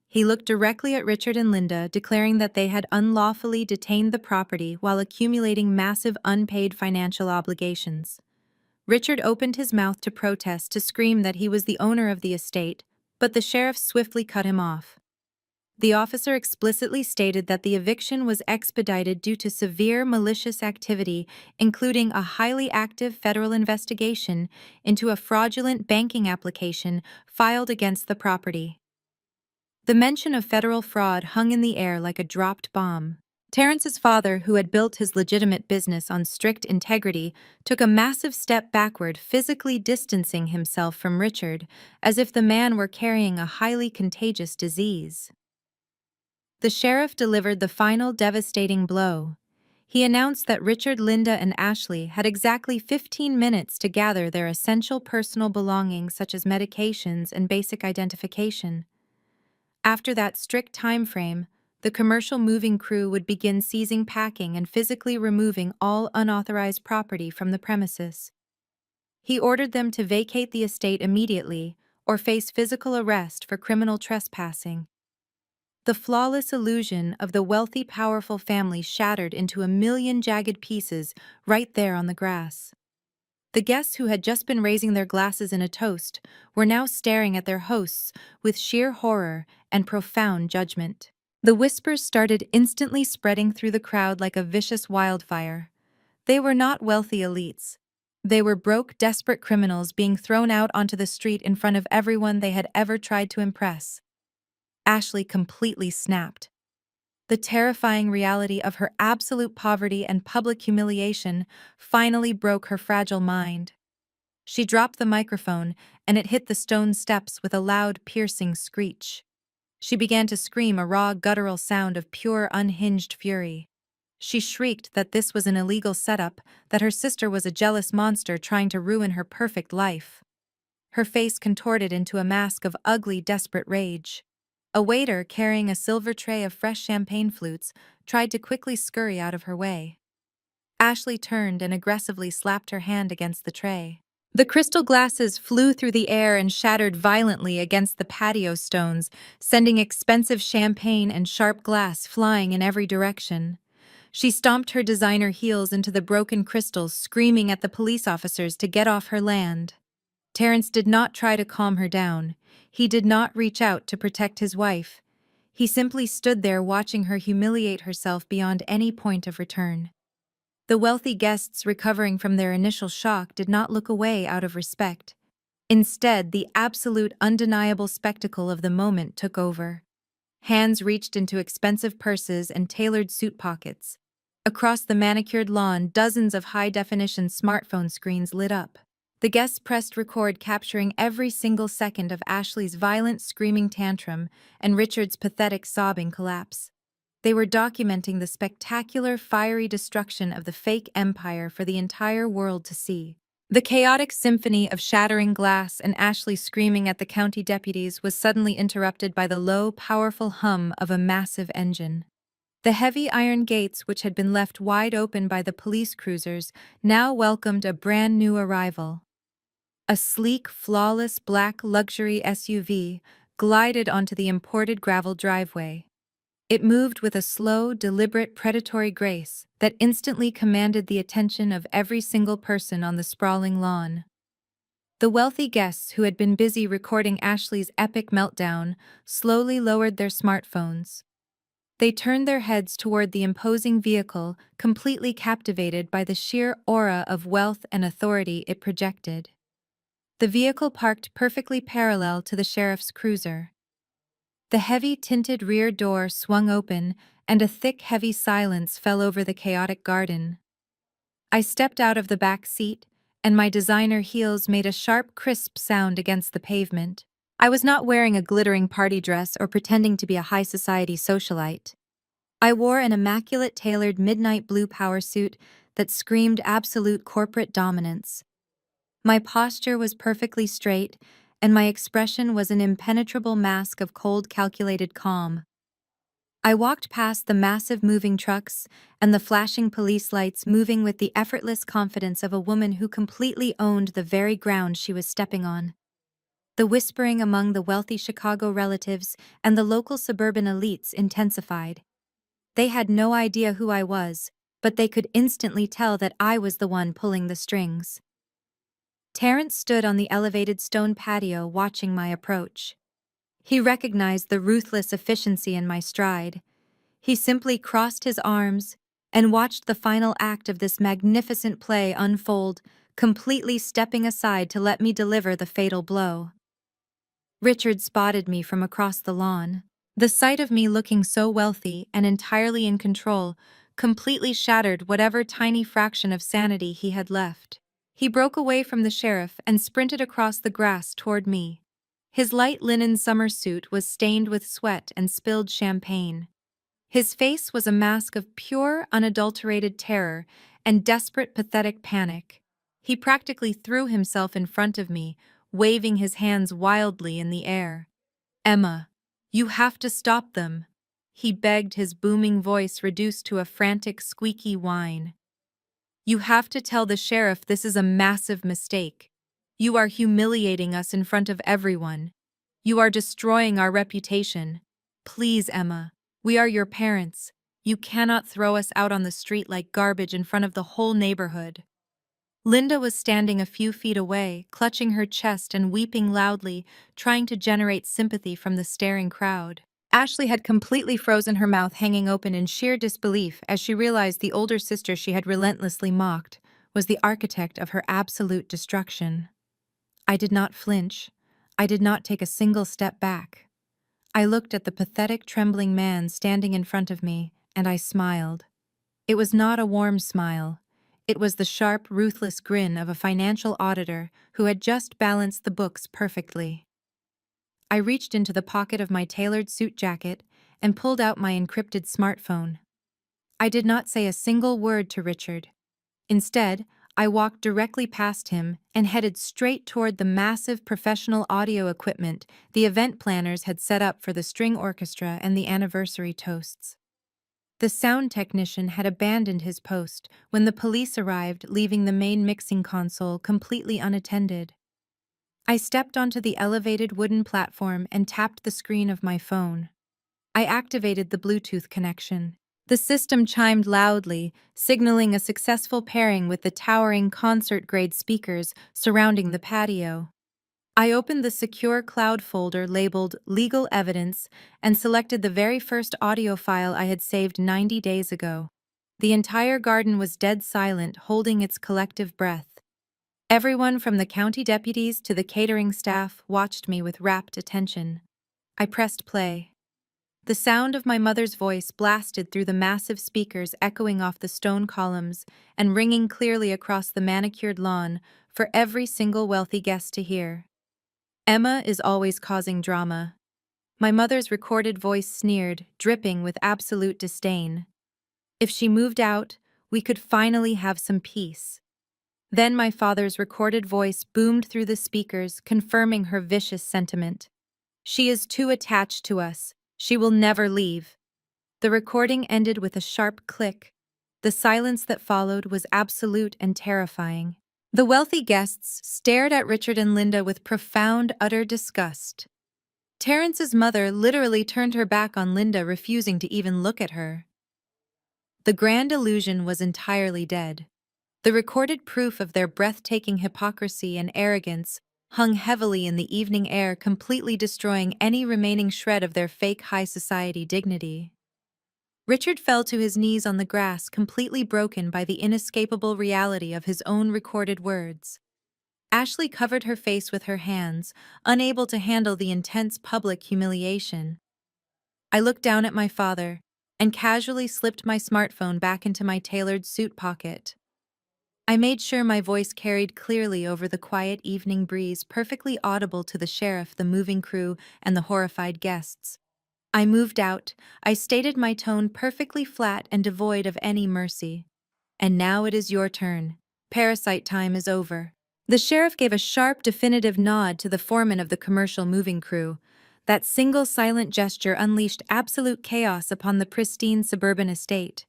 He looked directly at Richard and Linda, declaring that they had unlawfully detained the property while accumulating massive unpaid financial obligations. Richard opened his mouth to protest, to scream that he was the owner of the estate, but the sheriff swiftly cut him off. The officer explicitly stated that the eviction was expedited due to severe malicious activity, including a highly active federal investigation into a fraudulent banking application filed against the property. The mention of federal fraud hung in the air like a dropped bomb. Terrence's father, who had built his legitimate business on strict integrity, took a massive step backward, physically distancing himself from Richard, as if the man were carrying a highly contagious disease. The sheriff delivered the final devastating blow. He announced that Richard, Linda, and Ashley had exactly 15 minutes to gather their essential personal belongings such as medications and basic identification. After that strict time frame, the commercial moving crew would begin seizing, packing, and physically removing all unauthorized property from the premises. He ordered them to vacate the estate immediately or face physical arrest for criminal trespassing. The flawless illusion of the wealthy, powerful family shattered into a million jagged pieces right there on the grass. The guests who had just been raising their glasses in a toast were now staring at their hosts with sheer horror and profound judgment. The whispers started instantly spreading through the crowd like a vicious wildfire. They were not wealthy elites. They were broke, desperate criminals being thrown out onto the street in front of everyone they had ever tried to impress. Ashley completely snapped. The terrifying reality of her absolute poverty and public humiliation finally broke her fragile mind. She dropped the microphone, and it hit the stone steps with a loud, piercing screech. She began to scream a raw, guttural sound of pure, unhinged fury. She shrieked that this was an illegal setup, that her sister was a jealous monster trying to ruin her perfect life. Her face contorted into a mask of ugly, desperate rage. A waiter carrying a silver tray of fresh champagne flutes tried to quickly scurry out of her way. Ashley turned and aggressively slapped her hand against the tray. The crystal glasses flew through the air and shattered violently against the patio stones, sending expensive champagne and sharp glass flying in every direction. She stomped her designer heels into the broken crystals, screaming at the police officers to get off her land. Terrence did not try to calm her down. He did not reach out to protect his wife. He simply stood there watching her humiliate herself beyond any point of return. The wealthy guests recovering from their initial shock did not look away out of respect. Instead, the absolute undeniable spectacle of the moment took over. Hands reached into expensive purses and tailored suit pockets. Across the manicured lawn, dozens of high-definition smartphone screens lit up. The guests pressed record, capturing every single second of Ashley's violent screaming tantrum and Richard's pathetic sobbing collapse. They were documenting the spectacular, fiery destruction of the fake empire for the entire world to see. The chaotic symphony of shattering glass and Ashley screaming at the county deputies was suddenly interrupted by the low, powerful hum of a massive engine. The heavy iron gates, which had been left wide open by the police cruisers, now welcomed a brand new arrival. A sleek, flawless black luxury SUV glided onto the imported gravel driveway. It moved with a slow, deliberate, predatory grace that instantly commanded the attention of every single person on the sprawling lawn. The wealthy guests who had been busy recording Ashley's epic meltdown slowly lowered their smartphones. They turned their heads toward the imposing vehicle, completely captivated by the sheer aura of wealth and authority it projected. The vehicle parked perfectly parallel to the sheriff's cruiser. The heavy tinted rear door swung open, and a thick, heavy silence fell over the chaotic garden. I stepped out of the back seat, and my designer heels made a sharp, crisp sound against the pavement. I was not wearing a glittering party dress or pretending to be a high society socialite. I wore an immaculate tailored midnight blue power suit that screamed absolute corporate dominance. My posture was perfectly straight, and my expression was an impenetrable mask of cold, calculated calm. I walked past the massive moving trucks and the flashing police lights, moving with the effortless confidence of a woman who completely owned the very ground she was stepping on. The whispering among the wealthy Chicago relatives and the local suburban elites intensified. They had no idea who I was, but they could instantly tell that I was the one pulling the strings. Terrence stood on the elevated stone patio watching my approach. He recognized the ruthless efficiency in my stride. He simply crossed his arms and watched the final act of this magnificent play unfold, completely stepping aside to let me deliver the fatal blow. Richard spotted me from across the lawn. The sight of me looking so wealthy and entirely in control completely shattered whatever tiny fraction of sanity he had left. He broke away from the sheriff and sprinted across the grass toward me. His light linen summer suit was stained with sweat and spilled champagne. His face was a mask of pure, unadulterated terror and desperate, pathetic panic. He practically threw himself in front of me, waving his hands wildly in the air. "Emma, you have to stop them," he begged, his booming voice reduced to a frantic, squeaky whine. "You have to tell the sheriff this is a massive mistake. You are humiliating us in front of everyone. You are destroying our reputation. Please, Emma. We are your parents. You cannot throw us out on the street like garbage in front of the whole neighborhood. Linda was standing a few feet away, clutching her chest and weeping loudly, trying to generate sympathy from the staring crowd. Ashley had completely frozen, her mouth hanging open in sheer disbelief as she realized the older sister she had relentlessly mocked was the architect of her absolute destruction. I did not flinch. I did not take a single step back. I looked at the pathetic, trembling man standing in front of me, and I smiled. It was not a warm smile. It was the sharp, ruthless grin of a financial auditor who had just balanced the books perfectly. I reached into the pocket of my tailored suit jacket and pulled out my encrypted smartphone. I did not say a single word to Richard. Instead, I walked directly past him and headed straight toward the massive professional audio equipment the event planners had set up for the string orchestra and the anniversary toasts. The sound technician had abandoned his post when the police arrived, leaving the main mixing console completely unattended. I stepped onto the elevated wooden platform and tapped the screen of my phone. I activated the Bluetooth connection. The system chimed loudly, signaling a successful pairing with the towering concert-grade speakers surrounding the patio. I opened the secure cloud folder labeled Legal Evidence and selected the very first audio file I had saved 90 days ago. The entire garden was dead silent, holding its collective breath. Everyone from the county deputies to the catering staff watched me with rapt attention. I pressed play. The sound of my mother's voice blasted through the massive speakers, echoing off the stone columns and ringing clearly across the manicured lawn for every single wealthy guest to hear. Emma is always causing drama. My mother's recorded voice sneered, dripping with absolute disdain. If she moved out, we could finally have some peace. Then my father's recorded voice boomed through the speakers, confirming her vicious sentiment. She is too attached to us. She will never leave. The recording ended with a sharp click. The silence that followed was absolute and terrifying. The wealthy guests stared at Richard and Linda with profound, utter disgust. Terrence's mother literally turned her back on Linda, refusing to even look at her. The grand illusion was entirely dead. The recorded proof of their breathtaking hypocrisy and arrogance hung heavily in the evening air, completely destroying any remaining shred of their fake high society dignity. Richard fell to his knees on the grass, completely broken by the inescapable reality of his own recorded words. Ashley covered her face with her hands, unable to handle the intense public humiliation. I looked down at my father and casually slipped my smartphone back into my tailored suit pocket. I made sure my voice carried clearly over the quiet evening breeze, perfectly audible to the sheriff, the moving crew, and the horrified guests. I moved out. I stated my tone perfectly flat and devoid of any mercy. And now it is your turn. Parasite time is over. The sheriff gave a sharp, definitive nod to the foreman of the commercial moving crew. That single silent gesture unleashed absolute chaos upon the pristine suburban estate.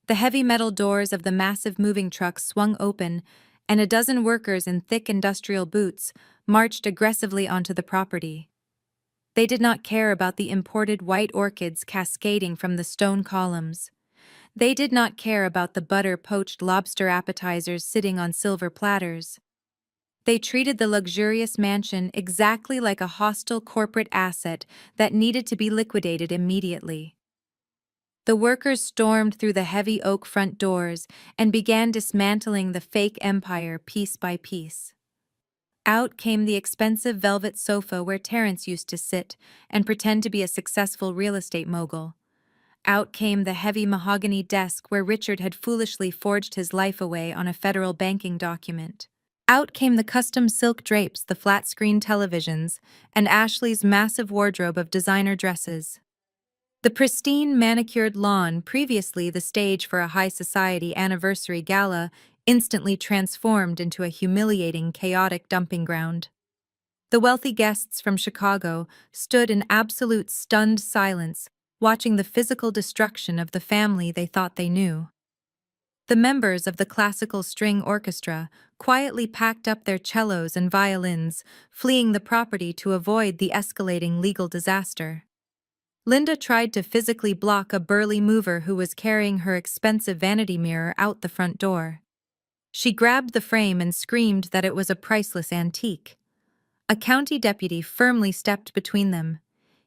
The heavy metal doors of the massive moving truck swung open, and a dozen workers in thick industrial boots marched aggressively onto the property. They did not care about the imported white orchids cascading from the stone columns. They did not care about the butter-poached lobster appetizers sitting on silver platters. They treated the luxurious mansion exactly like a hostile corporate asset that needed to be liquidated immediately. The workers stormed through the heavy oak front doors and began dismantling the fake empire piece by piece. Out came the expensive velvet sofa where Terrence used to sit and pretend to be a successful real estate mogul. Out came the heavy mahogany desk where Richard had foolishly forged his life away on a federal banking document. Out came the custom silk drapes, the flat-screen televisions, and Ashley's massive wardrobe of designer dresses. The pristine, manicured lawn, previously the stage for a high-society anniversary gala, instantly transformed into a humiliating, chaotic dumping ground. The wealthy guests from Chicago stood in absolute stunned silence, watching the physical destruction of the family they thought they knew. The members of the classical string orchestra quietly packed up their cellos and violins, fleeing the property to avoid the escalating legal disaster. Linda tried to physically block a burly mover who was carrying her expensive vanity mirror out the front door. She grabbed the frame and screamed that it was a priceless antique. A county deputy firmly stepped between them.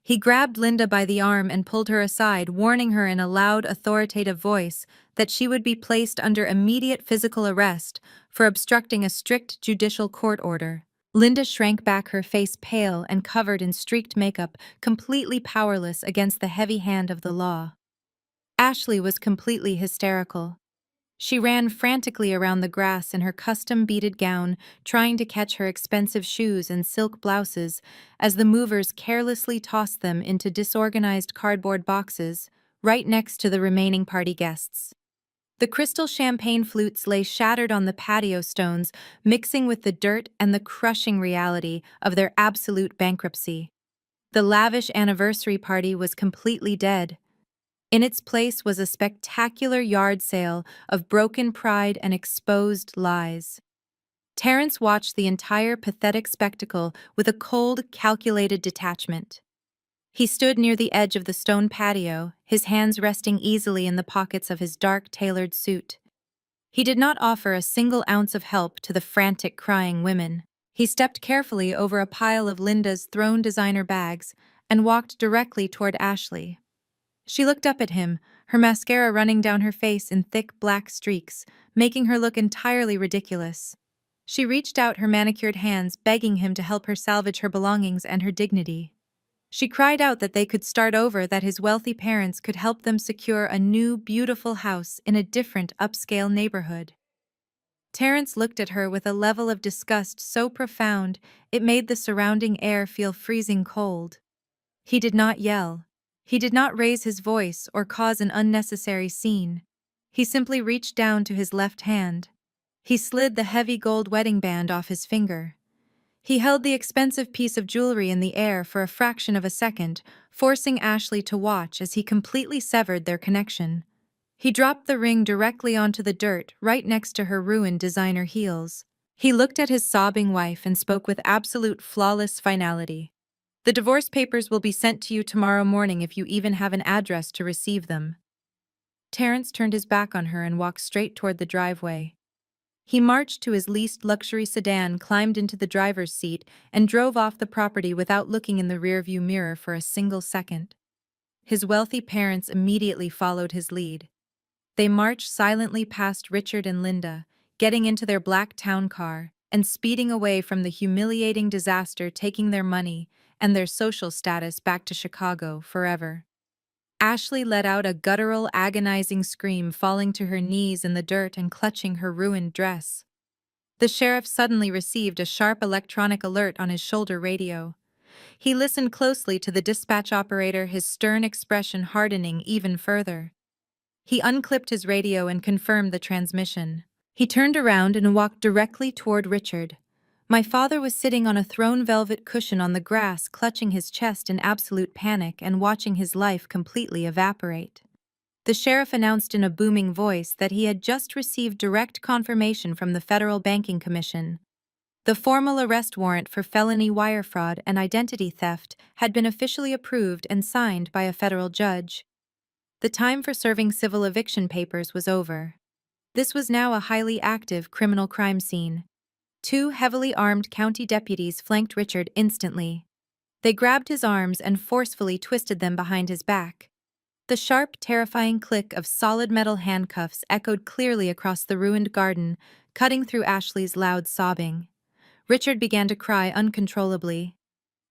He grabbed Linda by the arm and pulled her aside, warning her in a loud, authoritative voice that she would be placed under immediate physical arrest for obstructing a strict judicial court order. Linda shrank back, her face pale and covered in streaked makeup, completely powerless against the heavy hand of the law. Ashley was completely hysterical. She ran frantically around the grass in her custom-beaded gown, trying to catch her expensive shoes and silk blouses as the movers carelessly tossed them into disorganized cardboard boxes right next to the remaining party guests. The crystal champagne flutes lay shattered on the patio stones, mixing with the dirt and the crushing reality of their absolute bankruptcy. The lavish anniversary party was completely dead. In its place was a spectacular yard sale of broken pride and exposed lies. Terrence watched the entire pathetic spectacle with a cold, calculated detachment. He stood near the edge of the stone patio, his hands resting easily in the pockets of his dark, tailored suit. He did not offer a single ounce of help to the frantic, crying women. He stepped carefully over a pile of Linda's thrown designer bags and walked directly toward Ashley. She looked up at him, her mascara running down her face in thick black streaks, making her look entirely ridiculous. She reached out her manicured hands, begging him to help her salvage her belongings and her dignity. She cried out that they could start over, that his wealthy parents could help them secure a new, beautiful house in a different, upscale neighborhood. Terrence looked at her with a level of disgust so profound it made the surrounding air feel freezing cold. He did not yell. He did not raise his voice or cause an unnecessary scene. He simply reached down to his left hand. He slid the heavy gold wedding band off his finger. He held the expensive piece of jewelry in the air for a fraction of a second, forcing Ashley to watch as he completely severed their connection. He dropped the ring directly onto the dirt right next to her ruined designer heels. He looked at his sobbing wife and spoke with absolute flawless finality. "The divorce papers will be sent to you tomorrow morning if you even have an address to receive them." Terrence turned his back on her and walked straight toward the driveway. He marched to his leased luxury sedan, climbed into the driver's seat, and drove off the property without looking in the rearview mirror for a single second. His wealthy parents immediately followed his lead. They marched silently past Richard and Linda, getting into their black town car and speeding away from the humiliating disaster, taking their money and their social status back to Chicago forever. Ashley let out a guttural, agonizing scream, falling to her knees in the dirt and clutching her ruined dress. The sheriff suddenly received a sharp electronic alert on his shoulder radio. He listened closely to the dispatch operator, his stern expression hardening even further. He unclipped his radio and confirmed the transmission. He turned around and walked directly toward Richard. My father was sitting on a thrown velvet cushion on the grass, clutching his chest in absolute panic and watching his life completely evaporate. The sheriff announced in a booming voice that he had just received direct confirmation from the Federal Banking Commission. The formal arrest warrant for felony wire fraud and identity theft had been officially approved and signed by a federal judge. The time for serving civil eviction papers was over. This was now a highly active criminal crime scene. 2 heavily armed county deputies flanked Richard instantly. They grabbed his arms and forcefully twisted them behind his back. The sharp, terrifying click of solid metal handcuffs echoed clearly across the ruined garden, cutting through Ashley's loud sobbing. Richard began to cry uncontrollably.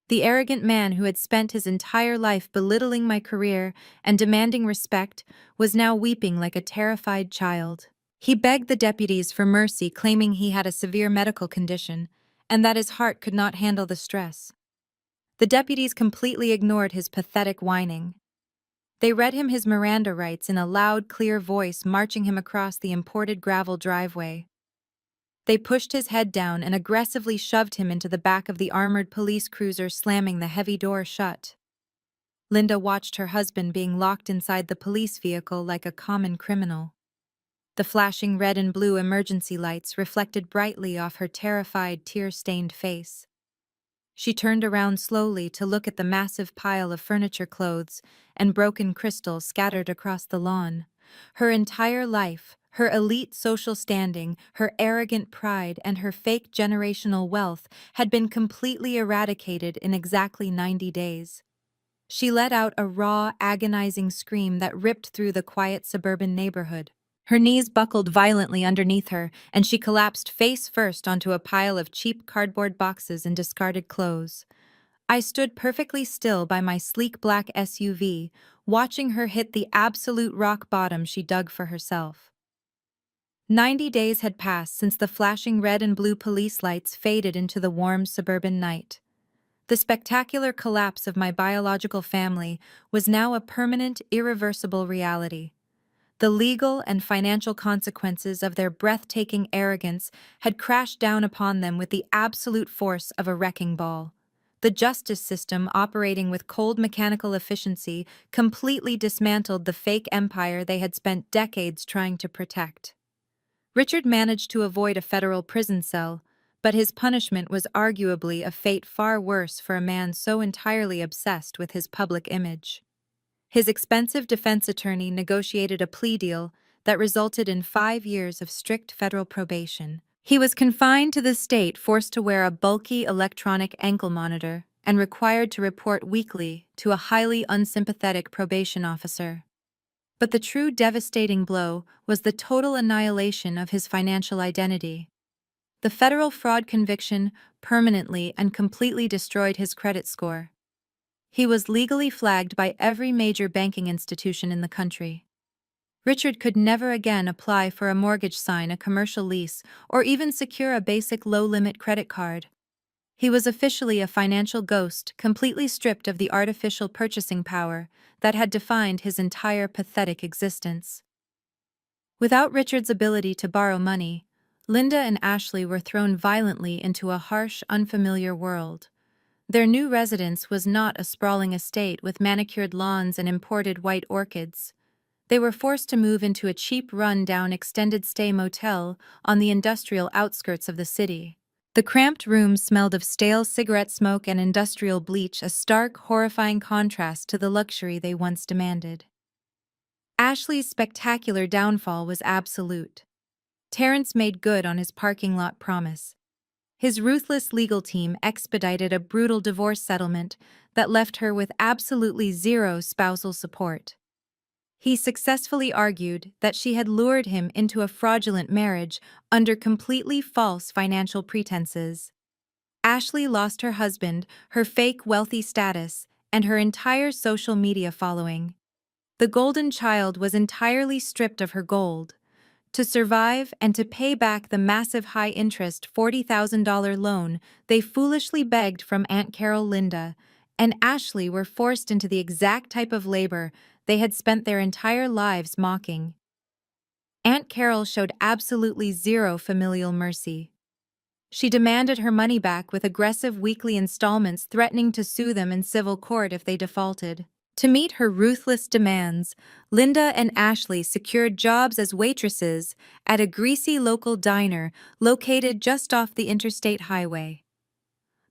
The arrogant man who had spent his entire life belittling my career and demanding respect was now weeping like a terrified child. He begged the deputies for mercy, claiming he had a severe medical condition and that his heart could not handle the stress. The deputies completely ignored his pathetic whining. They read him his Miranda rights in a loud, clear voice, marching him across the imported gravel driveway. They pushed his head down and aggressively shoved him into the back of the armored police cruiser, slamming the heavy door shut. Linda watched her husband being locked inside the police vehicle like a common criminal. The flashing red and blue emergency lights reflected brightly off her terrified, tear-stained face. She turned around slowly to look at the massive pile of furniture clothes and broken crystals scattered across the lawn. Her entire life, her elite social standing, her arrogant pride, and her fake generational wealth had been completely eradicated in exactly 90 days. She let out a raw, agonizing scream that ripped through the quiet suburban neighborhood. Her knees buckled violently underneath her, and she collapsed face first onto a pile of cheap cardboard boxes and discarded clothes. I stood perfectly still by my sleek black SUV, watching her hit the absolute rock bottom she dug for herself. 90 days had passed since the flashing red and blue police lights faded into the warm suburban night. The spectacular collapse of my biological family was now a permanent, irreversible reality. The legal and financial consequences of their breathtaking arrogance had crashed down upon them with the absolute force of a wrecking ball. The justice system, operating with cold mechanical efficiency, completely dismantled the fake empire they had spent decades trying to protect. Richard managed to avoid a federal prison cell, but his punishment was arguably a fate far worse for a man so entirely obsessed with his public image. His expensive defense attorney negotiated a plea deal that resulted in 5 years of strict federal probation. He was confined to the state, forced to wear a bulky electronic ankle monitor, and required to report weekly to a highly unsympathetic probation officer. But the true devastating blow was the total annihilation of his financial identity. The federal fraud conviction permanently and completely destroyed his credit score. He was legally flagged by every major banking institution in the country. Richard could never again apply for a mortgage, sign a commercial lease, or even secure a basic low-limit credit card. He was officially a financial ghost, completely stripped of the artificial purchasing power that had defined his entire pathetic existence. Without Richard's ability to borrow money, Linda and Ashley were thrown violently into a harsh, unfamiliar world. Their new residence was not a sprawling estate with manicured lawns and imported white orchids. They were forced to move into a cheap, run-down extended-stay motel on the industrial outskirts of the city. The cramped rooms smelled of stale cigarette smoke and industrial bleach, a stark, horrifying contrast to the luxury they once demanded. Ashley's spectacular downfall was absolute. Terrence made good on his parking lot promise. His ruthless legal team expedited a brutal divorce settlement that left her with absolutely zero spousal support. He successfully argued that she had lured him into a fraudulent marriage under completely false financial pretenses. Ashley lost her husband, her fake wealthy status, and her entire social media following. The golden child was entirely stripped of her gold. To survive and to pay back the massive high-interest $40,000 loan they foolishly begged from Aunt Carol, Linda, and Ashley were forced into the exact type of labor they had spent their entire lives mocking. Aunt Carol showed absolutely zero familial mercy. She demanded her money back with aggressive weekly installments, threatening to sue them in civil court if they defaulted. To meet her ruthless demands, Linda and Ashley secured jobs as waitresses at a greasy local diner located just off the interstate highway.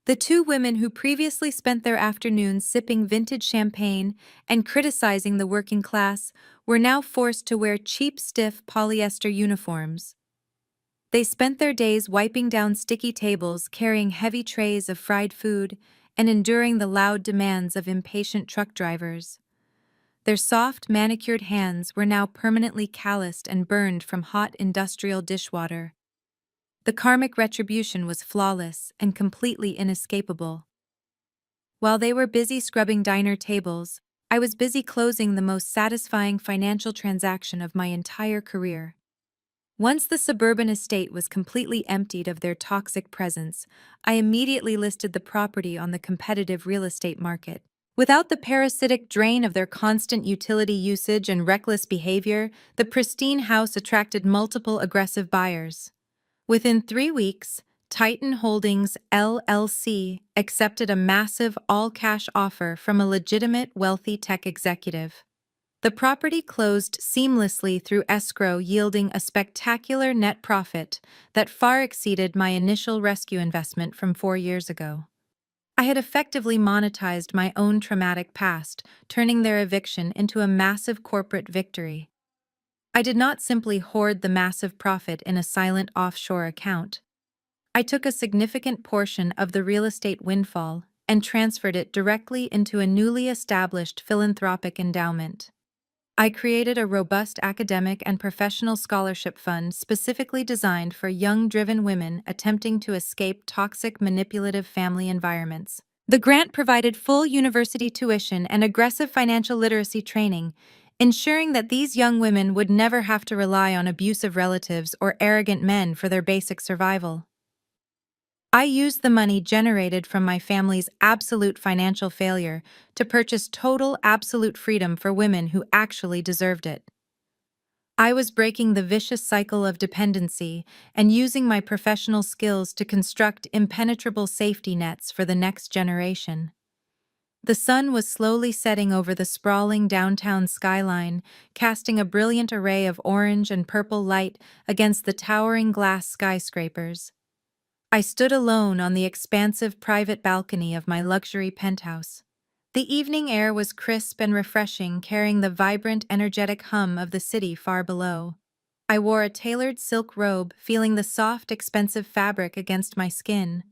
The two women who previously spent their afternoons sipping vintage champagne and criticizing the working class were now forced to wear cheap, stiff polyester uniforms. They spent their days wiping down sticky tables, carrying heavy trays of fried food, and enduring the loud demands of impatient truck drivers. Their soft, manicured hands were now permanently calloused and burned from hot industrial dishwater. The karmic retribution was flawless and completely inescapable. While they were busy scrubbing diner tables, I was busy closing the most satisfying financial transaction of my entire career. Once the suburban estate was completely emptied of their toxic presence, I immediately listed the property on the competitive real estate market. Without the parasitic drain of their constant utility usage and reckless behavior, the pristine house attracted multiple aggressive buyers. Within 3 weeks, Titan Holdings LLC accepted a massive all-cash offer from a legitimate, wealthy tech executive. The property closed seamlessly through escrow, yielding a spectacular net profit that far exceeded my initial rescue investment from 4 years ago. I had effectively monetized my own traumatic past, turning their eviction into a massive corporate victory. I did not simply hoard the massive profit in a silent offshore account. I took a significant portion of the real estate windfall and transferred it directly into a newly established philanthropic endowment. I created a robust academic and professional scholarship fund specifically designed for young, driven women attempting to escape toxic, manipulative family environments. The grant provided full university tuition and aggressive financial literacy training, ensuring that these young women would never have to rely on abusive relatives or arrogant men for their basic survival. I used the money generated from my family's absolute financial failure to purchase total absolute freedom for women who actually deserved it. I was breaking the vicious cycle of dependency and using my professional skills to construct impenetrable safety nets for the next generation. The sun was slowly setting over the sprawling downtown skyline, casting a brilliant array of orange and purple light against the towering glass skyscrapers. I stood alone on the expansive private balcony of my luxury penthouse. The evening air was crisp and refreshing, carrying the vibrant, energetic hum of the city far below. I wore a tailored silk robe, feeling the soft, expensive fabric against my skin.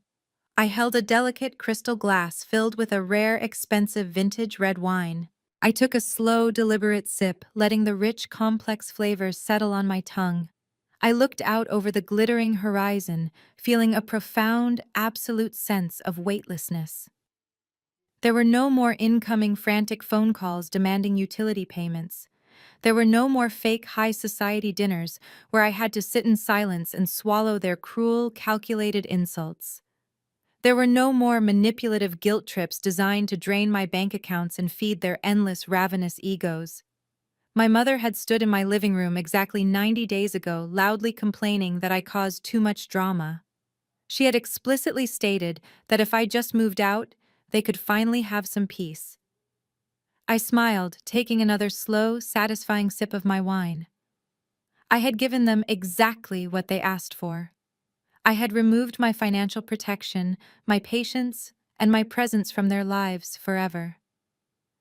I held a delicate crystal glass filled with a rare, expensive vintage red wine. I took a slow, deliberate sip, letting the rich, complex flavors settle on my tongue. I looked out over the glittering horizon, feeling a profound, absolute sense of weightlessness. There were no more incoming frantic phone calls demanding utility payments. There were no more fake high society dinners where I had to sit in silence and swallow their cruel, calculated insults. There were no more manipulative guilt trips designed to drain my bank accounts and feed their endless, ravenous egos. My mother had stood in my living room exactly 90 days ago, loudly complaining that I caused too much drama. She had explicitly stated that if I just moved out, they could finally have some peace. I smiled, taking another slow, satisfying sip of my wine. I had given them exactly what they asked for. I had removed my financial protection, my patience, and my presence from their lives forever.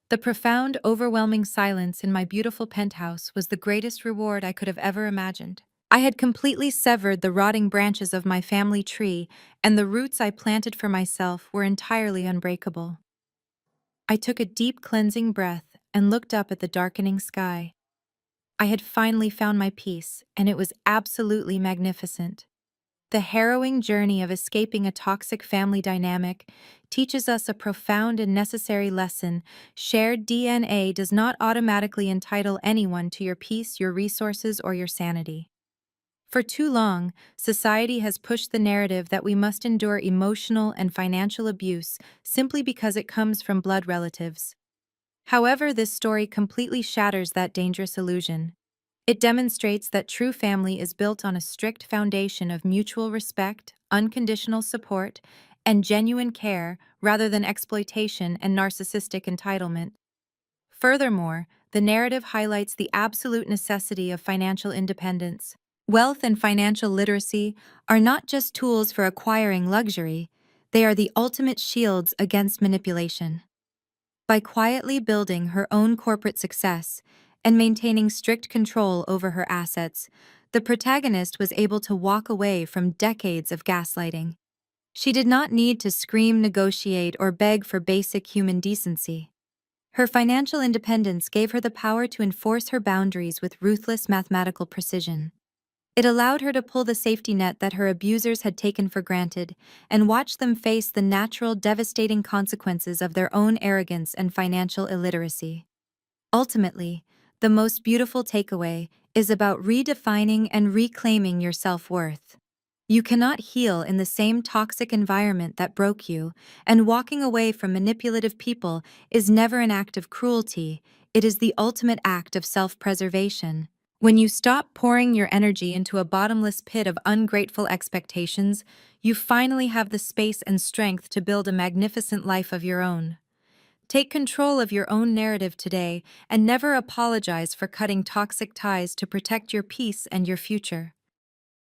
The profound, overwhelming silence in my beautiful penthouse was the greatest reward I could have ever imagined. I had completely severed the rotting branches of my family tree, and the roots I planted for myself were entirely unbreakable. I took a deep, cleansing breath and looked up at the darkening sky. I had finally found my peace, and it was absolutely magnificent. The harrowing journey of escaping a toxic family dynamic teaches us a profound and necessary lesson. Shared DNA does not automatically entitle anyone to your peace, your resources, or your sanity. For too long, society has pushed the narrative that we must endure emotional and financial abuse simply because it comes from blood relatives. However, this story completely shatters that dangerous illusion. It demonstrates that true family is built on a strict foundation of mutual respect, unconditional support, and genuine care rather than exploitation and narcissistic entitlement. Furthermore, the narrative highlights the absolute necessity of financial independence. Wealth and financial literacy are not just tools for acquiring luxury, they are the ultimate shields against manipulation. By quietly building her own corporate success and maintaining strict control over her assets, the protagonist was able to walk away from decades of gaslighting. She did not need to scream, negotiate, or beg for basic human decency. Her financial independence gave her the power to enforce her boundaries with ruthless mathematical precision. It allowed her to pull the safety net that her abusers had taken for granted and watch them face the natural, devastating consequences of their own arrogance and financial illiteracy. Ultimately, the most beautiful takeaway is about redefining and reclaiming your self-worth. You cannot heal in the same toxic environment that broke you, and walking away from manipulative people is never an act of cruelty, it is the ultimate act of self-preservation. When you stop pouring your energy into a bottomless pit of ungrateful expectations, you finally have the space and strength to build a magnificent life of your own. Take control of your own narrative today and never apologize for cutting toxic ties to protect your peace and your future.